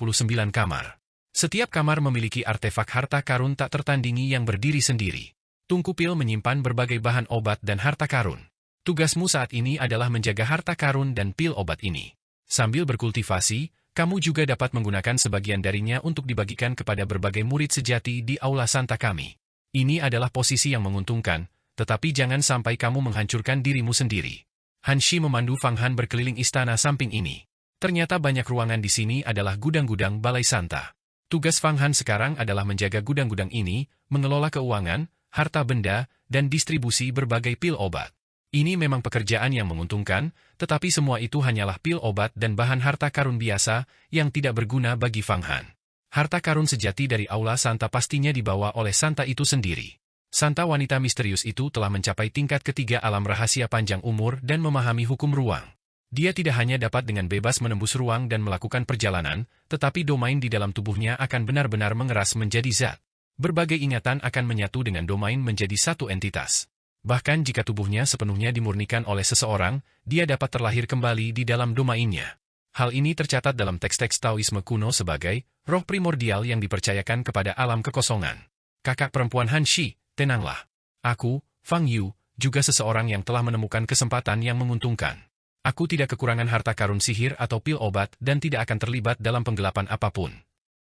kamar. Setiap kamar memiliki artefak harta karun tak tertandingi yang berdiri sendiri. Tungku pil menyimpan berbagai bahan obat dan harta karun. Tugasmu saat ini adalah menjaga harta karun dan pil obat ini. Sambil berkultivasi, kamu juga dapat menggunakan sebagian darinya untuk dibagikan kepada berbagai murid sejati di Aula Santa kami. Ini adalah posisi yang menguntungkan, tetapi jangan sampai kamu menghancurkan dirimu sendiri. Han Shi memandu Fang Han berkeliling istana samping ini. Ternyata banyak ruangan di sini adalah gudang-gudang balai santa. Tugas Fang Han sekarang adalah menjaga gudang-gudang ini, mengelola keuangan, harta benda, dan distribusi berbagai pil obat. Ini memang pekerjaan yang menguntungkan, tetapi semua itu hanyalah pil obat dan bahan harta karun biasa yang tidak berguna bagi Fang Han. Harta karun sejati dari Aula Santa pastinya dibawa oleh Santa itu sendiri. Santa wanita misterius itu telah mencapai tingkat ketiga alam rahasia panjang umur dan memahami hukum ruang. Dia tidak hanya dapat dengan bebas menembus ruang dan melakukan perjalanan, tetapi domain di dalam tubuhnya akan benar-benar mengeras menjadi zat. Berbagai ingatan akan menyatu dengan domain menjadi satu entitas. Bahkan jika tubuhnya sepenuhnya dimurnikan oleh seseorang, dia dapat terlahir kembali di dalam domainnya. Hal ini tercatat dalam teks-teks Taoisme kuno sebagai roh primordial yang dipercayakan kepada alam kekosongan. Kakak perempuan Han Shi, tenanglah. Aku, Fang Yu, juga seseorang yang telah menemukan kesempatan yang menguntungkan. Aku tidak kekurangan harta karun sihir atau pil obat dan tidak akan terlibat dalam penggelapan apapun.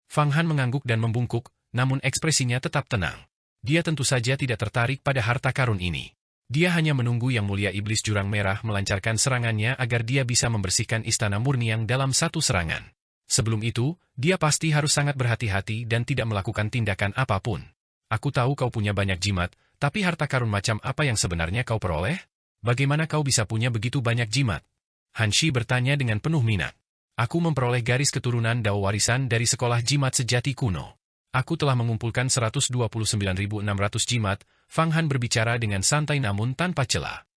Fang Han mengangguk dan membungkuk, namun ekspresinya tetap tenang. Dia tentu saja tidak tertarik pada harta karun ini. Dia hanya menunggu Yang Mulia Iblis Jurang Merah melancarkan serangannya agar dia bisa membersihkan Istana Murniang dalam satu serangan. Sebelum itu, dia pasti harus sangat berhati-hati dan tidak melakukan tindakan apapun. Aku tahu kau punya banyak jimat, tapi harta karun macam apa yang sebenarnya kau peroleh? Bagaimana kau bisa punya begitu banyak jimat? Han Shi bertanya dengan penuh minat. Aku memperoleh garis keturunan Dao warisan dari sekolah jimat sejati kuno. Aku telah mengumpulkan 129.600 jimat, Fang Han berbicara dengan santai namun tanpa celah.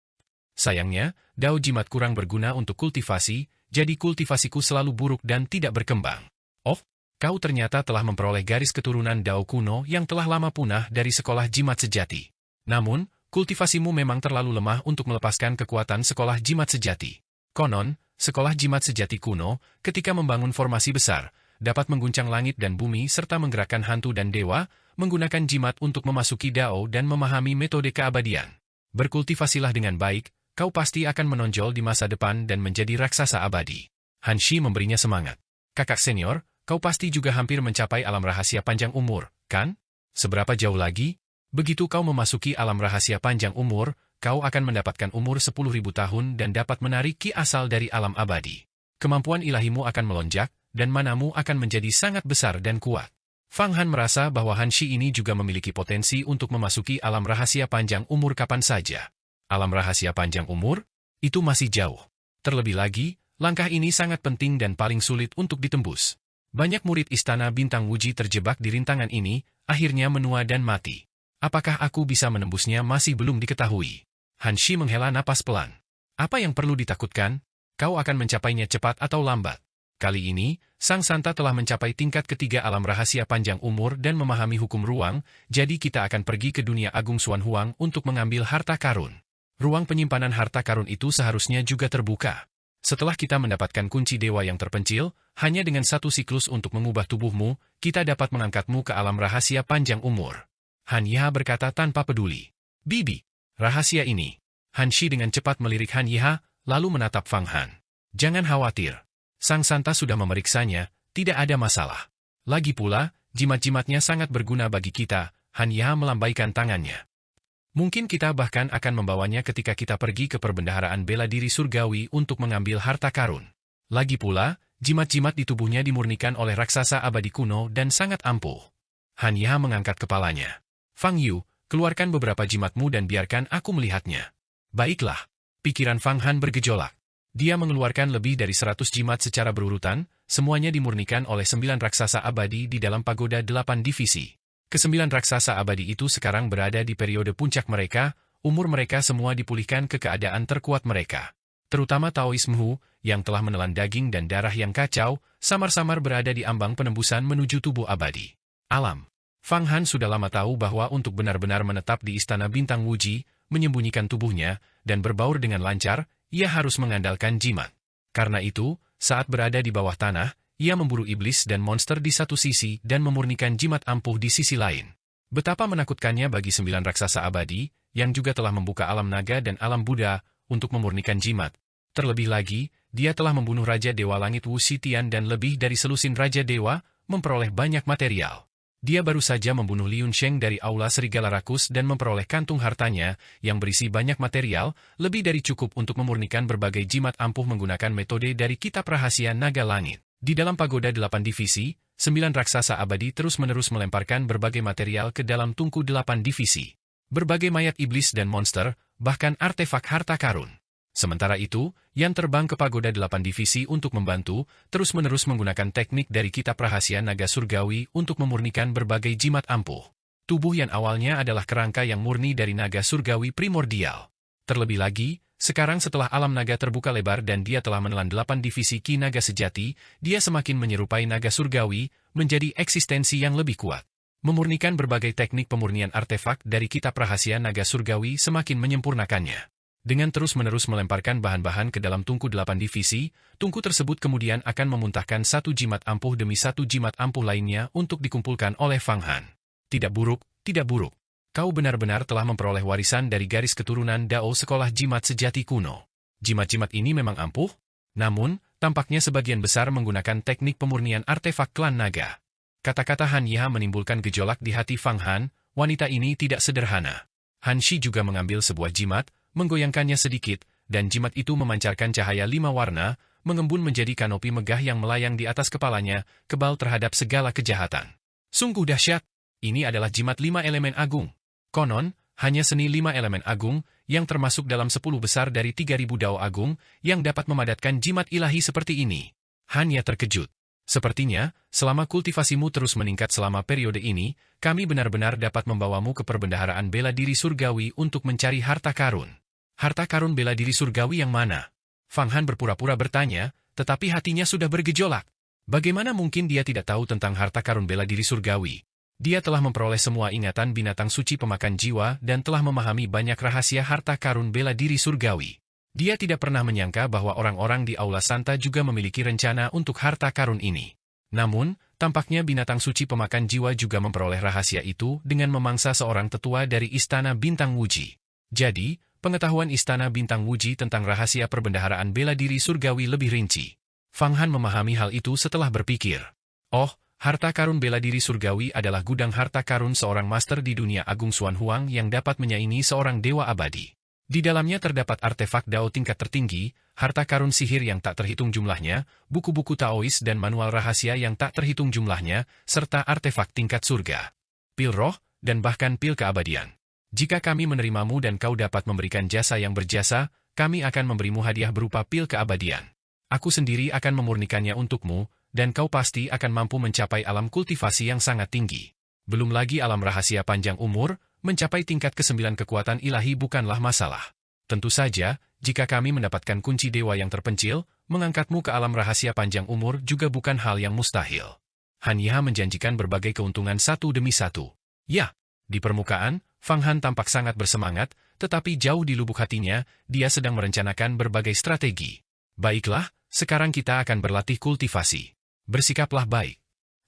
Sayangnya, Dao jimat kurang berguna untuk kultivasi, jadi kultivasiku selalu buruk dan tidak berkembang. Oh, kau ternyata telah memperoleh garis keturunan Dao kuno yang telah lama punah dari sekolah jimat sejati. Namun, kultivasimu memang terlalu lemah untuk melepaskan kekuatan sekolah jimat sejati. Konon, sekolah jimat sejati kuno, ketika membangun formasi besar, dapat mengguncang langit dan bumi serta menggerakkan hantu dan dewa, menggunakan jimat untuk memasuki Dao dan memahami metode keabadian. Berkultivasilah dengan baik, kau pasti akan menonjol di masa depan dan menjadi raksasa abadi. Han Shi memberinya semangat. Kakak senior, kau pasti juga hampir mencapai alam rahasia panjang umur, kan? Seberapa jauh lagi? Begitu kau memasuki alam rahasia panjang umur, kau akan mendapatkan umur 10.000 tahun dan dapat menarik ki asal dari alam abadi. Kemampuan ilahimu akan melonjak, dan manamu akan menjadi sangat besar dan kuat. Fang Han merasa bahwa Han Shi ini juga memiliki potensi untuk memasuki alam rahasia panjang umur kapan saja. Alam rahasia panjang umur? Itu masih jauh. Terlebih lagi, langkah ini sangat penting dan paling sulit untuk ditembus. Banyak murid Istana Bintang Wuji terjebak di rintangan ini, akhirnya menua dan mati. Apakah aku bisa menembusnya masih belum diketahui. Han Shi menghela napas pelan. Apa yang perlu ditakutkan? Kau akan mencapainya cepat atau lambat. Kali ini, Sang Santa telah mencapai tingkat ketiga alam rahasia panjang umur dan memahami hukum ruang, jadi kita akan pergi ke dunia Agung Xuan Huang untuk mengambil harta karun. Ruang penyimpanan harta karun itu seharusnya juga terbuka. Setelah kita mendapatkan kunci dewa yang terpencil, hanya dengan satu siklus untuk mengubah tubuhmu, kita dapat mengangkatmu ke alam rahasia panjang umur. Han Yiha berkata tanpa peduli. Bibi, rahasia ini. Han Shi dengan cepat melirik Han Yiha, lalu menatap Fang Han. Jangan khawatir. Sang Santa sudah memeriksanya, tidak ada masalah. Lagi pula, jimat-jimatnya sangat berguna bagi kita, Han Yiha melambaikan tangannya. Mungkin kita bahkan akan membawanya ketika kita pergi ke perbendaharaan bela diri surgawi untuk mengambil harta karun. Lagi pula, jimat-jimat di tubuhnya dimurnikan oleh raksasa abadi kuno dan sangat ampuh. Han Yiha mengangkat kepalanya. Fang Yu, keluarkan beberapa jimatmu dan biarkan aku melihatnya. Baiklah. Pikiran Fang Han bergejolak. Dia mengeluarkan lebih dari 100 jimat secara berurutan, semuanya dimurnikan oleh 9 raksasa abadi di dalam pagoda 8 divisi. Ke-9 raksasa abadi itu sekarang berada di periode puncak mereka, umur mereka semua dipulihkan ke keadaan terkuat mereka. Terutama Taoisme Hu, yang telah menelan daging dan darah yang kacau, samar-samar berada di ambang penembusan menuju tubuh abadi. Alam. Fang Han sudah lama tahu bahwa untuk benar-benar menetap di Istana Bintang Wuji, menyembunyikan tubuhnya, dan berbaur dengan lancar, ia harus mengandalkan jimat. Karena itu, saat berada di bawah tanah, ia memburu iblis dan monster di satu sisi dan memurnikan jimat ampuh di sisi lain. Betapa menakutkannya bagi 9 raksasa abadi, yang juga telah membuka alam naga dan alam Buddha, untuk memurnikan jimat. Terlebih lagi, dia telah membunuh Raja Dewa Langit Wu Xitian dan lebih dari selusin Raja Dewa, memperoleh banyak material. Dia baru saja membunuh Liun Sheng dari Aula Serigala Rakus dan memperoleh kantung hartanya, yang berisi banyak material, lebih dari cukup untuk memurnikan berbagai jimat ampuh menggunakan metode dari Kitab Rahasia Naga Langit. Di dalam pagoda 8 divisi, 9 raksasa abadi terus-menerus melemparkan berbagai material ke dalam tungku 8 divisi. Berbagai mayat iblis dan monster, bahkan artefak harta karun. Sementara itu, Yan terbang ke pagoda 8 divisi untuk membantu, terus-menerus menggunakan teknik dari Kitab Rahasia Naga Surgawi untuk memurnikan berbagai jimat ampuh. Tubuh Yan awalnya adalah kerangka yang murni dari naga surgawi primordial. Terlebih lagi, sekarang setelah alam naga terbuka lebar dan dia telah menelan 8 divisi Ki Naga Sejati, dia semakin menyerupai naga surgawi, menjadi eksistensi yang lebih kuat. Memurnikan berbagai teknik pemurnian artefak dari Kitab Rahasia Naga Surgawi semakin menyempurnakannya. Dengan terus-menerus melemparkan bahan-bahan ke dalam tungku 8 divisi, tungku tersebut kemudian akan memuntahkan satu jimat ampuh demi satu jimat ampuh lainnya untuk dikumpulkan oleh Fang Han. Tidak buruk, tidak buruk. Kau benar-benar telah memperoleh warisan dari garis keturunan Dao Sekolah Jimat Sejati kuno. Jimat-jimat ini memang ampuh, namun, tampaknya sebagian besar menggunakan teknik pemurnian artefak klan naga. Kata-kata Han Yiha menimbulkan gejolak di hati Fang Han, wanita ini tidak sederhana. Han Shi juga mengambil sebuah jimat, menggoyangkannya sedikit, dan jimat itu memancarkan cahaya 5 warna, mengembun menjadi kanopi megah yang melayang di atas kepalanya, kebal terhadap segala kejahatan. Sungguh dahsyat! Ini adalah jimat 5 elemen agung. Konon, hanya seni 5 elemen agung, yang termasuk dalam 10 besar dari 3.000 Dao Agung, yang dapat memadatkan jimat ilahi seperti ini. Hanya terkejut. Sepertinya, selama kultivasimu terus meningkat selama periode ini, kami benar-benar dapat membawamu ke perbendaharaan bela diri surgawi untuk mencari harta karun. Harta karun bela diri surgawi yang mana? Fang Han berpura-pura bertanya, tetapi hatinya sudah bergejolak. Bagaimana mungkin dia tidak tahu tentang harta karun bela diri surgawi? Dia telah memperoleh semua ingatan binatang suci pemakan jiwa dan telah memahami banyak rahasia harta karun bela diri surgawi. Dia tidak pernah menyangka bahwa orang-orang di Aula Santa juga memiliki rencana untuk harta karun ini. Namun, tampaknya binatang suci pemakan jiwa juga memperoleh rahasia itu dengan memangsa seorang tetua dari Istana Bintang Wuji. Jadi, pengetahuan Istana Bintang Wuji tentang rahasia perbendaharaan bela diri surgawi lebih rinci. Fang Han memahami hal itu setelah berpikir. Oh, harta karun bela diri surgawi adalah gudang harta karun seorang master di dunia agung Xuan Huang yang dapat menyaingi seorang dewa abadi. Di dalamnya terdapat artefak Dao tingkat tertinggi, harta karun sihir yang tak terhitung jumlahnya, buku-buku Taois dan manual rahasia yang tak terhitung jumlahnya, serta artefak tingkat surga, pil roh, dan bahkan pil keabadian. Jika kami menerimamu dan kau dapat memberikan jasa yang berjasa, kami akan memberimu hadiah berupa pil keabadian. Aku sendiri akan memurnikannya untukmu, dan kau pasti akan mampu mencapai alam kultivasi yang sangat tinggi. Belum lagi alam rahasia panjang umur, mencapai tingkat ke-9 kekuatan ilahi bukanlah masalah. Tentu saja, jika kami mendapatkan kunci dewa yang terpencil, mengangkatmu ke alam rahasia panjang umur juga bukan hal yang mustahil. Han Yiha menjanjikan berbagai keuntungan satu demi satu. Ya, di permukaan, Fang Han tampak sangat bersemangat, tetapi jauh di lubuk hatinya, dia sedang merencanakan berbagai strategi. Baiklah, sekarang kita akan berlatih kultivasi. Bersikaplah baik.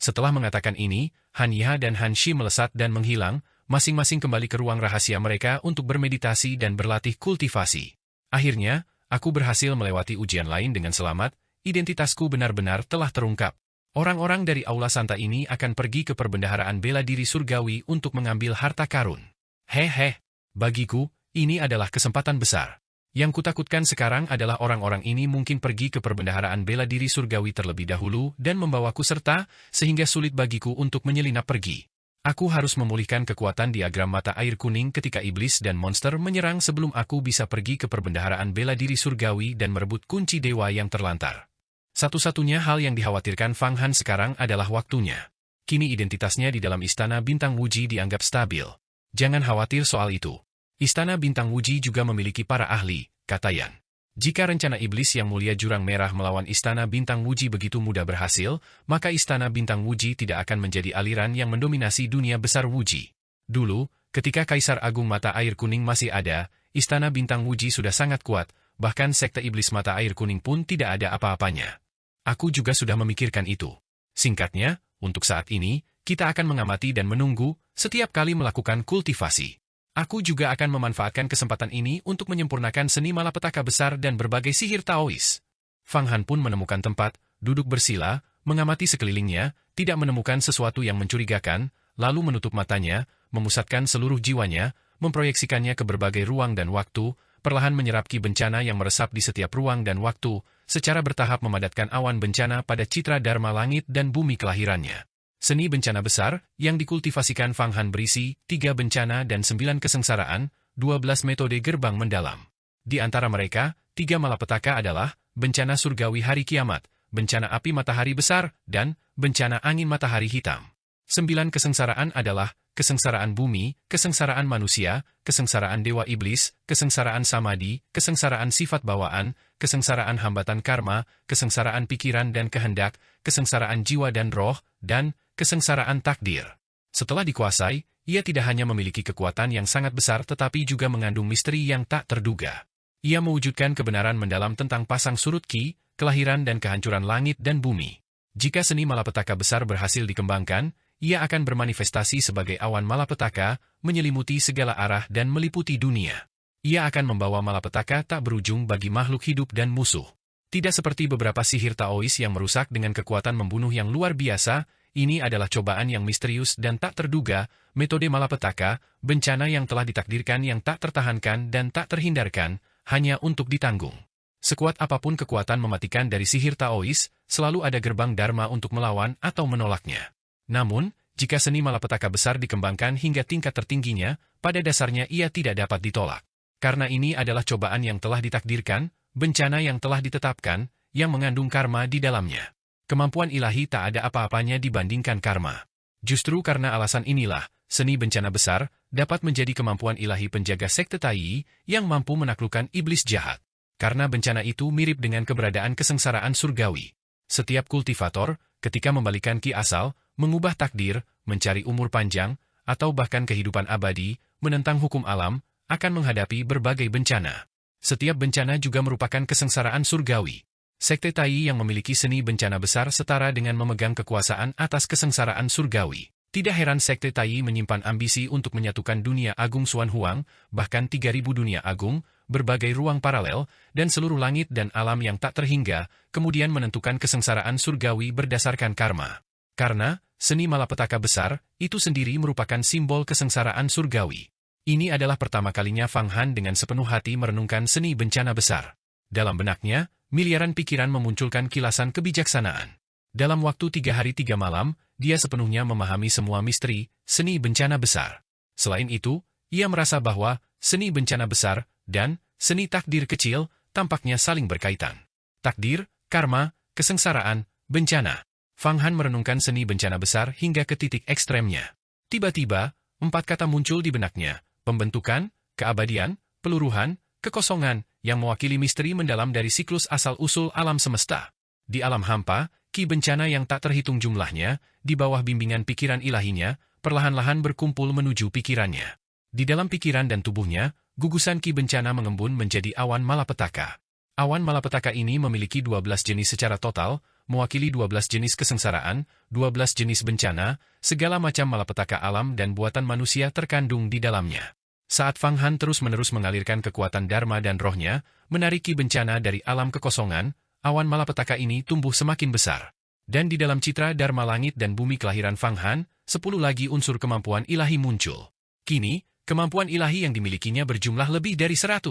Setelah mengatakan ini, Han Yiha dan Han Shi melesat dan menghilang, masing-masing kembali ke ruang rahasia mereka untuk bermeditasi dan berlatih kultivasi. Akhirnya, aku berhasil melewati ujian lain dengan selamat, identitasku benar-benar telah terungkap. Orang-orang dari Aula Santa ini akan pergi ke perbendaharaan bela diri surgawi untuk mengambil harta karun. Hehe, bagiku, ini adalah kesempatan besar. Yang kutakutkan sekarang adalah orang-orang ini mungkin pergi ke perbendaharaan bela diri surgawi terlebih dahulu dan membawaku serta, sehingga sulit bagiku untuk menyelinap pergi. Aku harus memulihkan kekuatan diagram mata air kuning ketika iblis dan monster menyerang sebelum aku bisa pergi ke perbendaharaan bela diri surgawi dan merebut kunci dewa yang terlantar. Satu-satunya hal yang dikhawatirkan Fang Han sekarang adalah waktunya. Kini identitasnya di dalam Istana Bintang Wuji dianggap stabil. Jangan khawatir soal itu. Istana Bintang Wuji juga memiliki para ahli, kata Yan. Jika rencana iblis yang mulia Jurang Merah melawan Istana Bintang Wuji begitu mudah berhasil, maka Istana Bintang Wuji tidak akan menjadi aliran yang mendominasi dunia besar Wuji. Dulu, ketika Kaisar Agung Mata Air Kuning masih ada, Istana Bintang Wuji sudah sangat kuat, bahkan sekte iblis Mata Air Kuning pun tidak ada apa-apanya. Aku juga sudah memikirkan itu. Singkatnya, untuk saat ini, kita akan mengamati dan menunggu, setiap kali melakukan kultivasi. Aku juga akan memanfaatkan kesempatan ini untuk menyempurnakan seni malapetaka besar dan berbagai sihir Taois. Fang Han pun menemukan tempat, duduk bersila, mengamati sekelilingnya, tidak menemukan sesuatu yang mencurigakan, lalu menutup matanya, memusatkan seluruh jiwanya, memproyeksikannya ke berbagai ruang dan waktu, perlahan menyerap ki bencana yang meresap di setiap ruang dan waktu, secara bertahap memadatkan awan bencana pada citra dharma langit dan bumi kelahirannya. Seni bencana besar, yang dikultivasikan Fang Han berisi 3 bencana dan 9 kesengsaraan, 12 metode gerbang mendalam. Di antara mereka, 3 malapetaka adalah bencana surgawi hari kiamat, bencana api matahari besar, dan bencana angin matahari hitam. 9 kesengsaraan adalah kesengsaraan bumi, kesengsaraan manusia, kesengsaraan dewa iblis, kesengsaraan samadi, kesengsaraan sifat bawaan, kesengsaraan hambatan karma, kesengsaraan pikiran dan kehendak, kesengsaraan jiwa dan roh, dan kesengsaraan takdir. Setelah dikuasai, ia tidak hanya memiliki kekuatan yang sangat besar tetapi juga mengandung misteri yang tak terduga. Ia mewujudkan kebenaran mendalam tentang pasang surut ki, kelahiran dan kehancuran langit dan bumi. Jika seni malapetaka besar berhasil dikembangkan, ia akan bermanifestasi sebagai awan malapetaka, menyelimuti segala arah dan meliputi dunia. Ia akan membawa malapetaka tak berujung bagi makhluk hidup dan musuh. Tidak seperti beberapa sihir Taois yang merusak dengan kekuatan membunuh yang luar biasa, ini adalah cobaan yang misterius dan tak terduga, metode malapetaka, bencana yang telah ditakdirkan yang tak tertahankan dan tak terhindarkan, hanya untuk ditanggung. Sekuat apapun kekuatan mematikan dari sihir Taois, selalu ada gerbang dharma untuk melawan atau menolaknya. Namun, jika seni malapetaka besar dikembangkan hingga tingkat tertingginya, pada dasarnya ia tidak dapat ditolak. Karena ini adalah cobaan yang telah ditakdirkan, bencana yang telah ditetapkan, yang mengandung karma di dalamnya. Kemampuan ilahi tak ada apa-apanya dibandingkan karma. Justru karena alasan inilah, seni bencana besar dapat menjadi kemampuan ilahi penjaga sekte Tai yang mampu menaklukkan iblis jahat. Karena bencana itu mirip dengan keberadaan kesengsaraan surgawi. Setiap kultivator, ketika membalikan ki asal, mengubah takdir, mencari umur panjang, atau bahkan kehidupan abadi, menentang hukum alam, akan menghadapi berbagai bencana. Setiap bencana juga merupakan kesengsaraan surgawi. Sekte Tai yang memiliki seni bencana besar setara dengan memegang kekuasaan atas kesengsaraan surgawi. Tidak heran Sekte Tai menyimpan ambisi untuk menyatukan dunia agung Xuan Huang, bahkan 3.000 dunia agung, berbagai ruang paralel, dan seluruh langit dan alam yang tak terhingga, kemudian menentukan kesengsaraan surgawi berdasarkan karma. Karena, seni malapetaka besar, itu sendiri merupakan simbol kesengsaraan surgawi. Ini adalah pertama kalinya Fang Han dengan sepenuh hati merenungkan seni bencana besar. Dalam benaknya, miliaran pikiran memunculkan kilasan kebijaksanaan. Dalam waktu 3 hari 3 malam, dia sepenuhnya memahami semua misteri, seni bencana besar. Selain itu, ia merasa bahwa seni bencana besar dan seni takdir kecil tampaknya saling berkaitan. Takdir, karma, kesengsaraan, bencana. Fang Han merenungkan seni bencana besar hingga ke titik ekstremnya. Tiba-tiba, 4 kata muncul di benaknya, pembentukan, keabadian, peluruhan, kekosongan, yang mewakili misteri mendalam dari siklus asal-usul alam semesta. Di alam hampa, ki bencana yang tak terhitung jumlahnya, di bawah bimbingan pikiran ilahinya, perlahan-lahan berkumpul menuju pikirannya. Di dalam pikiran dan tubuhnya, gugusan ki bencana mengembun menjadi awan malapetaka. Awan malapetaka ini memiliki 12 jenis secara total, mewakili 12 jenis kesengsaraan, 12 jenis bencana, segala macam malapetaka alam dan buatan manusia terkandung di dalamnya. Saat Fang Han terus-menerus mengalirkan kekuatan dharma dan rohnya, menarik ki bencana dari alam kekosongan, awan malapetaka ini tumbuh semakin besar. Dan di dalam citra dharma langit dan bumi kelahiran Fang Han, 10 lagi unsur kemampuan ilahi muncul. Kini, kemampuan ilahi yang dimilikinya berjumlah lebih dari 100.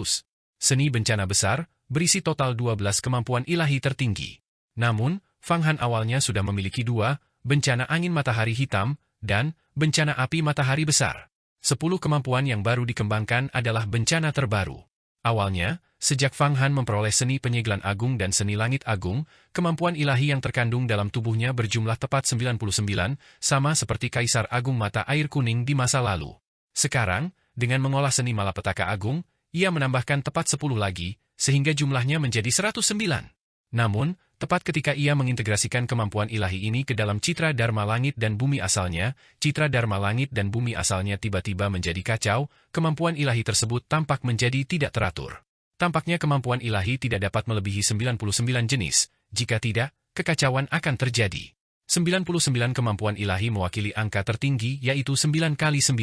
Seni bencana besar, berisi total 12 kemampuan ilahi tertinggi. Namun, Fang Han awalnya sudah memiliki 2, bencana angin matahari hitam, dan bencana api matahari besar. 10 kemampuan yang baru dikembangkan adalah bencana terbaru. Awalnya, sejak Fang Han memperoleh seni penyegelan agung dan seni langit agung, kemampuan ilahi yang terkandung dalam tubuhnya berjumlah tepat 99, sama seperti Kaisar Agung Mata Air Kuning di masa lalu. Sekarang, dengan mengolah seni malapetaka agung, ia menambahkan tepat 10 lagi, sehingga jumlahnya menjadi 109. Namun, tepat ketika ia mengintegrasikan kemampuan ilahi ini ke dalam citra dharma langit dan bumi asalnya, citra dharma langit dan bumi asalnya tiba-tiba menjadi kacau, kemampuan ilahi tersebut tampak menjadi tidak teratur. Tampaknya kemampuan ilahi tidak dapat melebihi 99 jenis, jika tidak, kekacauan akan terjadi. 99 kemampuan ilahi mewakili angka tertinggi yaitu 9 kali 9.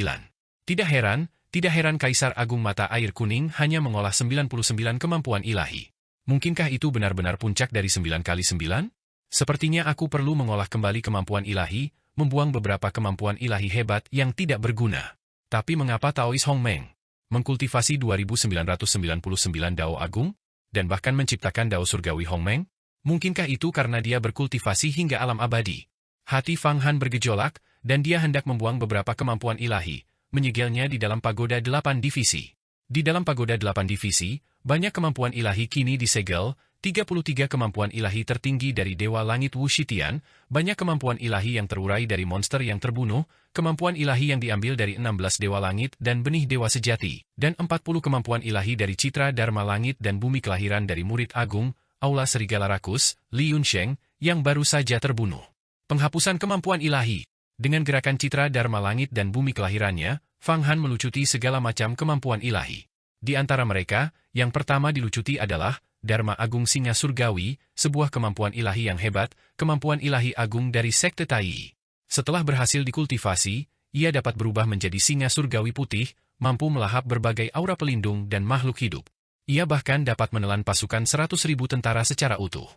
Tidak heran Kaisar Agung Mata Air Kuning hanya mengolah 99 kemampuan ilahi. Mungkinkah itu benar-benar puncak dari 9 kali 9? Sepertinya aku perlu mengolah kembali kemampuan ilahi, membuang beberapa kemampuan ilahi hebat yang tidak berguna. Tapi mengapa Taois Hongmeng mengkultivasi 2999 Dao Agung, dan bahkan menciptakan Dao Surgawi Hongmeng? Mungkinkah itu karena dia berkultivasi hingga alam abadi? Hati Fang Han bergejolak, dan dia hendak membuang beberapa kemampuan ilahi, menyegelnya di dalam pagoda 8 divisi. Di dalam pagoda 8 divisi, banyak kemampuan ilahi kini disegel, 33 kemampuan ilahi tertinggi dari Dewa Langit Wushitian, banyak kemampuan ilahi yang terurai dari monster yang terbunuh, kemampuan ilahi yang diambil dari 16 Dewa Langit dan Benih Dewa Sejati, dan 40 kemampuan ilahi dari Citra Dharma Langit dan Bumi Kelahiran dari Murid Agung, Aula Serigala Rakus, Li Yunsheng, yang baru saja terbunuh. Penghapusan kemampuan ilahi. Dengan gerakan Citra Dharma Langit dan Bumi Kelahirannya, Fang Han melucuti segala macam kemampuan ilahi. Di antara mereka, yang pertama dilucuti adalah Dharma Agung Singa Surgawi, sebuah kemampuan ilahi yang hebat, kemampuan ilahi agung dari Sekte Tai. Setelah berhasil dikultivasi, ia dapat berubah menjadi singa surgawi putih, mampu melahap berbagai aura pelindung dan makhluk hidup. Ia bahkan dapat menelan pasukan 100.000 tentara secara utuh.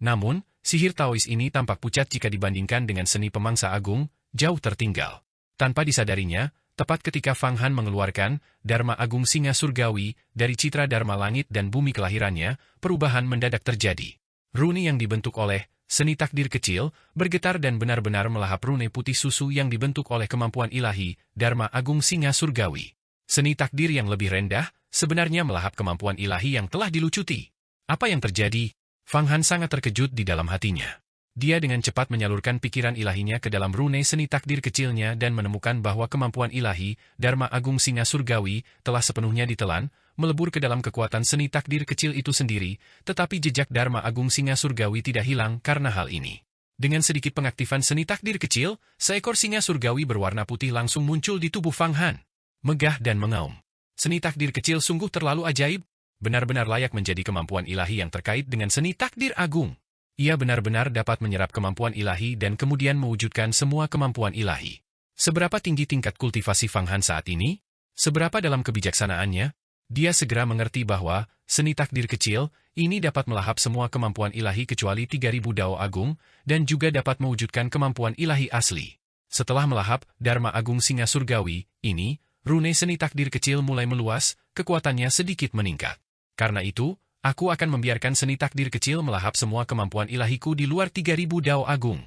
Namun, sihir Taois ini tampak pucat jika dibandingkan dengan seni pemangsa agung, jauh tertinggal. Tanpa disadarinya, tepat ketika Fang Han mengeluarkan Dharma Agung Singa Surgawi dari Citra Dharma Langit dan Bumi Kelahirannya, perubahan mendadak terjadi. Rune yang dibentuk oleh seni takdir kecil bergetar dan benar-benar melahap rune putih susu yang dibentuk oleh kemampuan ilahi Dharma Agung Singa Surgawi. Seni takdir yang lebih rendah sebenarnya melahap kemampuan ilahi yang telah dilucuti. Apa yang terjadi? Fang Han sangat terkejut di dalam hatinya. Dia dengan cepat menyalurkan pikiran ilahinya ke dalam rune seni takdir kecilnya dan menemukan bahwa kemampuan ilahi, Dharma Agung Singa Surgawi, telah sepenuhnya ditelan, melebur ke dalam kekuatan seni takdir kecil itu sendiri, tetapi jejak Dharma Agung Singa Surgawi tidak hilang karena hal ini. Dengan sedikit pengaktifan seni takdir kecil, seekor singa surgawi berwarna putih langsung muncul di tubuh Fang Han. Megah dan mengaum. Seni takdir kecil sungguh terlalu ajaib, benar-benar layak menjadi kemampuan ilahi yang terkait dengan seni takdir agung. Ia benar-benar dapat menyerap kemampuan ilahi dan kemudian mewujudkan semua kemampuan ilahi. Seberapa tinggi tingkat kultivasi Fang Han saat ini? Seberapa dalam kebijaksanaannya? Dia segera mengerti bahwa seni takdir kecil ini dapat melahap semua kemampuan ilahi kecuali 3000 Dao Agung dan juga dapat mewujudkan kemampuan ilahi asli. Setelah melahap Dharma Agung Singa Surgawi ini, rune seni takdir kecil mulai meluas, kekuatannya sedikit meningkat. Karena itu, aku akan membiarkan seni takdir kecil melahap semua kemampuan ilahiku di luar 3000 Dao Agung.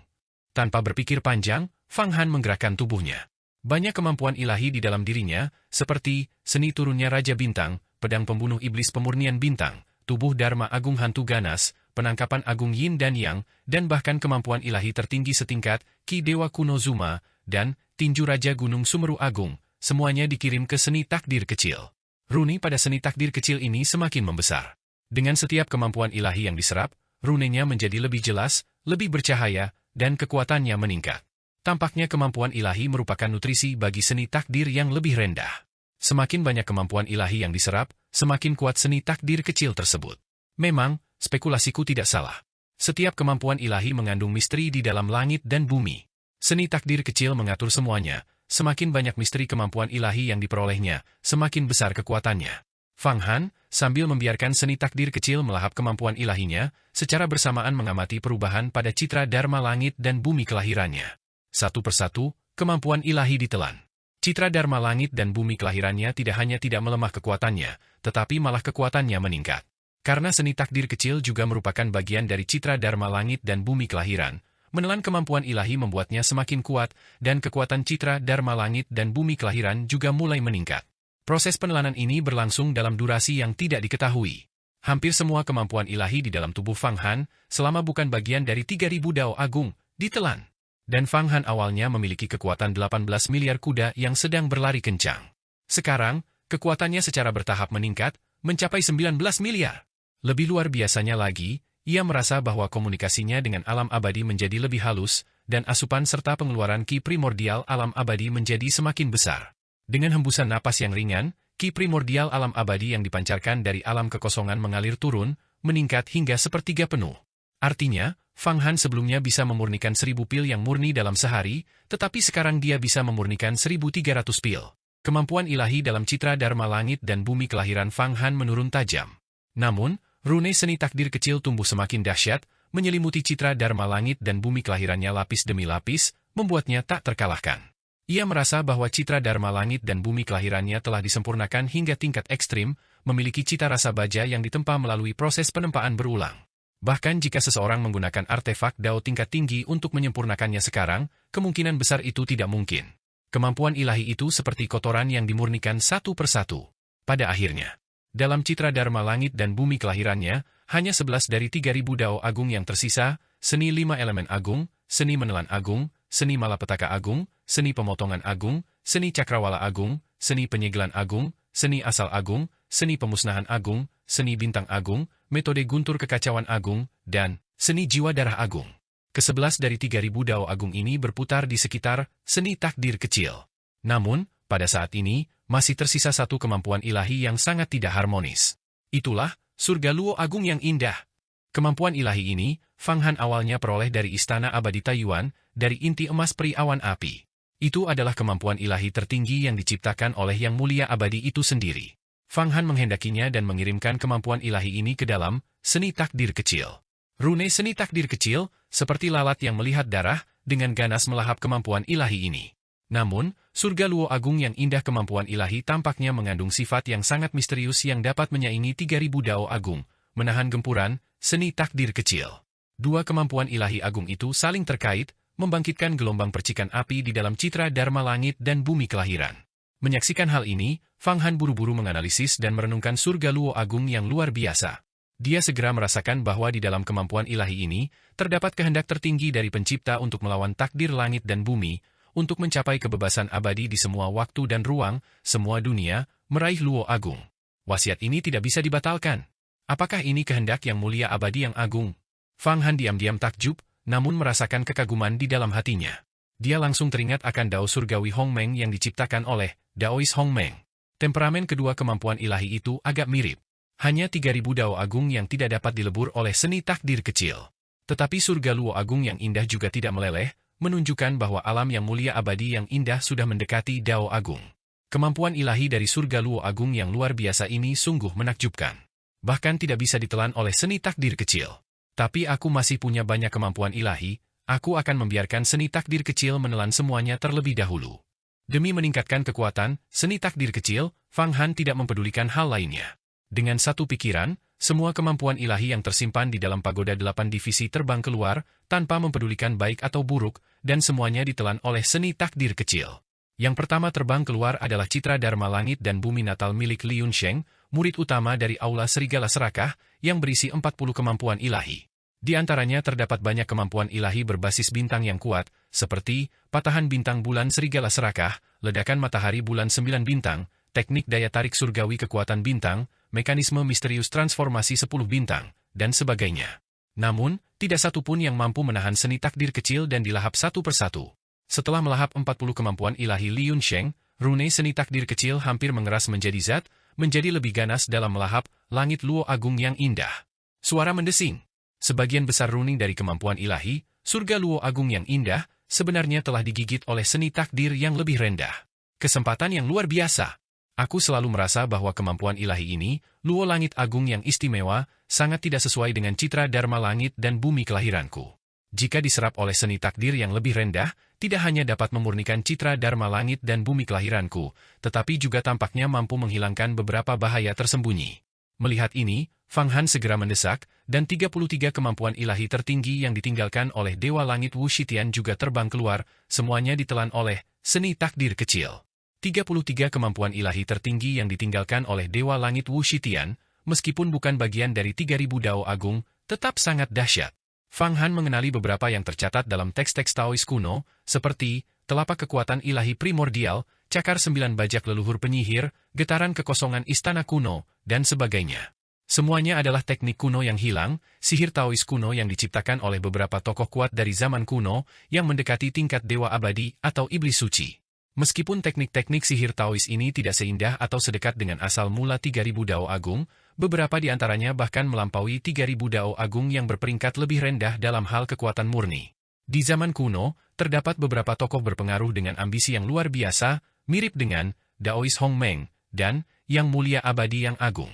Tanpa berpikir panjang, Fang Han menggerakkan tubuhnya. Banyak kemampuan ilahi di dalam dirinya, seperti seni turunnya Raja Bintang, pedang pembunuh iblis pemurnian bintang, tubuh Dharma Agung Hantu Ganas, penangkapan Agung Yin dan Yang, dan bahkan kemampuan ilahi tertinggi setingkat Ki Dewa Kuno Zuma, dan tinju Raja Gunung Sumeru Agung, semuanya dikirim ke seni takdir kecil. Rune pada seni takdir kecil ini semakin membesar. Dengan setiap kemampuan ilahi yang diserap, runenya menjadi lebih jelas, lebih bercahaya, dan kekuatannya meningkat. Tampaknya kemampuan ilahi merupakan nutrisi bagi seni takdir yang lebih rendah. Semakin banyak kemampuan ilahi yang diserap, semakin kuat seni takdir kecil tersebut. Memang, spekulasiku tidak salah. Setiap kemampuan ilahi mengandung misteri di dalam langit dan bumi. Seni takdir kecil mengatur semuanya, semakin banyak misteri kemampuan ilahi yang diperolehnya, semakin besar kekuatannya. Fang Han, sambil membiarkan seni takdir kecil melahap kemampuan ilahinya, secara bersamaan mengamati perubahan pada citra Dharma Langit dan Bumi Kelahirannya. Satu persatu, kemampuan ilahi ditelan. Citra Dharma Langit dan Bumi Kelahirannya tidak hanya tidak melemah kekuatannya, tetapi malah kekuatannya meningkat. Karena seni takdir kecil juga merupakan bagian dari citra Dharma Langit dan Bumi Kelahiran, menelan kemampuan ilahi membuatnya semakin kuat, dan kekuatan citra Dharma Langit dan Bumi Kelahiran juga mulai meningkat. Proses penelanan ini berlangsung dalam durasi yang tidak diketahui. Hampir semua kemampuan ilahi di dalam tubuh Fang Han, selama bukan bagian dari 3000 Dao Agung, ditelan. Dan Fang Han awalnya memiliki kekuatan 18 miliar kuda yang sedang berlari kencang. Sekarang, kekuatannya secara bertahap meningkat, mencapai 19 miliar. Lebih luar biasanya lagi, ia merasa bahwa komunikasinya dengan alam abadi menjadi lebih halus, dan asupan serta pengeluaran ki primordial alam abadi menjadi semakin besar. Dengan hembusan napas yang ringan, ki primordial alam abadi yang dipancarkan dari alam kekosongan mengalir turun, meningkat hingga sepertiga penuh. Artinya, Fang Han sebelumnya bisa memurnikan 1000 pil yang murni dalam sehari, tetapi sekarang dia bisa memurnikan 1300 pil. Kemampuan ilahi dalam citra Dharma Langit dan Bumi Kelahiran Fang Han menurun tajam. Namun, rune seni takdir kecil tumbuh semakin dahsyat, menyelimuti citra Dharma Langit dan Bumi Kelahirannya lapis demi lapis, membuatnya tak terkalahkan. Ia merasa bahwa citra Dharma langit dan bumi kelahirannya telah disempurnakan hingga tingkat ekstrim, memiliki cita rasa baja yang ditempa melalui proses penempaan berulang. Bahkan jika seseorang menggunakan artefak Dao tingkat tinggi untuk menyempurnakannya sekarang, kemungkinan besar itu tidak mungkin. Kemampuan ilahi itu seperti kotoran yang dimurnikan satu persatu. Pada akhirnya, dalam citra Dharma langit dan bumi kelahirannya, hanya 11 dari 3.000 Dao agung yang tersisa, seni 5 elemen agung, seni menelan agung, seni malapetaka agung, seni pemotongan agung, seni cakrawala agung, seni penyegelan agung, seni asal agung, seni pemusnahan agung, seni bintang agung, metode guntur kekacauan agung, dan seni jiwa darah agung. Ke-11 dari 3.000 Dao agung ini berputar di sekitar seni takdir kecil. Namun, pada saat ini, masih tersisa satu kemampuan ilahi yang sangat tidak harmonis. Itulah surga Luo agung yang indah. Kemampuan ilahi ini, Fang Han awalnya peroleh dari Istana Abadi Taiyuan, dari inti emas peri awan api. Itu adalah kemampuan ilahi tertinggi yang diciptakan oleh Yang Mulia Abadi itu sendiri. Fang Han menghendakinya dan mengirimkan kemampuan ilahi ini ke dalam seni takdir kecil. Rune seni takdir kecil, seperti lalat yang melihat darah, dengan ganas melahap kemampuan ilahi ini. Namun, surga Luo agung yang indah kemampuan ilahi tampaknya mengandung sifat yang sangat misterius yang dapat menyaingi 3.000 Dao agung, menahan gempuran, seni takdir kecil. Dua kemampuan ilahi agung itu saling terkait, membangkitkan gelombang percikan api di dalam citra Dharma langit dan bumi kelahiran. Menyaksikan hal ini, Fang Han buru-buru menganalisis dan merenungkan surga Luo agung yang luar biasa. Dia segera merasakan bahwa di dalam kemampuan ilahi ini, terdapat kehendak tertinggi dari pencipta untuk melawan takdir langit dan bumi, untuk mencapai kebebasan abadi di semua waktu dan ruang, semua dunia, meraih Luo agung. Wasiat ini tidak bisa dibatalkan. Apakah ini kehendak Yang Mulia Abadi yang agung? Fang Han diam-diam takjub, namun merasakan kekaguman di dalam hatinya. Dia langsung teringat akan Dao Surgawi Hong Meng yang diciptakan oleh Daois Hong Meng. Temperamen kedua kemampuan ilahi itu agak mirip. Hanya 3.000 Dao agung yang tidak dapat dilebur oleh seni takdir kecil. Tetapi surga Luo agung yang indah juga tidak meleleh, menunjukkan bahwa alam Yang Mulia Abadi yang indah sudah mendekati Dao agung. Kemampuan ilahi dari surga Luo agung yang luar biasa ini sungguh menakjubkan. Bahkan tidak bisa ditelan oleh seni takdir kecil. Tapi aku masih punya banyak kemampuan ilahi, aku akan membiarkan seni takdir kecil menelan semuanya terlebih dahulu. Demi meningkatkan kekuatan, seni takdir kecil, Fang Han tidak mempedulikan hal lainnya. Dengan satu pikiran, semua kemampuan ilahi yang tersimpan di dalam pagoda 8 divisi terbang keluar, tanpa mempedulikan baik atau buruk, dan semuanya ditelan oleh seni takdir kecil. Yang pertama terbang keluar adalah citra Dharma langit dan bumi natal milik Li Yunsheng, murid utama dari Aula Serigala Serakah, yang berisi 40 kemampuan ilahi. Di antaranya terdapat banyak kemampuan ilahi berbasis bintang yang kuat, seperti patahan bintang bulan Serigala Serakah, ledakan matahari bulan 9 bintang, teknik daya tarik surgawi kekuatan bintang, mekanisme misterius transformasi 10 bintang, dan sebagainya. Namun, tidak satu pun yang mampu menahan seni takdir kecil dan dilahap satu persatu. Setelah melahap 40 kemampuan ilahi Li Yunsheng, rune seni takdir kecil hampir mengeras menjadi zat, menjadi lebih ganas dalam melahap langit Luo agung yang indah. Suara mendesing. Sebagian besar rune dari kemampuan ilahi, surga Luo agung yang indah, sebenarnya telah digigit oleh seni takdir yang lebih rendah. Kesempatan yang luar biasa. Aku selalu merasa bahwa kemampuan ilahi ini, Luo langit agung yang istimewa, sangat tidak sesuai dengan citra Dharma langit dan bumi kelahiranku. Jika diserap oleh seni takdir yang lebih rendah, tidak hanya dapat memurnikan citra Dharma langit dan bumi kelahiranku, tetapi juga tampaknya mampu menghilangkan beberapa bahaya tersembunyi. Melihat ini, Fang Han segera mendesak, dan 33 kemampuan ilahi tertinggi yang ditinggalkan oleh Dewa Langit Wu Shitian juga terbang keluar, semuanya ditelan oleh seni takdir kecil. 33 kemampuan ilahi tertinggi yang ditinggalkan oleh Dewa Langit Wu Shitian, meskipun bukan bagian dari 3.000 Dao agung, tetap sangat dahsyat. Fang Han mengenali beberapa yang tercatat dalam teks-teks Taois kuno, seperti telapak kekuatan ilahi primordial, cakar 9 bajak leluhur penyihir, getaran kekosongan istana kuno, dan sebagainya. Semuanya adalah teknik kuno yang hilang, sihir Taois kuno yang diciptakan oleh beberapa tokoh kuat dari zaman kuno, yang mendekati tingkat dewa abadi atau iblis suci. Meskipun teknik-teknik sihir Taois ini tidak seindah atau sedekat dengan asal mula 3.000 Dao agung, beberapa di antaranya bahkan melampaui 3.000 Dao agung yang berperingkat lebih rendah dalam hal kekuatan murni. Di zaman kuno, terdapat beberapa tokoh berpengaruh dengan ambisi yang luar biasa, mirip dengan Daois Hong Meng, dan Yang Mulia Abadi yang Agung.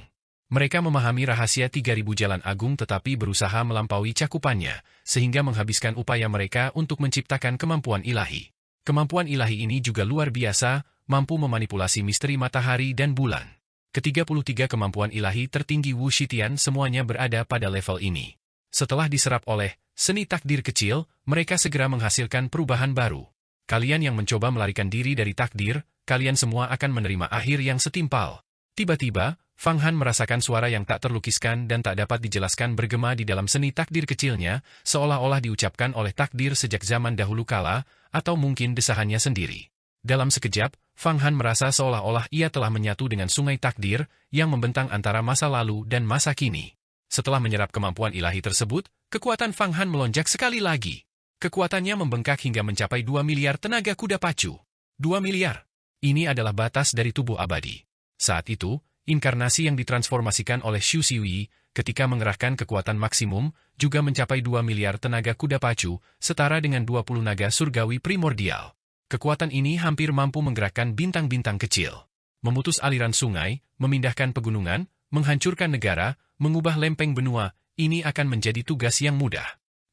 Mereka memahami rahasia 3000 jalan agung tetapi berusaha melampaui cakupannya, sehingga menghabiskan upaya mereka untuk menciptakan kemampuan ilahi. Kemampuan ilahi ini juga luar biasa, mampu memanipulasi misteri matahari dan bulan. Ke-33 kemampuan ilahi tertinggi Wu Shitian semuanya berada pada level ini. Setelah diserap oleh seni takdir kecil, mereka segera menghasilkan perubahan baru. Kalian yang mencoba melarikan diri dari takdir, kalian semua akan menerima akhir yang setimpal. Tiba-tiba, Fang Han merasakan suara yang tak terlukiskan dan tak dapat dijelaskan bergema di dalam seni takdir kecilnya, seolah-olah diucapkan oleh takdir sejak zaman dahulu kala, atau mungkin desahannya sendiri. Dalam sekejap, Fang Han merasa seolah-olah ia telah menyatu dengan sungai takdir yang membentang antara masa lalu dan masa kini. Setelah menyerap kemampuan ilahi tersebut, kekuatan Fang Han melonjak sekali lagi. Kekuatannya membengkak hingga mencapai 2 miliar tenaga kuda pacu. 2 miliar. Ini adalah batas dari tubuh abadi. Saat itu, inkarnasi yang ditransformasikan oleh Xu Xiui ketika mengerahkan kekuatan maksimum juga mencapai 2 miliar tenaga kuda pacu, setara dengan 20 naga surgawi primordial. Kekuatan ini hampir mampu menggerakkan bintang-bintang kecil, memutus aliran sungai, memindahkan pegunungan, menghancurkan negara, mengubah lempeng benua. Ini akan menjadi tugas yang mudah.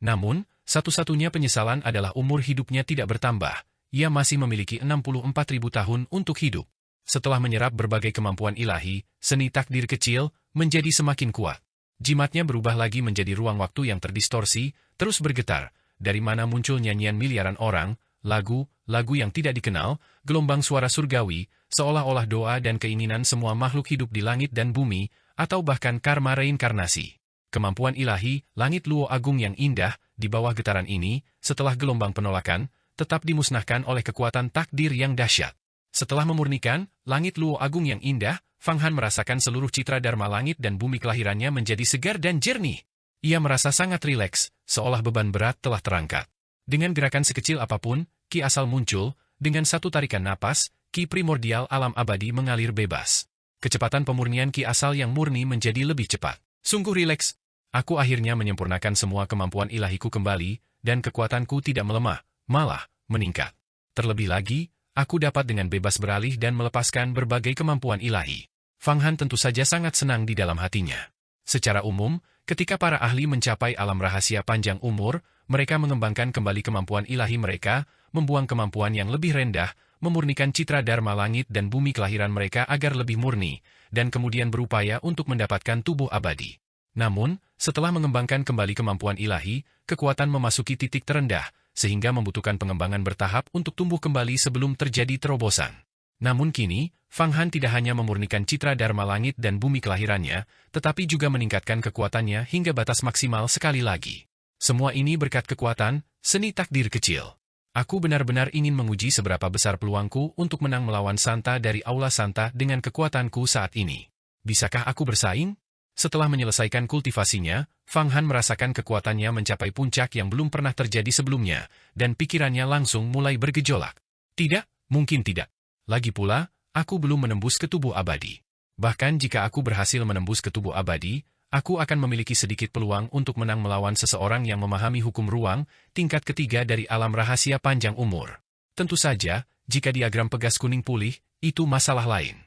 Namun, satu-satunya penyesalan adalah umur hidupnya tidak bertambah. Ia masih memiliki 64.000 tahun untuk hidup. Setelah menyerap berbagai kemampuan ilahi, seni takdir kecil menjadi semakin kuat. Jimatnya berubah lagi menjadi ruang waktu yang terdistorsi, terus bergetar, dari mana muncul nyanyian miliaran orang, lagu yang tidak dikenal, gelombang suara surgawi, seolah-olah doa dan keinginan semua makhluk hidup di langit dan bumi, atau bahkan karma reinkarnasi. Kemampuan ilahi, langit luo agung yang indah, di bawah getaran ini, setelah gelombang penolakan, tetap dimusnahkan oleh kekuatan takdir yang dahsyat. Setelah memurnikan langit luo agung yang indah, Fang Han merasakan seluruh citra dharma langit dan bumi kelahirannya menjadi segar dan jernih. Ia merasa sangat rileks, seolah beban berat telah terangkat. Dengan gerakan sekecil apapun, ki asal muncul, dengan satu tarikan napas, ki primordial alam abadi mengalir bebas. Kecepatan pemurnian ki asal yang murni menjadi lebih cepat. Sungguh rileks. Aku akhirnya menyempurnakan semua kemampuan ilahiku kembali, dan kekuatanku tidak melemah, malah meningkat. Terlebih lagi, aku dapat dengan bebas beralih dan melepaskan berbagai kemampuan ilahi. Fang Han tentu saja sangat senang di dalam hatinya. Secara umum, ketika para ahli mencapai alam rahasia panjang umur, mereka mengembangkan kembali kemampuan ilahi mereka, membuang kemampuan yang lebih rendah, memurnikan citra dharma langit dan bumi kelahiran mereka agar lebih murni, dan kemudian berupaya untuk mendapatkan tubuh abadi. Namun, setelah mengembangkan kembali kemampuan ilahi, kekuatan memasuki titik terendah, sehingga membutuhkan pengembangan bertahap untuk tumbuh kembali sebelum terjadi terobosan. Namun kini, Fang Han tidak hanya memurnikan citra dharma langit dan bumi kelahirannya, tetapi juga meningkatkan kekuatannya hingga batas maksimal sekali lagi. Semua ini berkat kekuatan seni takdir kecil. Aku benar-benar ingin menguji seberapa besar peluangku untuk menang melawan Santa dari Aula Santa dengan kekuatanku saat ini. Bisakah aku bersaing? Setelah menyelesaikan kultivasinya, Fang Han merasakan kekuatannya mencapai puncak yang belum pernah terjadi sebelumnya, dan pikirannya langsung mulai bergejolak. Tidak, mungkin tidak. Lagi pula, aku belum menembus ke tubuh abadi. Bahkan jika aku berhasil menembus ke tubuh abadi, aku akan memiliki sedikit peluang untuk menang melawan seseorang yang memahami hukum ruang, tingkat ketiga dari alam rahasia panjang umur. Tentu saja, jika diagram pegas kuning pulih, itu masalah lain.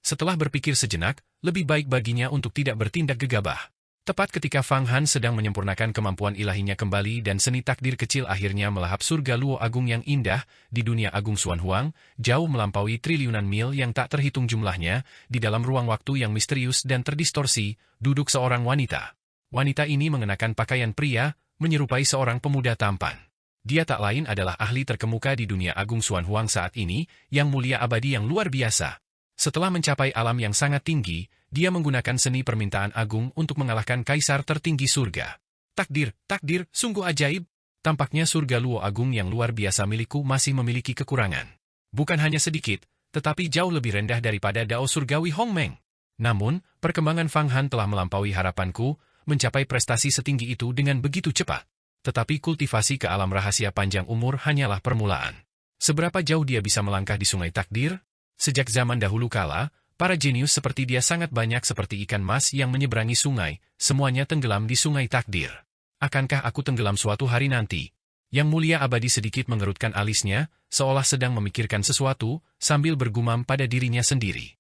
Setelah berpikir sejenak, lebih baik baginya untuk tidak bertindak gegabah. Tepat ketika Fang Han sedang menyempurnakan kemampuan ilahinya kembali dan seni takdir kecil akhirnya melahap surga luo agung yang indah, di dunia agung Xuan Huang, jauh melampaui triliunan mil yang tak terhitung jumlahnya, di dalam ruang waktu yang misterius dan terdistorsi, duduk seorang wanita. Wanita ini mengenakan pakaian pria, menyerupai seorang pemuda tampan. Dia tak lain adalah ahli terkemuka di dunia agung Xuan Huang saat ini, yang mulia abadi yang luar biasa. Setelah mencapai alam yang sangat tinggi, dia menggunakan seni permintaan agung untuk mengalahkan kaisar tertinggi surga. Takdir, sungguh ajaib. Tampaknya surga luo agung yang luar biasa milikku masih memiliki kekurangan. Bukan hanya sedikit, tetapi jauh lebih rendah daripada dao surgawi Hongmeng. Namun, perkembangan Fang Han telah melampaui harapanku, mencapai prestasi setinggi itu dengan begitu cepat. Tetapi kultivasi ke alam rahasia panjang umur hanyalah permulaan. Seberapa jauh dia bisa melangkah di sungai takdir? Sejak zaman dahulu kala, para jenius seperti dia sangat banyak seperti ikan mas yang menyeberangi sungai, semuanya tenggelam di sungai takdir. Akankah aku tenggelam suatu hari nanti? Yang mulia abadi sedikit mengerutkan alisnya, seolah sedang memikirkan sesuatu, sambil bergumam pada dirinya sendiri.